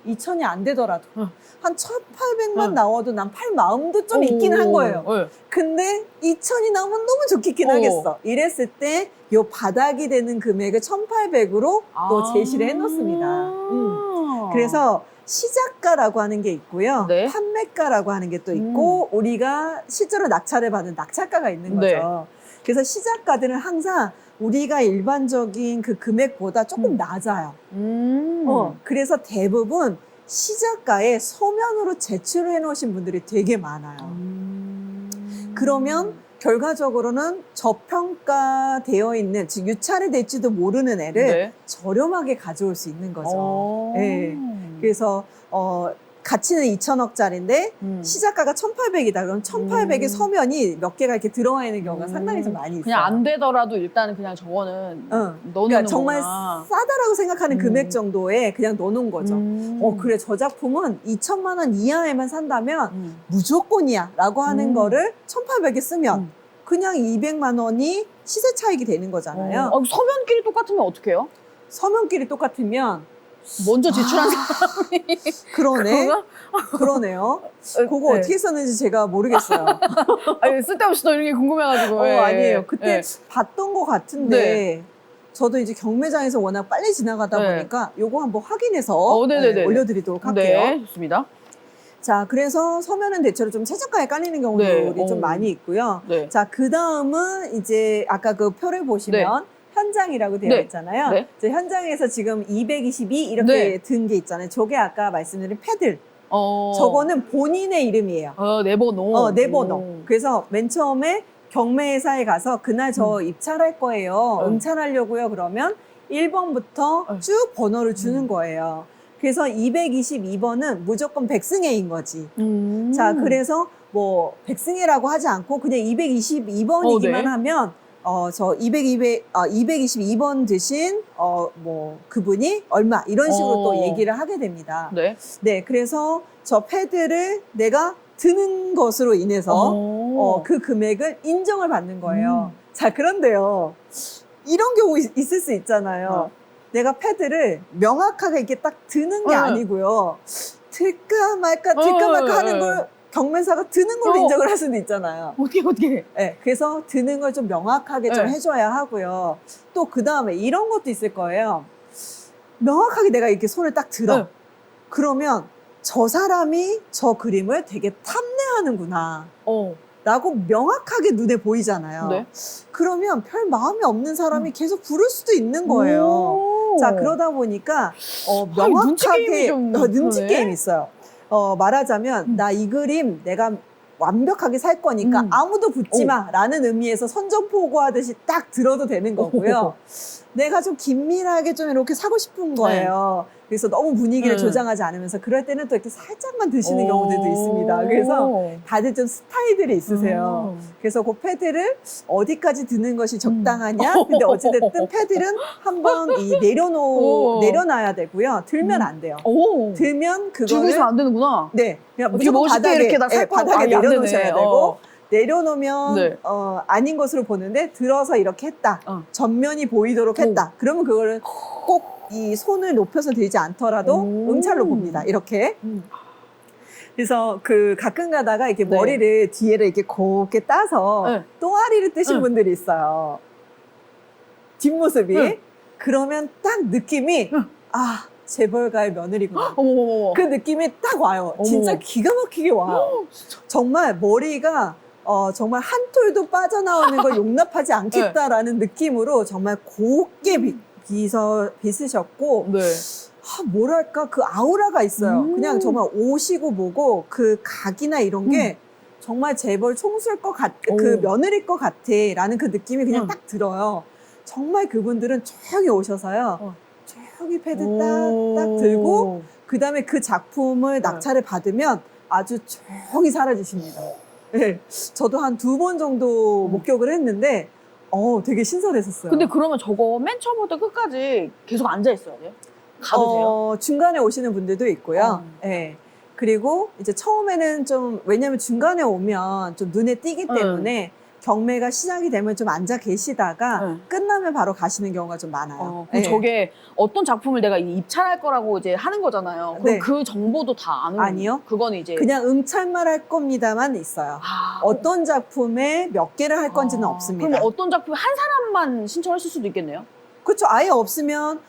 2천이 안 되더라도 한 1,800만 나와도 난 팔 마음도 좀 있기는 한 거예요. 근데 2천이 나오면 너무 좋겠긴 하겠어. 이랬을 때 요 바닥이 되는 금액을 1,800으로 또 제시를 해놓습니다. 그래서 시작가라고 하는 게 있고요. 판매가라고 하는 게 또 있고 우리가 실제로 낙찰을 받는 낙찰가가 있는 거죠. 그래서 시작가들은 항상 우리가 일반적인 그 금액보다 조금 낮아요. 그래서 대부분 시작가에 서면으로 제출을 해놓으신 분들이 되게 많아요. 그러면 결과적으로는 저평가되어 있는, 즉 유찰이 될지도 모르는 애를 저렴하게 가져올 수 있는 거죠. 그래서 가치는 2천억짜리인데 시작가가 1,800이다. 그럼 1,800의 서면이 몇 개가 이렇게 들어와 있는 경우가 상당히 좀 많이 있어요. 그냥 안 되더라도 일단은 그냥 저거는 넣어놓는 그러니까 정말 거구나. 싸다라고 생각하는 금액 정도에 그냥 넣어놓은 거죠. 그래, 저 작품은 2천만 원 이하에만 산다면 무조건이야 라고 하는 거를 1,800에 쓰면 그냥 200만 원이 시세 차익이 되는 거잖아요. 서면끼리 똑같으면 어떻게 해요? 서면끼리 똑같으면 먼저 제출한 사람이 그러네요. 그거 어떻게 썼는지 제가 모르겠어요. 쓸데없이 또 이런 게 궁금해가지고. 아니에요. 그때 봤던 것 같은데 저도 이제 경매장에서 워낙 빨리 지나가다 보니까 요거 한번 확인해서 올려드리도록 할게요. 네, 좋습니다. 자, 그래서 서면은 대체로 좀 최저가에 깔리는 경우들이 좀 많이 있고요. 자, 그 다음은 이제 아까 그 표를 보시면 현장이라고 되어 있잖아요. 이제 현장에서 지금 222 이렇게 든 게 있잖아요. 저게 아까 말씀드린 패들. 저거는 본인의 이름이에요. 내 번호. 내 번호. 그래서 맨 처음에 경매회사에 가서 그날 저 입찰할 거예요. 응찰하려고요. 그러면 1번부터 쭉 번호를 주는 거예요. 그래서 222번은 무조건 백승혜인 거지. 자, 그래서 뭐 백승혜라고 하지 않고 그냥 222번이기만 하면 저 222번 드신 뭐 그분이 얼마 이런 식으로 또 얘기를 하게 됩니다. 네. 네, 그래서 저 패드를 내가 드는 것으로 인해서 그 금액을 인정을 받는 거예요. 자, 그런데요. 이런 경우 있을 수 있잖아요. 내가 패드를 명확하게 이렇게 딱 드는 게 아니고요. 들까 말까 하는 걸 경매사가 드는 걸로 인정을 할 수도 있잖아요. 어떻게. 네, 그래서 드는 걸 좀 명확하게 좀 해줘야 하고요. 또 그 다음에 이런 것도 있을 거예요. 명확하게 내가 이렇게 손을 딱 들어. 그러면 저 사람이 저 그림을 되게 탐내하는구나. 라고 명확하게 눈에 보이잖아요. 네. 그러면 별 마음이 없는 사람이 계속 부를 수도 있는 거예요. 자, 그러다 보니까 명확하게 눈치 게임이 있어요. 말하자면 나 이 그림 내가 완벽하게 살 거니까 아무도 붙지 마 라는 의미에서 선전포고 하듯이 딱 들어도 되는 거고요. 내가 좀 긴밀하게 좀 이렇게 사고 싶은 거예요. 그래서 너무 분위기를 조장하지 않으면서 그럴 때는 또 이렇게 살짝만 드시는 경우들도 있습니다. 그래서 다들 좀 스타일들이 있으세요. 그래서 그 패드를 어디까지 드는 것이 적당하냐? 근데 어찌됐든 패드는 한번 내려놔야 되고요. 들면 안 돼요. 들면 그거를 들고 있으면 안 되는구나. 네, 그냥 무조건 바닥에, 바닥에 내려놓으셔야 되고 내려놓으면 아닌 것으로 보는데 들어서 이렇게 했다. 전면이 보이도록 했다. 그러면 그거를 꼭 이 손을 높여서 들지 않더라도 응찰로 봅니다. 이렇게. 그래서 그 가끔 가다가 이렇게 머리를 뒤에를 이렇게 곱게 따서 똥아리를 뜨신 분들이 있어요. 뒷모습이. 그러면 딱 느낌이 아, 재벌가의 며느리구나. 그 느낌이 딱 와요. 진짜 기가 막히게 와요. 정말 머리가 정말 한 톨도 빠져나오는 걸 용납하지 않겠다라는 느낌으로 정말 곱게 빗으셨고 뭐랄까 그 아우라가 있어요. 그냥 정말 오시고 뭐고 그 각이나 이런 게 정말 재벌 총수일 것 같아, 그 며느리일 것 같아 라는 그 느낌이 그냥 딱 들어요. 정말 그분들은 조용히 오셔서요. 조용히 패드 딱 들고 그 다음에 그 작품을 낙찰을 받으면 아주 조용히 사라지십니다. 네, 저도 한 2번 정도 목격을 했는데 되게 신선했었어요. 근데 그러면 저거 맨 처음부터 끝까지 계속 앉아 있어야 돼요? 가도 돼요? 중간에 오시는 분들도 있고요. 네. 그리고 이제 처음에는 좀, 왜냐면 중간에 오면 좀 눈에 띄기 때문에 경매가 시작이 되면 좀 앉아 계시다가 끝나면 바로 가시는 경우가 좀 많아요. 그럼 저게 어떤 작품을 내가 입찰할 거라고 이제 하는 거잖아요. 그럼 그 정보도 다 아는 거예요? 아니요. 그건 이제 그냥 응찰만 할 겁니다만 있어요. 어떤 작품에 몇 개를 할 건지는 없습니다. 그럼 어떤 작품에 한 사람만 신청하실 수도 있겠네요? 그렇죠. 아예 없으면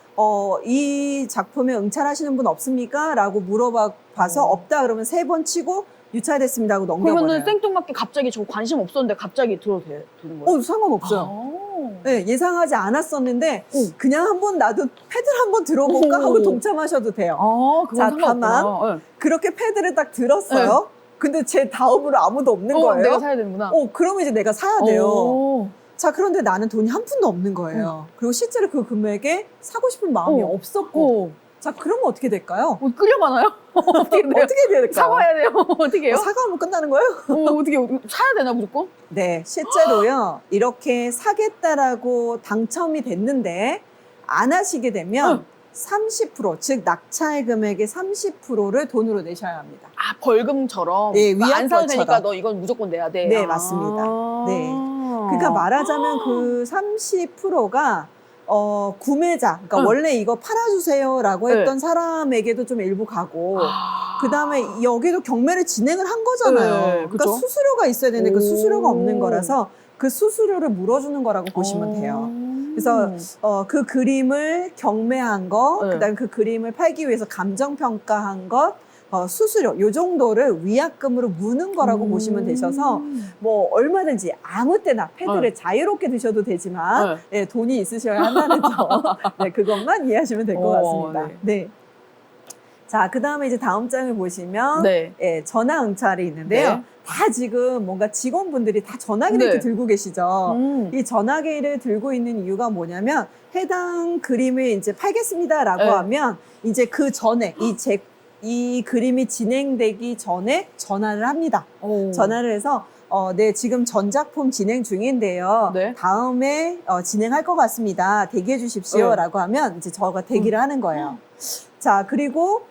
이 작품에 응찰하시는 분 없습니까? 라고 물어봐서 없다 그러면 3번 치고 유찰됐습니다 하고 넘겨버려요. 그러면은 생뚱맞게 갑자기 저 관심 없었는데 갑자기 들어도 되는 거예요? 상관없어요. 네, 예상하지 않았었는데 그냥 한번 나도 패드를 한번 들어볼까 하고 동참하셔도 돼요. 자, 다만 그렇게 패드를 딱 들었어요. 근데 제 다음으로 아무도 없는 거예요. 내가 사야 되는구나. 그러면 이제 내가 사야 돼요. 자, 그런데 나는 돈이 한 푼도 없는 거예요. 그리고 실제로 그 금액에 사고 싶은 마음이 없었고. 자, 그러면 어떻게 될까요? 끌려가나요? 어떻게 돼요? 어떻게 해야 될까요? 사과해야 돼요? 어떻게 해요? 사과하면 끝나는 거예요? 어떻게 사야 되나 무조건? 네, 실제로요. 이렇게 사겠다라고 당첨이 됐는데 안 하시게 되면 30%, 즉 낙찰 금액의 30%를 돈으로 내셔야 합니다. 벌금처럼? 네, 안 사도 되니까 너 이건 무조건 내야 돼. 네, 맞습니다. 네. 그러니까 말하자면 그 30%가 구매자, 그러니까 원래 이거 팔아주세요라고 했던 사람에게도 좀 일부 가고, 그 다음에 여기도 경매를 진행을 한 거잖아요. 그러니까 수수료가 있어야 되는데 그 수수료가 없는 거라서 그 수수료를 물어주는 거라고 보시면 돼요. 그래서 그 그림을 경매한 거, 그다음에 그 그림을 팔기 위해서 감정평가한 것, 수수료 요 정도를 위약금으로 무는 거라고 보시면 되셔서 뭐 얼마든지 아무 때나 패드를 자유롭게 드셔도 되지만 네, 돈이 있으셔야 한다는 점 네, 그것만 이해하시면 될 것 같습니다. 네. 자, 그 다음에 이제 다음 장을 보시면 예, 전화 응찰이 있는데요. 다 지금 뭔가 직원분들이 다 전화기를 이렇게 들고 계시죠. 이 전화기를 들고 있는 이유가 뭐냐면 해당 그림을 이제 팔겠습니다라고 하면 이제 그 전에 이 그림이 진행되기 전에 전화를 합니다. 전화를 해서 네, 지금 전작품 진행 중인데요. 네. 다음에 진행할 것 같습니다. 대기해 주십시오. 네. 라고 하면 이제 저가 대기를 하는 거예요. 자, 그리고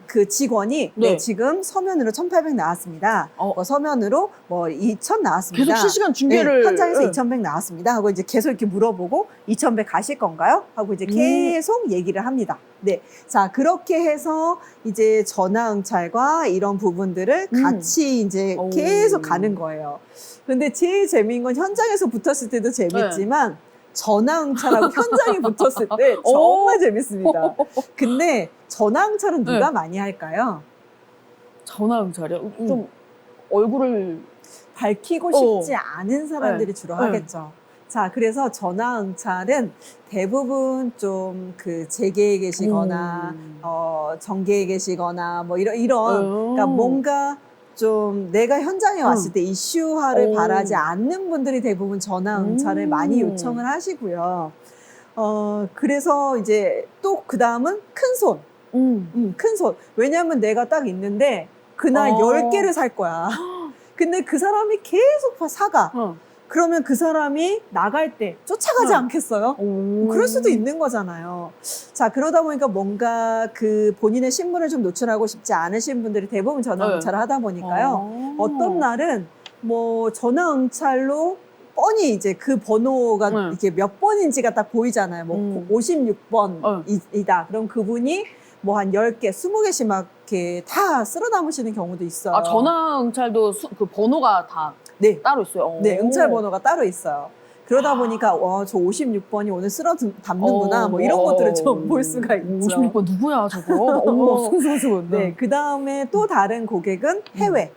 그 직원이 네. 네, 지금 서면으로 1,800 나왔습니다. 서면으로 뭐 2,000 나왔습니다. 계속 실시간 중계를. 네, 현장에서 2,100 나왔습니다. 하고 이제 계속 이렇게 물어보고 2,100 가실 건가요? 하고 이제 계속 얘기를 합니다. 네. 자, 그렇게 해서 이제 전화응찰과 이런 부분들을 같이 이제 계속 가는 거예요. 근데 제일 재미있는 건 현장에서 붙었을 때도 재밌지만 전화응찰하고 현장에 붙었을 때 정말 재밌습니다. 근데 전화응찰은 누가 많이 할까요? 전화응찰이요? 좀 얼굴을 밝히고 싶지 않은 사람들이 주로 하겠죠. 자, 그래서 전화응찰은 대부분 좀 그 재계에 계시거나 정계에 계시거나 뭐 이런 그러니까 뭔가 좀 내가 현장에 왔을 때 이슈화를 바라지 않는 분들이 대부분 전화응찰을 많이 요청을 하시고요. 그래서 이제 또 그 다음은 큰 손. 큰 손. 왜냐하면 내가 딱 있는데 그날 10개를 살 거야. 근데 그 사람이 계속 사가. 그러면 그 사람이 나갈 때 쫓아가지 않겠어요? 그럴 수도 있는 거잖아요. 자, 그러다 보니까 뭔가 그 본인의 신분을 좀 노출하고 싶지 않으신 분들이 대부분 전화응찰을 하다 보니까요. 어떤 날은 뭐 전화응찰로 뻔히 이제 그 번호가 이렇게 몇 번인지가 딱 보이잖아요. 뭐 56번이다. 그럼 그분이 뭐 한 10개, 20개씩 막 이렇게 다 쓸어 담으시는 경우도 있어요. 아, 전화응찰도 그 번호가 다 네. 따로 있어요? 네, 응찰 번호가 따로 있어요. 그러다 보니까 저 56번이 오늘 쓸어 담는구나 뭐 이런 것들을 좀 볼 수가 있죠. 56번 누구야 저거? 어머, 순수순수. 네, 그 다음에 또 다른 고객은 해외.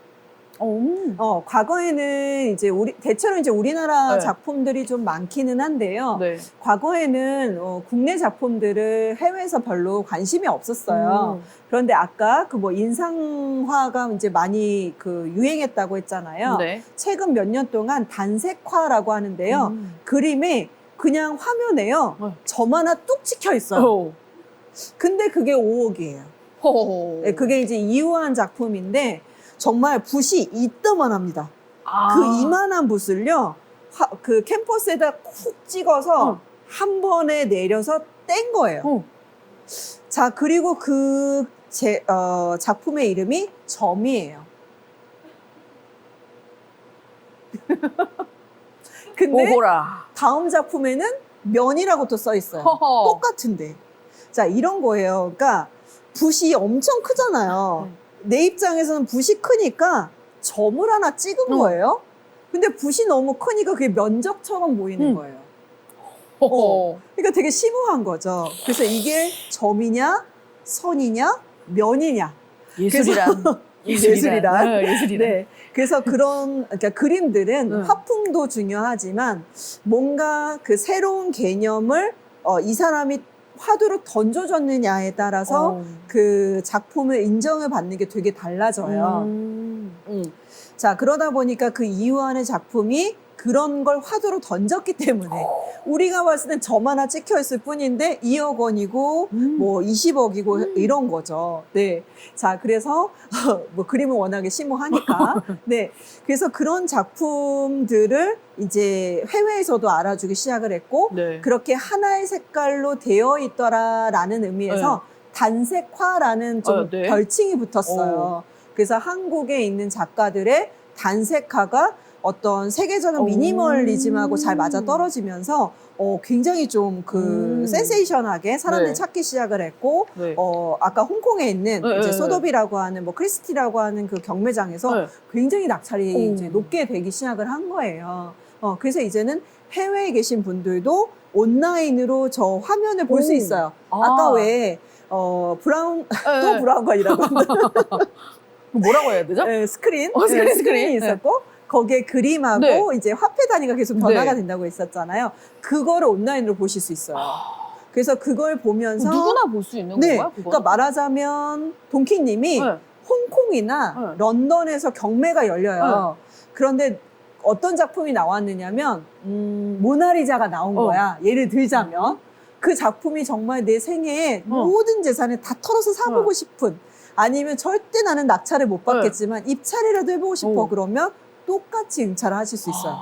과거에는 이제 대체로 이제 우리나라 작품들이 좀 많기는 한데요. 네. 과거에는 국내 작품들을 해외에서 별로 관심이 없었어요. 그런데 아까 그 뭐 인상화가 이제 많이 그 유행했다고 했잖아요. 네. 최근 몇 년 동안 단색화라고 하는데요. 그림에 그냥 화면에요. 점 하나 뚝 찍혀 있어요. 근데 그게 5억이에요. 네, 그게 이제 이후한 작품인데 정말 붓이 이따만합니다. 그 이만한 붓을요, 그 캔버스에다 콕 찍어서 한 번에 내려서 뗀 거예요. 자, 그리고 그 작품의 이름이 점이에요. 근데 오호라. 다음 작품에는 면이라고 또 써 있어요. 똑같은데. 자, 이런 거예요. 그러니까 붓이 엄청 크잖아요. 내 입장에서는 붓이 크니까 점을 하나 찍은 거예요. 근데 붓이 너무 크니까 그게 면적처럼 보이는 거예요. 그러니까 되게 심오한 거죠. 그래서 이게 점이냐, 선이냐, 면이냐. 예술이란. 예술이란. 예술이란. 네. 그래서 그러니까 그림들은 화풍도 중요하지만 뭔가 그 새로운 개념을 이 사람이 화두로 던져줬느냐에 따라서 그 작품을 인정을 받는 게 되게 달라져요. 자, 그러다 보니까 그 이후안의 작품이 그런 걸 화두로 던졌기 때문에 우리가 봤을 땐 점 하나 찍혀 있을 뿐인데 2억 원이고 뭐 20억이고 이런 거죠. 네. 자, 그래서 뭐 그림은 워낙에 심오하니까. 네. 그래서 그런 작품들을 이제 해외에서도 알아주기 시작을 했고 그렇게 하나의 색깔로 되어 있더라라는 의미에서 단색화라는 좀 별칭이 붙었어요. 그래서 한국에 있는 작가들의 단색화가 어떤 세계적인 미니멀리즘하고 잘 맞아 떨어지면서 굉장히 좀 그 센세이션하게 사람들이 찾기 시작을 했고 아까 홍콩에 있는 이제 소도비라고 하는 뭐 크리스티라고 하는 그 경매장에서 굉장히 낙찰이 이제 높게 되기 시작을 한 거예요. 그래서 이제는 해외에 계신 분들도 온라인으로 저 화면을 볼 수 있어요. 아까 왜 브라운 또 브라운관이라고 뭐라고 해야 되죠? 네, 스크린이 스크린. 있었고 거기에 그림하고 이제 화폐 단위가 계속 변화가 된다고 했었잖아요. 그거를 온라인으로 보실 수 있어요. 그래서 그걸 보면서 누구나 볼 수 있는 건가요? 그러니까 말하자면 동키님이 홍콩이나 런던에서 경매가 열려요. 그런데 어떤 작품이 나왔느냐면 모나리자가 나온 거야. 예를 들자면 그 작품이 정말 내 생애에 모든 재산을 다 털어서 사보고 싶은 아니면 절대 나는 낙찰을 못 받겠지만 입찰이라도 해보고 싶어 그러면 똑같이 응찰을 하실 수 있어요.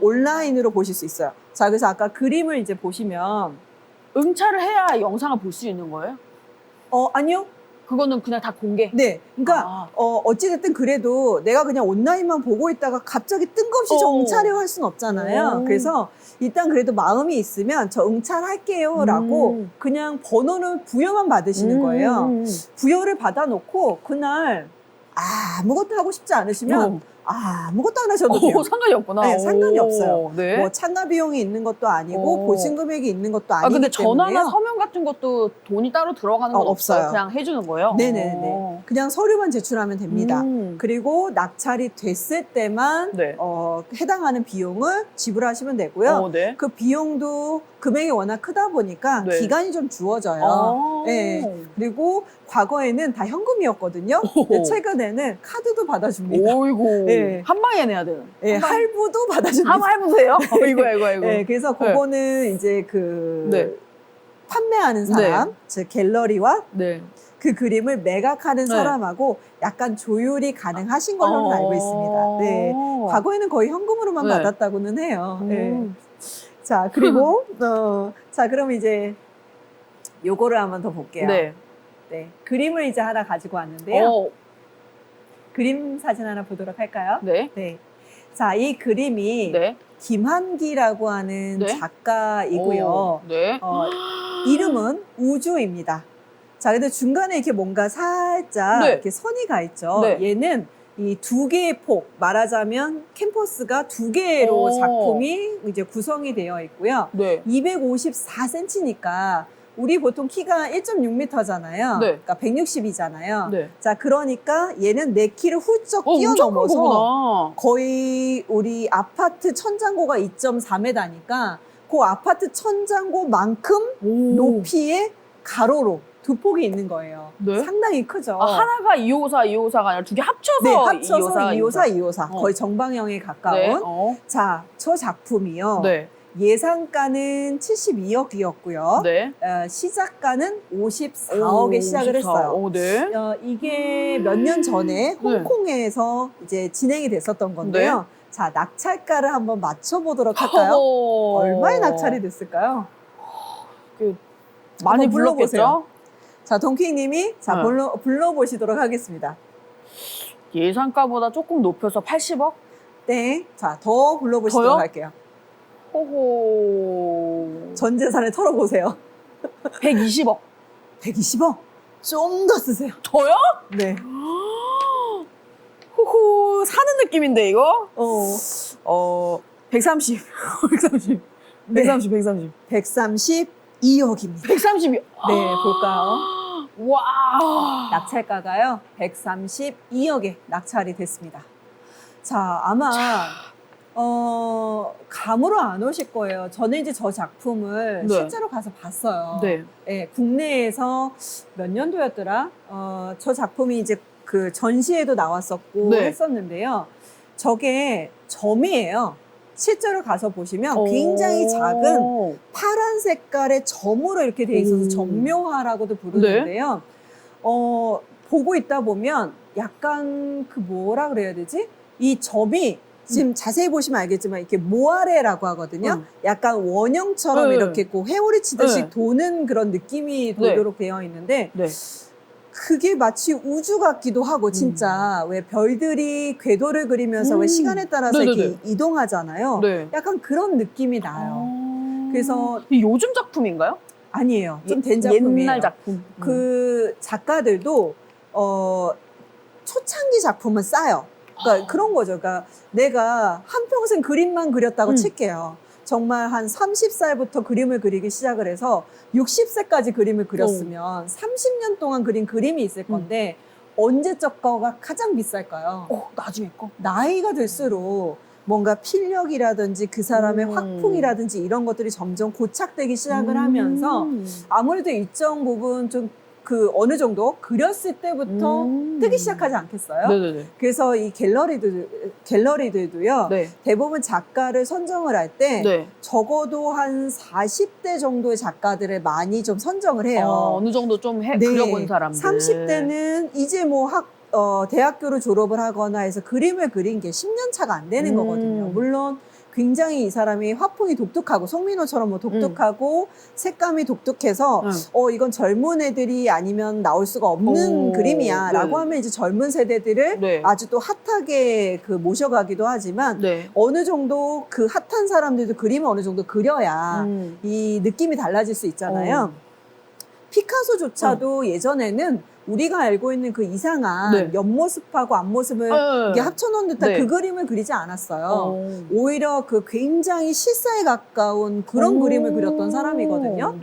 온라인으로 보실 수 있어요. 자, 그래서 아까 그림을 이제 보시면 응찰을 해야 영상을 볼 수 있는 거예요? 아니요. 그거는 그냥 다 공개? 네. 그러니까 어찌됐든 그래도 내가 그냥 온라인만 보고 있다가 갑자기 뜬금없이 저 응찰이요 할 수는 없잖아요. 그래서 일단 그래도 마음이 있으면 저 응찰할게요 라고 그냥 번호는 부여만 받으시는 거예요. 부여를 받아놓고 그날 아무것도 하고 싶지 않으시면 아무것도 안 하셔도 돼요. 상관이 없구나. 네, 상관이 없어요. 네. 뭐 참가 비용이 있는 것도 아니고 보증 금액이 있는 것도 아니기 근데 때문에요. 전화나 서면 같은 것도 돈이 따로 들어가는 건 없어요? 그냥 해주는 거예요? 네네네. 그냥 서류만 제출하면 됩니다. 그리고 낙찰이 됐을 때만 네. 해당하는 비용을 지불하시면 되고요. 네. 그 비용도 금액이 워낙 크다 보니까 네. 기간이 좀 주어져요. 네. 그리고 과거에는 다 현금이었거든요. 근데 최근에는 카드도 받아줍니다. 오이고. 네. 한 방에 내야 되는. 네, 할부도 받아줍니다. 한번 해보세요. 이거. 네, 그래서 그거는 이제 판매하는 사람, 즉 갤러리와 그 그림을 매각하는 사람하고 약간 조율이 가능하신 걸로 알고 있습니다. 네, 과거에는 거의 현금으로만 받았다고는 해요. 네. 자, 그리고 자, 그럼 이제 요거를 한번 더 볼게요. 네, 그림을 이제 하나 가지고 왔는데요. 그림 사진 하나 보도록 할까요? 네. 자, 이 그림이 김한기라고 하는 작가이고요. 이름은 우주입니다. 자, 근데 중간에 이렇게 뭔가 살짝 이렇게 선이 가 있죠. 얘는 이 두 개의 폭, 말하자면 캔버스가 두 개로 작품이 이제 구성이 되어 있고요. 254cm니까 우리 보통 키가 1.6m잖아요. 그러니까 160이잖아요. 자, 그러니까 얘는 4키를 훌쩍 뛰어넘어서 거의 우리 아파트 천장고가 2.4m니까 그 아파트 천장고만큼 높이의 가로로 두 폭이 있는 거예요. 상당히 크죠. 하나가 254가 아니라 두 개 합쳐서, 네, 합쳐서 254. 거의 정방형에 가까운. 자, 저 작품이요. 예상가는 72억이었고요. 시작가는 54억에 시작을 했어요. 이게 몇 년 전에 홍콩에서 이제 진행이 됐었던 건데요. 자, 낙찰가를 한번 맞춰보도록 할까요? 얼마에 낙찰이 됐을까요? 많이 불렀겠죠? 자, 동킹님이 불러보시도록 하겠습니다. 예상가보다 조금 높여서 80억? 네. 자, 더 불러보시도록 할게요. 호호. 전 재산을 털어보세요. 120억. 120억? 좀 더 쓰세요. 저요? 네. 호호, 사는 느낌인데, 이거? 130. 130. 네. 130. 132억입니다. 132억. 네, 볼까요? 와. 낙찰가가요, 132억에 낙찰이 됐습니다. 자, 아마, 감으로 안 오실 거예요. 저는 이제 저 작품을 실제로 가서 봤어요. 국내에서 몇 년도였더라? 저 작품이 이제 그 전시회도 나왔었고 했었는데요. 저게 점이에요. 실제로 가서 보시면 굉장히 작은 파란 색깔의 점으로 이렇게 돼 있어서 점묘화라고도 부르는데요. 보고 있다 보면 약간 그 뭐라 그래야 되지? 이 점이 지금 자세히 보시면 알겠지만 이렇게 모아레라고 하거든요. 약간 원형처럼 이렇게 회오리 치듯이 도는 그런 느낌이 돌도록 되어 있는데 그게 마치 우주 같기도 하고 진짜 왜 별들이 궤도를 그리면서 왜 시간에 따라서 이렇게 이동하잖아요. 약간 그런 느낌이 나요. 그래서 요즘 작품인가요? 아니에요. 좀 된 작품이에요. 옛날 작품. 그 작가들도 초창기 작품은 싸요. 그러니까 그런 거죠. 그러니까 내가 한평생 그림만 그렸다고 칠게요. 정말 한 30살부터 그림을 그리기 시작을 해서 60세까지 그림을 그렸으면 30년 동안 그린 그림이 있을 건데 언제적 거가 가장 비쌀까요? 나중에 거. 나이가 들수록 뭔가 필력이라든지 그 사람의 확풍이라든지 이런 것들이 점점 고착되기 시작을 하면서 아무래도 일정 부분 좀 그 어느 정도 그렸을 때부터 뜨기 시작하지 않겠어요? 그래서 이 갤러리들도요. 대부분 작가를 선정을 할 때 적어도 한 40대 정도의 작가들을 많이 좀 선정을 해요. 어느 정도 좀 그려본 사람들. 30대는 이제 뭐 대학교를 졸업을 하거나 해서 그림을 그린 게 10년 차가 안 되는 거거든요. 물론 굉장히 이 사람이 화풍이 독특하고 송민호처럼 뭐 독특하고 색감이 독특해서 이건 젊은 애들이 아니면 나올 수가 없는 그림이야 라고 하면 이제 젊은 세대들을 아주 또 핫하게 그 모셔가기도 하지만 어느 정도 그 핫한 사람들도 그림을 어느 정도 그려야 이 느낌이 달라질 수 있잖아요. 피카소조차도 예전에는 우리가 알고 있는 그 이상한 옆모습하고 앞모습을 이게 합쳐놓은 듯한 그 그림을 그리지 않았어요. 오히려 그 굉장히 실사에 가까운 그런 그림을 그렸던 사람이거든요.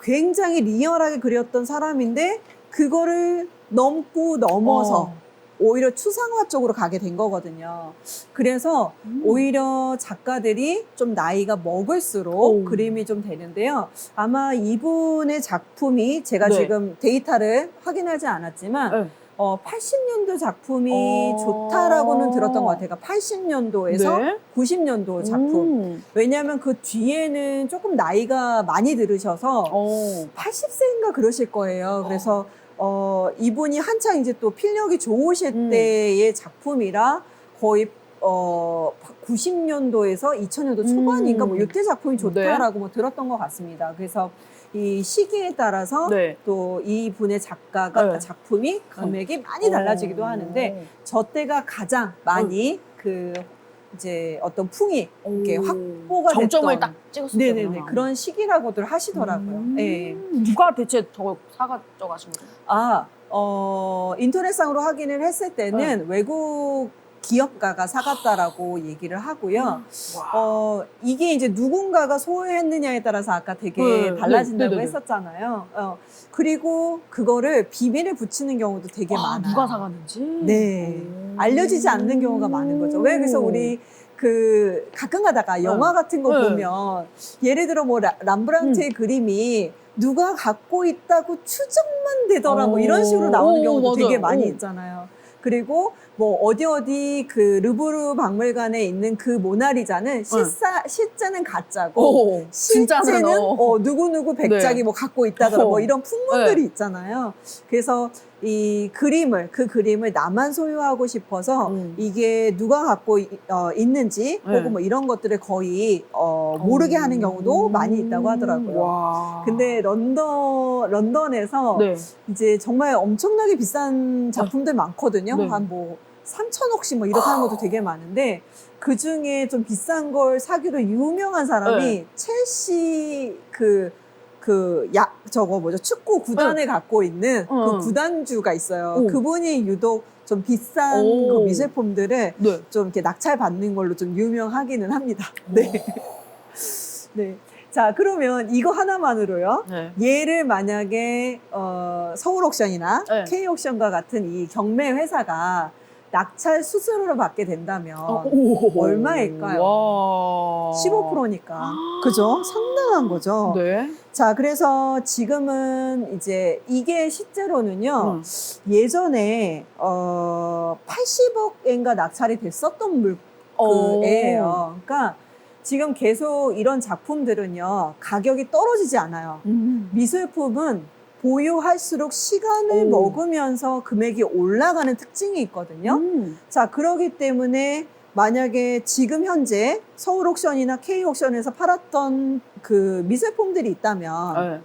굉장히 리얼하게 그렸던 사람인데 그거를 넘어서 오히려 추상화 쪽으로 가게 된 거거든요. 그래서 오히려 작가들이 좀 나이가 먹을수록 그림이 좀 되는데요. 아마 이분의 작품이 제가 지금 데이터를 확인하지 않았지만 80년도 작품이 좋다라고는 들었던 것 같아요. 80년도에서 90년도 작품. 왜냐하면 그 뒤에는 조금 나이가 많이 들으셔서 80세인가 그러실 거예요. 그래서 이분이 한창 이제 또 필력이 좋으실 때의 작품이라 거의 90년도에서 2000년도 초반인가 뭐 이때 작품이 좋다라고 뭐 들었던 것 같습니다. 그래서 이 시기에 따라서 또 이분의 작가가 작품이 금액이 많이 달라지기도 하는데 저 때가 가장 많이 그 이제 어떤 풍이 이렇게 확보가 정점을 됐던 딱 찍었었구나. 네네네 그런 시기라고들 하시더라고요. 누가 대체 저걸 사가져가신 거예요? 인터넷상으로 확인을 했을 때는 외국 기업가가 사갔다라고 얘기를 하고요. 이게 이제 누군가가 소유했느냐에 따라서 아까 되게 달라진다고 했었잖아요. 그리고 그거를 비밀에 붙이는 경우도 되게 많아요. 누가 사갔는지? 네. 알려지지 않는 경우가 많은 거죠. 왜? 그래서 우리 그 가끔 가다가 영화 같은 거 보면 예를 들어 뭐 람브란트의 그림이 누가 갖고 있다고 추정만 되더라 뭐 이런 식으로 나오는 경우도 되게 많이 있잖아요. 그리고 뭐 어디 그 루브르 박물관에 있는 그 모나리자는 실제는 가짜고 실제는 누구누구 백작이 뭐 갖고 있다더라 뭐 이런 풍문들이 있잖아요. 그래서 이 그 그림을 나만 소유하고 싶어서 이게 누가 갖고 있는지 혹은 뭐 이런 것들을 거의 모르게 하는 경우도 많이 있다고 하더라고요. 근데 런던에서 이제 정말 엄청나게 비싼 작품들 많거든요. 한 뭐 3천억씩 뭐 이렇게 하는 것도 되게 많은데 그 중에 좀 비싼 걸 사기로 유명한 사람이 첼시 저거 뭐죠? 축구 구단을 갖고 있는 그 구단주가 있어요. 그분이 유독 좀 비싼 그 미술품들을 좀 이렇게 낙찰받는 걸로 좀 유명하기는 합니다. 네. 자, 그러면 이거 하나만으로요. 얘를 만약에 서울 옥션이나 K 옥션과 같은 이 경매 회사가 낙찰 수수료를 받게 된다면 얼마일까요? 15%니까. 그죠? 상당한 거죠. 자, 그래서 지금은 이제 이게 실제로는요, 예전에 80억엔가 낙찰이 됐었던 애예요. 그러니까 지금 계속 이런 작품들은요, 가격이 떨어지지 않아요. 미술품은 보유할수록 시간을 먹으면서 금액이 올라가는 특징이 있거든요. 자, 그러기 때문에 만약에 지금 현재 서울 옥션이나 K 옥션에서 팔았던 그 미술품들이 있다면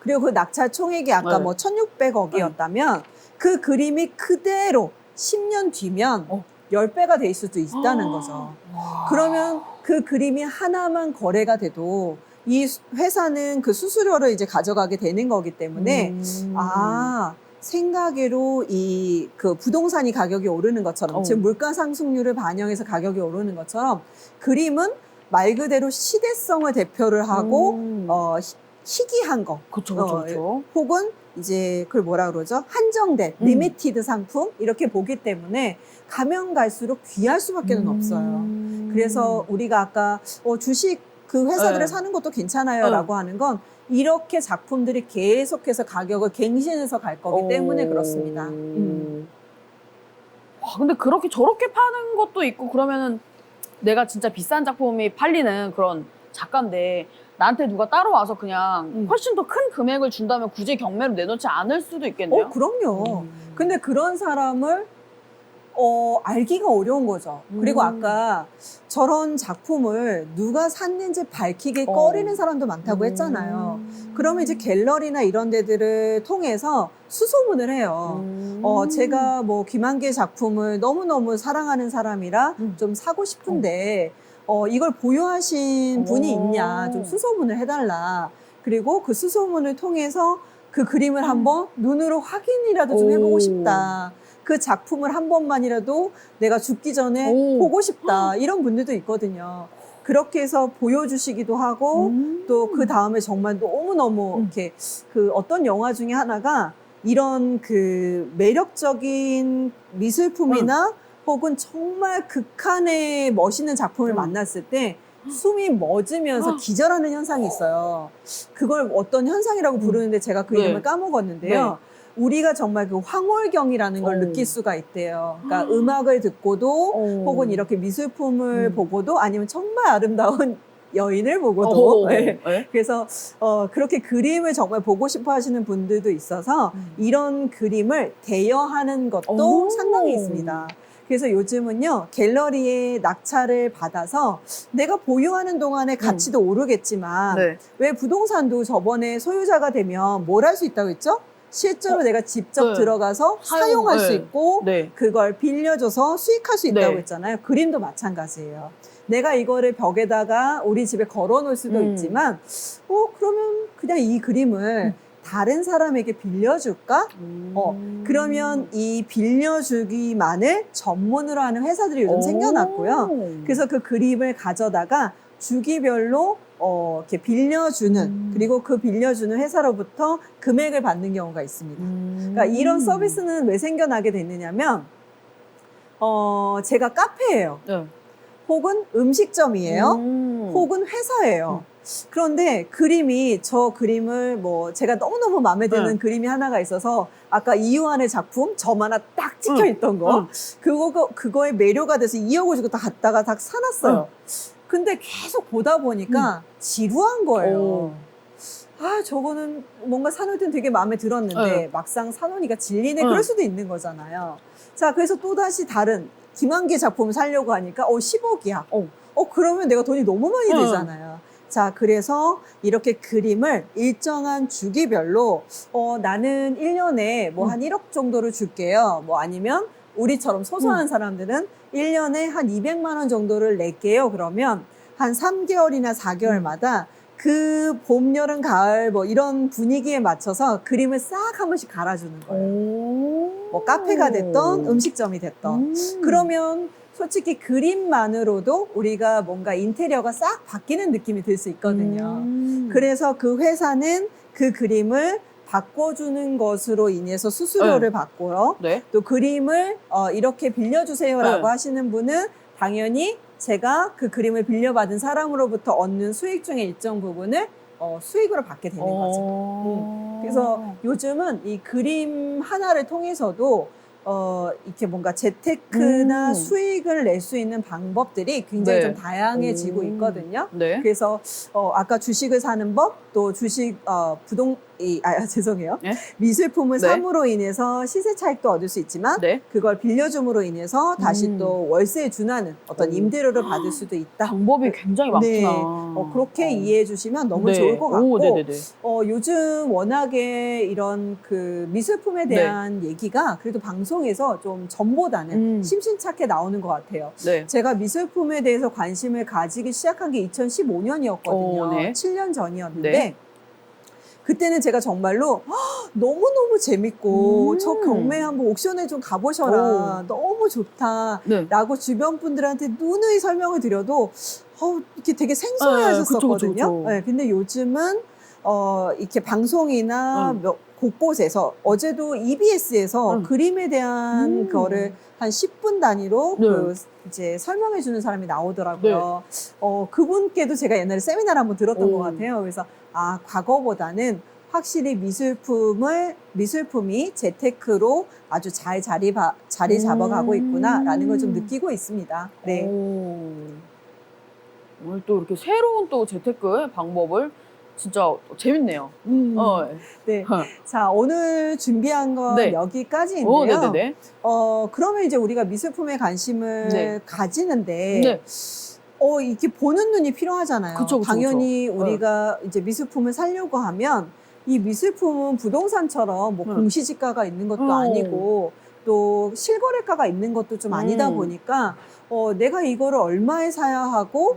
그리고 그 낙찰 총액이 아까 뭐 1600억이었다면 그 그림이 그대로 10년 뒤면 10배가 될 수도 있다는 거죠. 그러면 그 그림이 하나만 거래가 돼도 이 회사는 그 수수료를 이제 가져가게 되는 거기 때문에 생각외로 이 그 부동산이 가격이 오르는 것처럼 즉 물가 상승률을 반영해서 가격이 오르는 것처럼 그림은 말 그대로 시대성을 대표를 하고 희귀한 거 혹은 이제 그걸 뭐라 그러죠? 한정된 리미티드 상품 이렇게 보기 때문에 가면 갈수록 귀할 수밖에 없어요. 그래서 우리가 아까 주식 그 회사들을 사는 것도 괜찮아요 라고 하는 건 이렇게 작품들이 계속해서 가격을 갱신해서 갈 거기 때문에 그렇습니다. 와, 근데 그렇게 저렇게 파는 것도 있고 그러면은 내가 진짜 비싼 작품이 팔리는 그런 작가인데 나한테 누가 따로 와서 그냥 훨씬 더 큰 금액을 준다면 굳이 경매로 내놓지 않을 수도 있겠네요. 그럼요. 근데 그런 사람을 알기가 어려운 거죠. 그리고 아까 저런 작품을 누가 샀는지 밝히기 꺼리는 사람도 많다고 했잖아요. 그러면 이제 갤러리나 이런 데들을 통해서 수소문을 해요. 제가 뭐 김한길 작품을 너무너무 사랑하는 사람이라 좀 사고 싶은데 이걸 보유하신 분이 있냐, 좀 수소문을 해달라. 그리고 그 수소문을 통해서 그 그림을 한번 눈으로 확인이라도 좀 해보고 싶다. 그 작품을 한 번만이라도 내가 죽기 전에 보고 싶다. 이런 분들도 있거든요. 그렇게 해서 보여주시기도 하고 또 그 다음에 정말 너무너무 이렇게 그 어떤 영화 중에 하나가 이런 그 매력적인 미술품이나 혹은 정말 극한의 멋있는 작품을 만났을 때 숨이 멎으면서 기절하는 현상이 있어요. 그걸 어떤 현상이라고 부르는데 제가 그 이름을 까먹었는데요. 우리가 정말 그 황홀경이라는 걸 느낄 수가 있대요. 그러니까 음악을 듣고도 혹은 이렇게 미술품을 보고도 아니면 정말 아름다운 여인을 보고도 그래서 그렇게 그림을 정말 보고 싶어 하시는 분들도 있어서 이런 그림을 대여하는 것도 상당히 있습니다. 그래서 요즘은요, 갤러리에 낙찰을 받아서 내가 보유하는 동안에 가치도 오르겠지만 왜 부동산도 저번에 소유자가 되면 뭘 할 수 있다고 했죠? 실제로 내가 직접 들어가서 사용할 수 있고 그걸 빌려줘서 수익할 수 있다고 했잖아요. 그림도 마찬가지예요. 내가 이거를 벽에다가 우리 집에 걸어 놓을 수도 있지만 그러면 그냥 이 그림을 다른 사람에게 빌려줄까? 그러면 이 빌려주기만을 전문으로 하는 회사들이 요즘 생겨났고요. 그래서 그 그림을 가져다가 주기별로 이렇게 빌려주는 그리고 그 빌려주는 회사로부터 금액을 받는 경우가 있습니다. 그러니까 이런 서비스는 왜 생겨나게 됐느냐면 제가 카페예요. 혹은 음식점이에요. 혹은 회사예요. 그런데 저 그림을 뭐 제가 너무너무 마음에 드는 그림이 하나가 있어서 아까 이유한의 작품 점 하나 딱 찍혀 있던 거 그거에 매료가 돼서 2억을 주고 다 갖다가 다 사놨어요. 근데 계속 보다 보니까 지루한 거예요. 저거는 뭔가 사놓을 땐 되게 마음에 들었는데 막상 사놓으니까 질리네. 그럴 수도 있는 거잖아요. 자, 그래서 또다시 다른 김한길 작품을 사려고 하니까 10억이야. 그러면 내가 돈이 너무 많이 들잖아요. 자, 그래서 이렇게 그림을 일정한 주기별로 나는 1년에 뭐 한 1억 정도를 줄게요. 뭐 아니면 우리처럼 소소한 사람들은 1년에 한 200만 원 정도를 낼게요. 그러면 한 3개월이나 4개월마다 그 봄, 여름, 가을 뭐 이런 분위기에 맞춰서 그림을 싹 한 번씩 갈아주는 거예요. 뭐 카페가 됐던 음식점이 됐던. 그러면 솔직히 그림만으로도 우리가 뭔가 인테리어가 싹 바뀌는 느낌이 들 수 있거든요. 그래서 그 회사는 그 그림을 바꿔주는 것으로 인해서 수수료를 받고요. 또 그림을 이렇게 빌려주세요라고 하시는 분은 당연히 제가 그 그림을 빌려받은 사람으로부터 얻는 수익 중에 일정 부분을 수익으로 받게 되는 거죠. 그래서 요즘은 이 그림 하나를 통해서도 이렇게 뭔가 재테크나 수익을 낼 수 있는 방법들이 굉장히 좀 다양해지고 있거든요. 그래서 아까 주식을 사는 법, 또 주식 죄송해요. 미술품을 삼으로 인해서 시세 차익도 얻을 수 있지만 그걸 빌려줌으로 인해서 다시 또 월세에 준하는 어떤 임대료를 받을 수도 있다. 방법이 굉장히 많구나. 그렇게 이해해 주시면 너무 좋을 것 같고 요즘 워낙에 이런 그 미술품에 대한 얘기가 그래도 방송에서 좀 전보다는 심심찮게 나오는 것 같아요. 제가 미술품에 대해서 관심을 가지기 시작한 게 2015년이었거든요. 7년 전이었는데 그때는 제가 정말로 너무너무 재밌고 저 경매 한번 옥션에 좀 가보셔라. 너무 좋다. 라고 주변 분들한테 누누이 설명을 드려도 이렇게 되게 생소해 하셨었거든요. 근데 요즘은 이렇게 방송이나 곳곳에서 어제도 EBS에서 그림에 대한 거를 한 10분 단위로 이제 설명해 주는 사람이 나오더라고요. 그분께도 제가 옛날에 세미나를 한번 들었던 것 같아요. 그래서 과거보다는 확실히 미술품이 재테크로 아주 잘 자리 잡아가고 있구나라는 걸 좀 느끼고 있습니다. 오늘 또 이렇게 새로운 또 재테크 방법을 진짜 재밌네요. 네. 자, 오늘 준비한 건 네. 여기까지인데요. 네네네. 그러면 이제 우리가 미술품에 관심을 네. 가지는데, 네. 이게 보는 눈이 필요하잖아요. 그쵸, 그쵸, 당연히 그쵸. 우리가 이제 미술품을 사려고 하면 이 미술품은 부동산처럼 뭐 공시지가가 있는 것도 아니고 또 실거래가가 있는 것도 좀 아니다 보니까 내가 이거를 얼마에 사야 하고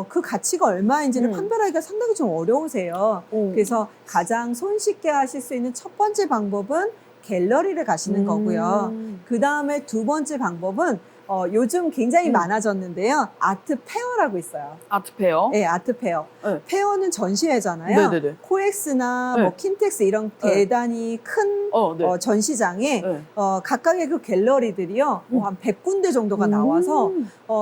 그 가치가 얼마인지를 판별하기가 상당히 좀 어려우세요. 그래서 가장 손쉽게 하실 수 있는 첫 번째 방법은 갤러리를 가시는 거고요. 그 다음에 두 번째 방법은 요즘 굉장히 많아졌는데요. 아트 페어라고 있어요. 아트 페어. 네, 아트 페어. 네. 페어는 전시회잖아요. 네네네. 코엑스나 네. 뭐 킨텍스 이런 대단히 큰 네. 전시장에 네. 각각의 그 갤러리들이요. 한 100군데 정도가 나와서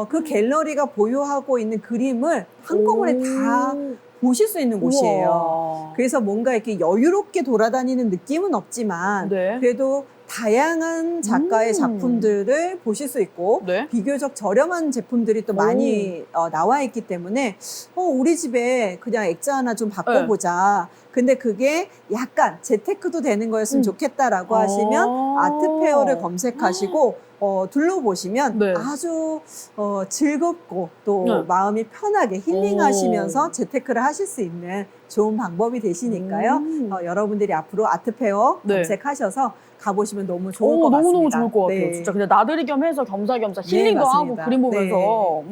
그 갤러리가 보유하고 있는 그림을 한꺼번에 다 보실 수 있는 곳이에요. 우와. 그래서 뭔가 이렇게 여유롭게 돌아다니는 느낌은 없지만 네. 그래도 다양한 작가의 작품들을 보실 수 있고 네. 비교적 저렴한 제품들이 또 많이 나와 있기 때문에 우리 집에 그냥 액자 하나 좀 바꿔보자. 근데 그게 약간 재테크도 되는 거였으면 좋겠다라고 하시면 아트페어를 검색하시고 둘러보시면 네. 아주 즐겁고 또 네. 마음이 편하게 힐링하시면서 재테크를 하실 수 있는 좋은 방법이 되시니까요. 여러분들이 앞으로 아트페어 네. 검색하셔서 가보시면 너무 좋을 것 같습니다. 너무너무 좋을 것 같아요. 네. 진짜 그냥 나들이 겸 해서 겸사겸사 힐링도 하고 맞습니다. 그림 보면서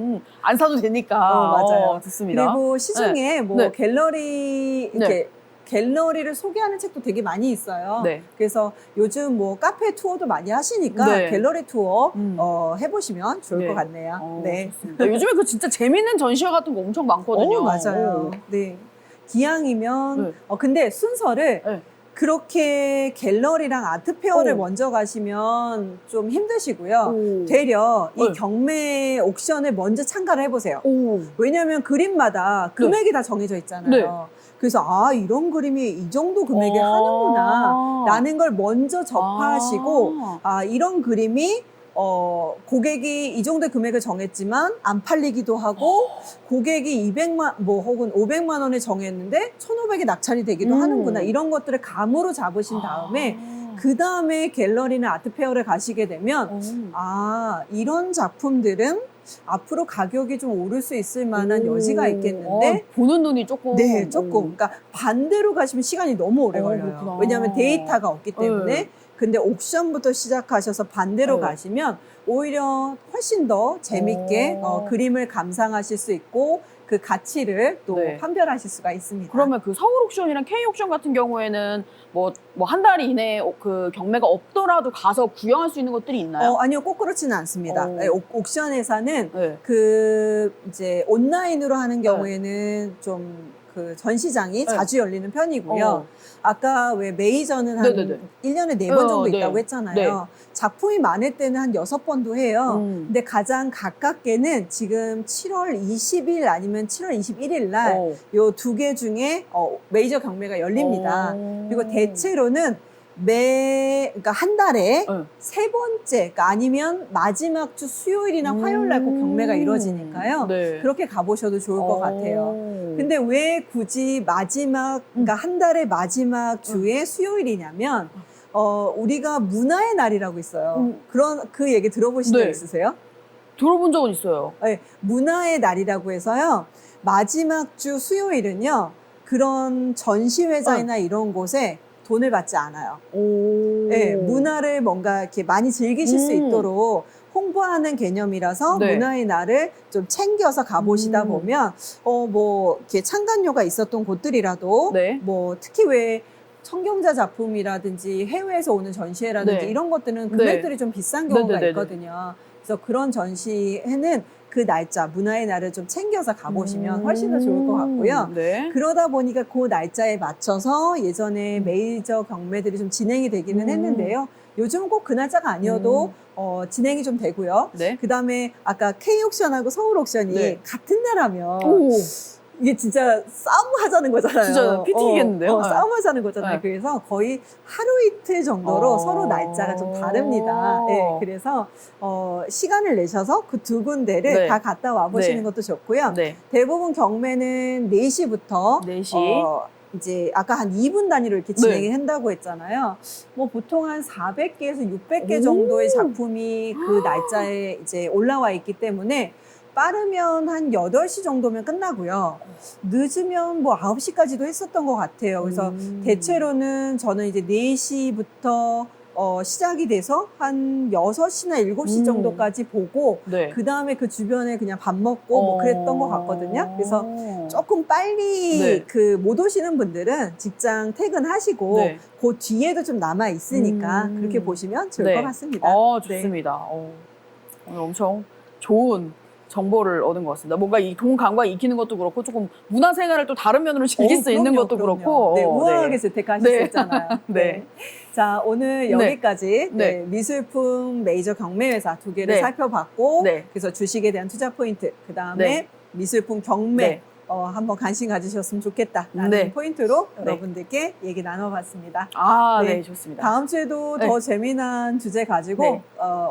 안 사도 되니까. 맞아요. 좋습니다. 그리고 시중에 뭐 네. 갤러리 이렇게 갤러리를 소개하는 책도 되게 많이 있어요. 네. 그래서 요즘 뭐 카페 투어도 많이 하시니까 네. 갤러리 투어 해보시면 좋을 것 같네요. 네. 좋습니다. 요즘에 그 진짜 재밌는 전시회 같은 거 엄청 많거든요. 맞아요. 네. 기왕이면 근데 순서를 네. 그렇게 갤러리랑 아트페어를 먼저 가시면 좀 힘드시고요. 되려 이 경매 옥션을 먼저 참가를 해보세요. 왜냐하면 그림마다 금액이 다 정해져 있잖아요. 그래서 이런 그림이 이 정도 금액에 하는구나 라는 걸 먼저 접하시고 이런 그림이 고객이 이 정도의 금액을 정했지만 안 팔리기도 하고 고객이 200만 뭐 혹은 500만 원에 정했는데 1,500에 낙찰이 되기도 하는구나 이런 것들을 감으로 잡으신 다음에 그 다음에 갤러리나 아트페어를 가시게 되면 이런 작품들은 앞으로 가격이 좀 오를 수 있을 만한 여지가 있겠는데 보는 눈이 조금 조금 그러니까 반대로 가시면 시간이 너무 오래 걸려요. 그렇구나. 왜냐하면 데이터가 없기 때문에 근데 옥션부터 시작하셔서 반대로 가시면 오히려 훨씬 더 재밌게 그림을 감상하실 수 있고 그 가치를 또 판별하실 수가 있습니다. 그러면 그 서울 옥션이랑 K 옥션 같은 경우에는 뭐 한 달 이내에 그 경매가 없더라도 가서 구경할 수 있는 것들이 있나요? 아니요, 꼭 그렇지는 않습니다. 옥션에서는 그 이제 온라인으로 하는 경우에는 좀 그 전시장이 자주 열리는 편이고요. 아까 왜 메이저는 한 1년에 4번 정도 있다고 했잖아요. 작품이 많을 때는 한 6번도 해요. 근데 가장 가깝게는 지금 7월 20일 아니면 7월 21일 날 요 2개 중에 메이저 경매가 열립니다. 그리고 대체로는 그러니까 한 달에 3번째, 그러니까 아니면 마지막 주 수요일이나 화요일 날 꼭 경매가 이루어지니까요. 그렇게 가보셔도 좋을 것 같아요. 근데 왜 굳이 그러니까 한 달의 마지막 주에 수요일이냐면, 우리가 문화의 날이라고 있어요. 그 얘기 들어보신 적 있으세요? 들어본 적은 있어요. 네, 문화의 날이라고 해서요. 마지막 주 수요일은요. 그런 전시회장이나 이런 곳에 돈을 받지 않아요. 네, 문화를 뭔가 이렇게 많이 즐기실 수 있도록 홍보하는 개념이라서 문화의 날을 좀 챙겨서 가보시다 보면 뭐 이렇게 참관료가 있었던 곳들이라도 뭐 특히 왜 청경자 작품이라든지 해외에서 오는 전시회라든지 이런 것들은 금액들이 좀 비싼 경우가 있거든요. 그래서 그런 전시회는 그 날짜, 문화의 날을 좀 챙겨서 가보시면 훨씬 더 좋을 것 같고요. 그러다 보니까 그 날짜에 맞춰서 예전에 메이저 경매들이 좀 진행이 되기는 했는데요. 요즘은 꼭 그 날짜가 아니어도 진행이 좀 되고요. 그 다음에 아까 K옥션하고 서울옥션이 같은 날 하면 이게 진짜 싸움하자는 거잖아요. 진짜 피 튀기겠는데요? 네. 싸움하자는 거잖아요. 네. 그래서 거의 하루 이틀 정도로 서로 날짜가 좀 다릅니다. 네, 그래서 시간을 내셔서 그 두 군데를 네. 다 갔다 와보시는 네. 것도 좋고요. 네. 대부분 경매는 4시부터 4시. 이제 아까 한 2분 단위로 이렇게 진행을 한다고 했잖아요. 뭐 보통 한 400개에서 600개 정도의 작품이 그 날짜에 이제 올라와 있기 때문에 빠르면 한 8시 정도면 끝나고요. 늦으면 뭐 9시까지도 했었던 것 같아요. 그래서 대체로는 저는 이제 4시부터 시작이 돼서 한 6시나 7시 정도까지 보고 네. 그 다음에 그 주변에 그냥 밥 먹고 뭐 그랬던 것 같거든요. 그래서 조금 빨리 네. 그 못 오시는 분들은 직장 퇴근하시고 네. 그 뒤에도 좀 남아 있으니까 그렇게 보시면 좋을 네. 것 같습니다. 좋습니다. 오늘 엄청 좋은 정보를 얻은 것 같습니다. 뭔가 이 동강과 익히는 것도 그렇고 조금 문화생활을 또 다른 면으로 즐길 수 있는 것도 그렇고 네, 우아하게 네. 재테크하실 네. 수 있잖아요. 네. 자, 오늘 여기까지 네. 미술품 메이저 경매회사 2개를 네. 살펴봤고 네. 그래서 주식에 대한 투자 포인트, 그 다음에 네. 미술품 경매 네. 한번 관심 가지셨으면 좋겠다라는 네. 포인트로 네. 여러분들께 얘기 나눠봤습니다. 네, 좋습니다. 다음 주에도 네. 더 재미난 주제 가지고 네.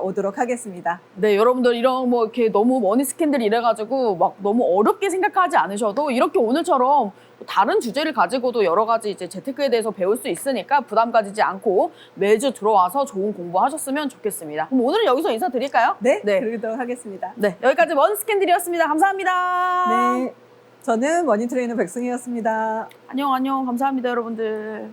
오도록 하겠습니다. 네, 여러분들 이런 뭐 이렇게 너무 머니 스캔들 이래가지고 막 너무 어렵게 생각하지 않으셔도 이렇게 오늘처럼 다른 주제를 가지고도 여러 가지 이제 재테크에 대해서 배울 수 있으니까 부담 가지지 않고 매주 들어와서 좋은 공부하셨으면 좋겠습니다. 그럼 오늘은 여기서 인사드릴까요? 네, 네. 그러도록 하겠습니다. 네, 여기까지 머니 스캔들이었습니다. 감사합니다. 네, 저는 머니 트레이너 백승희였습니다. 안녕, 감사합니다, 여러분들.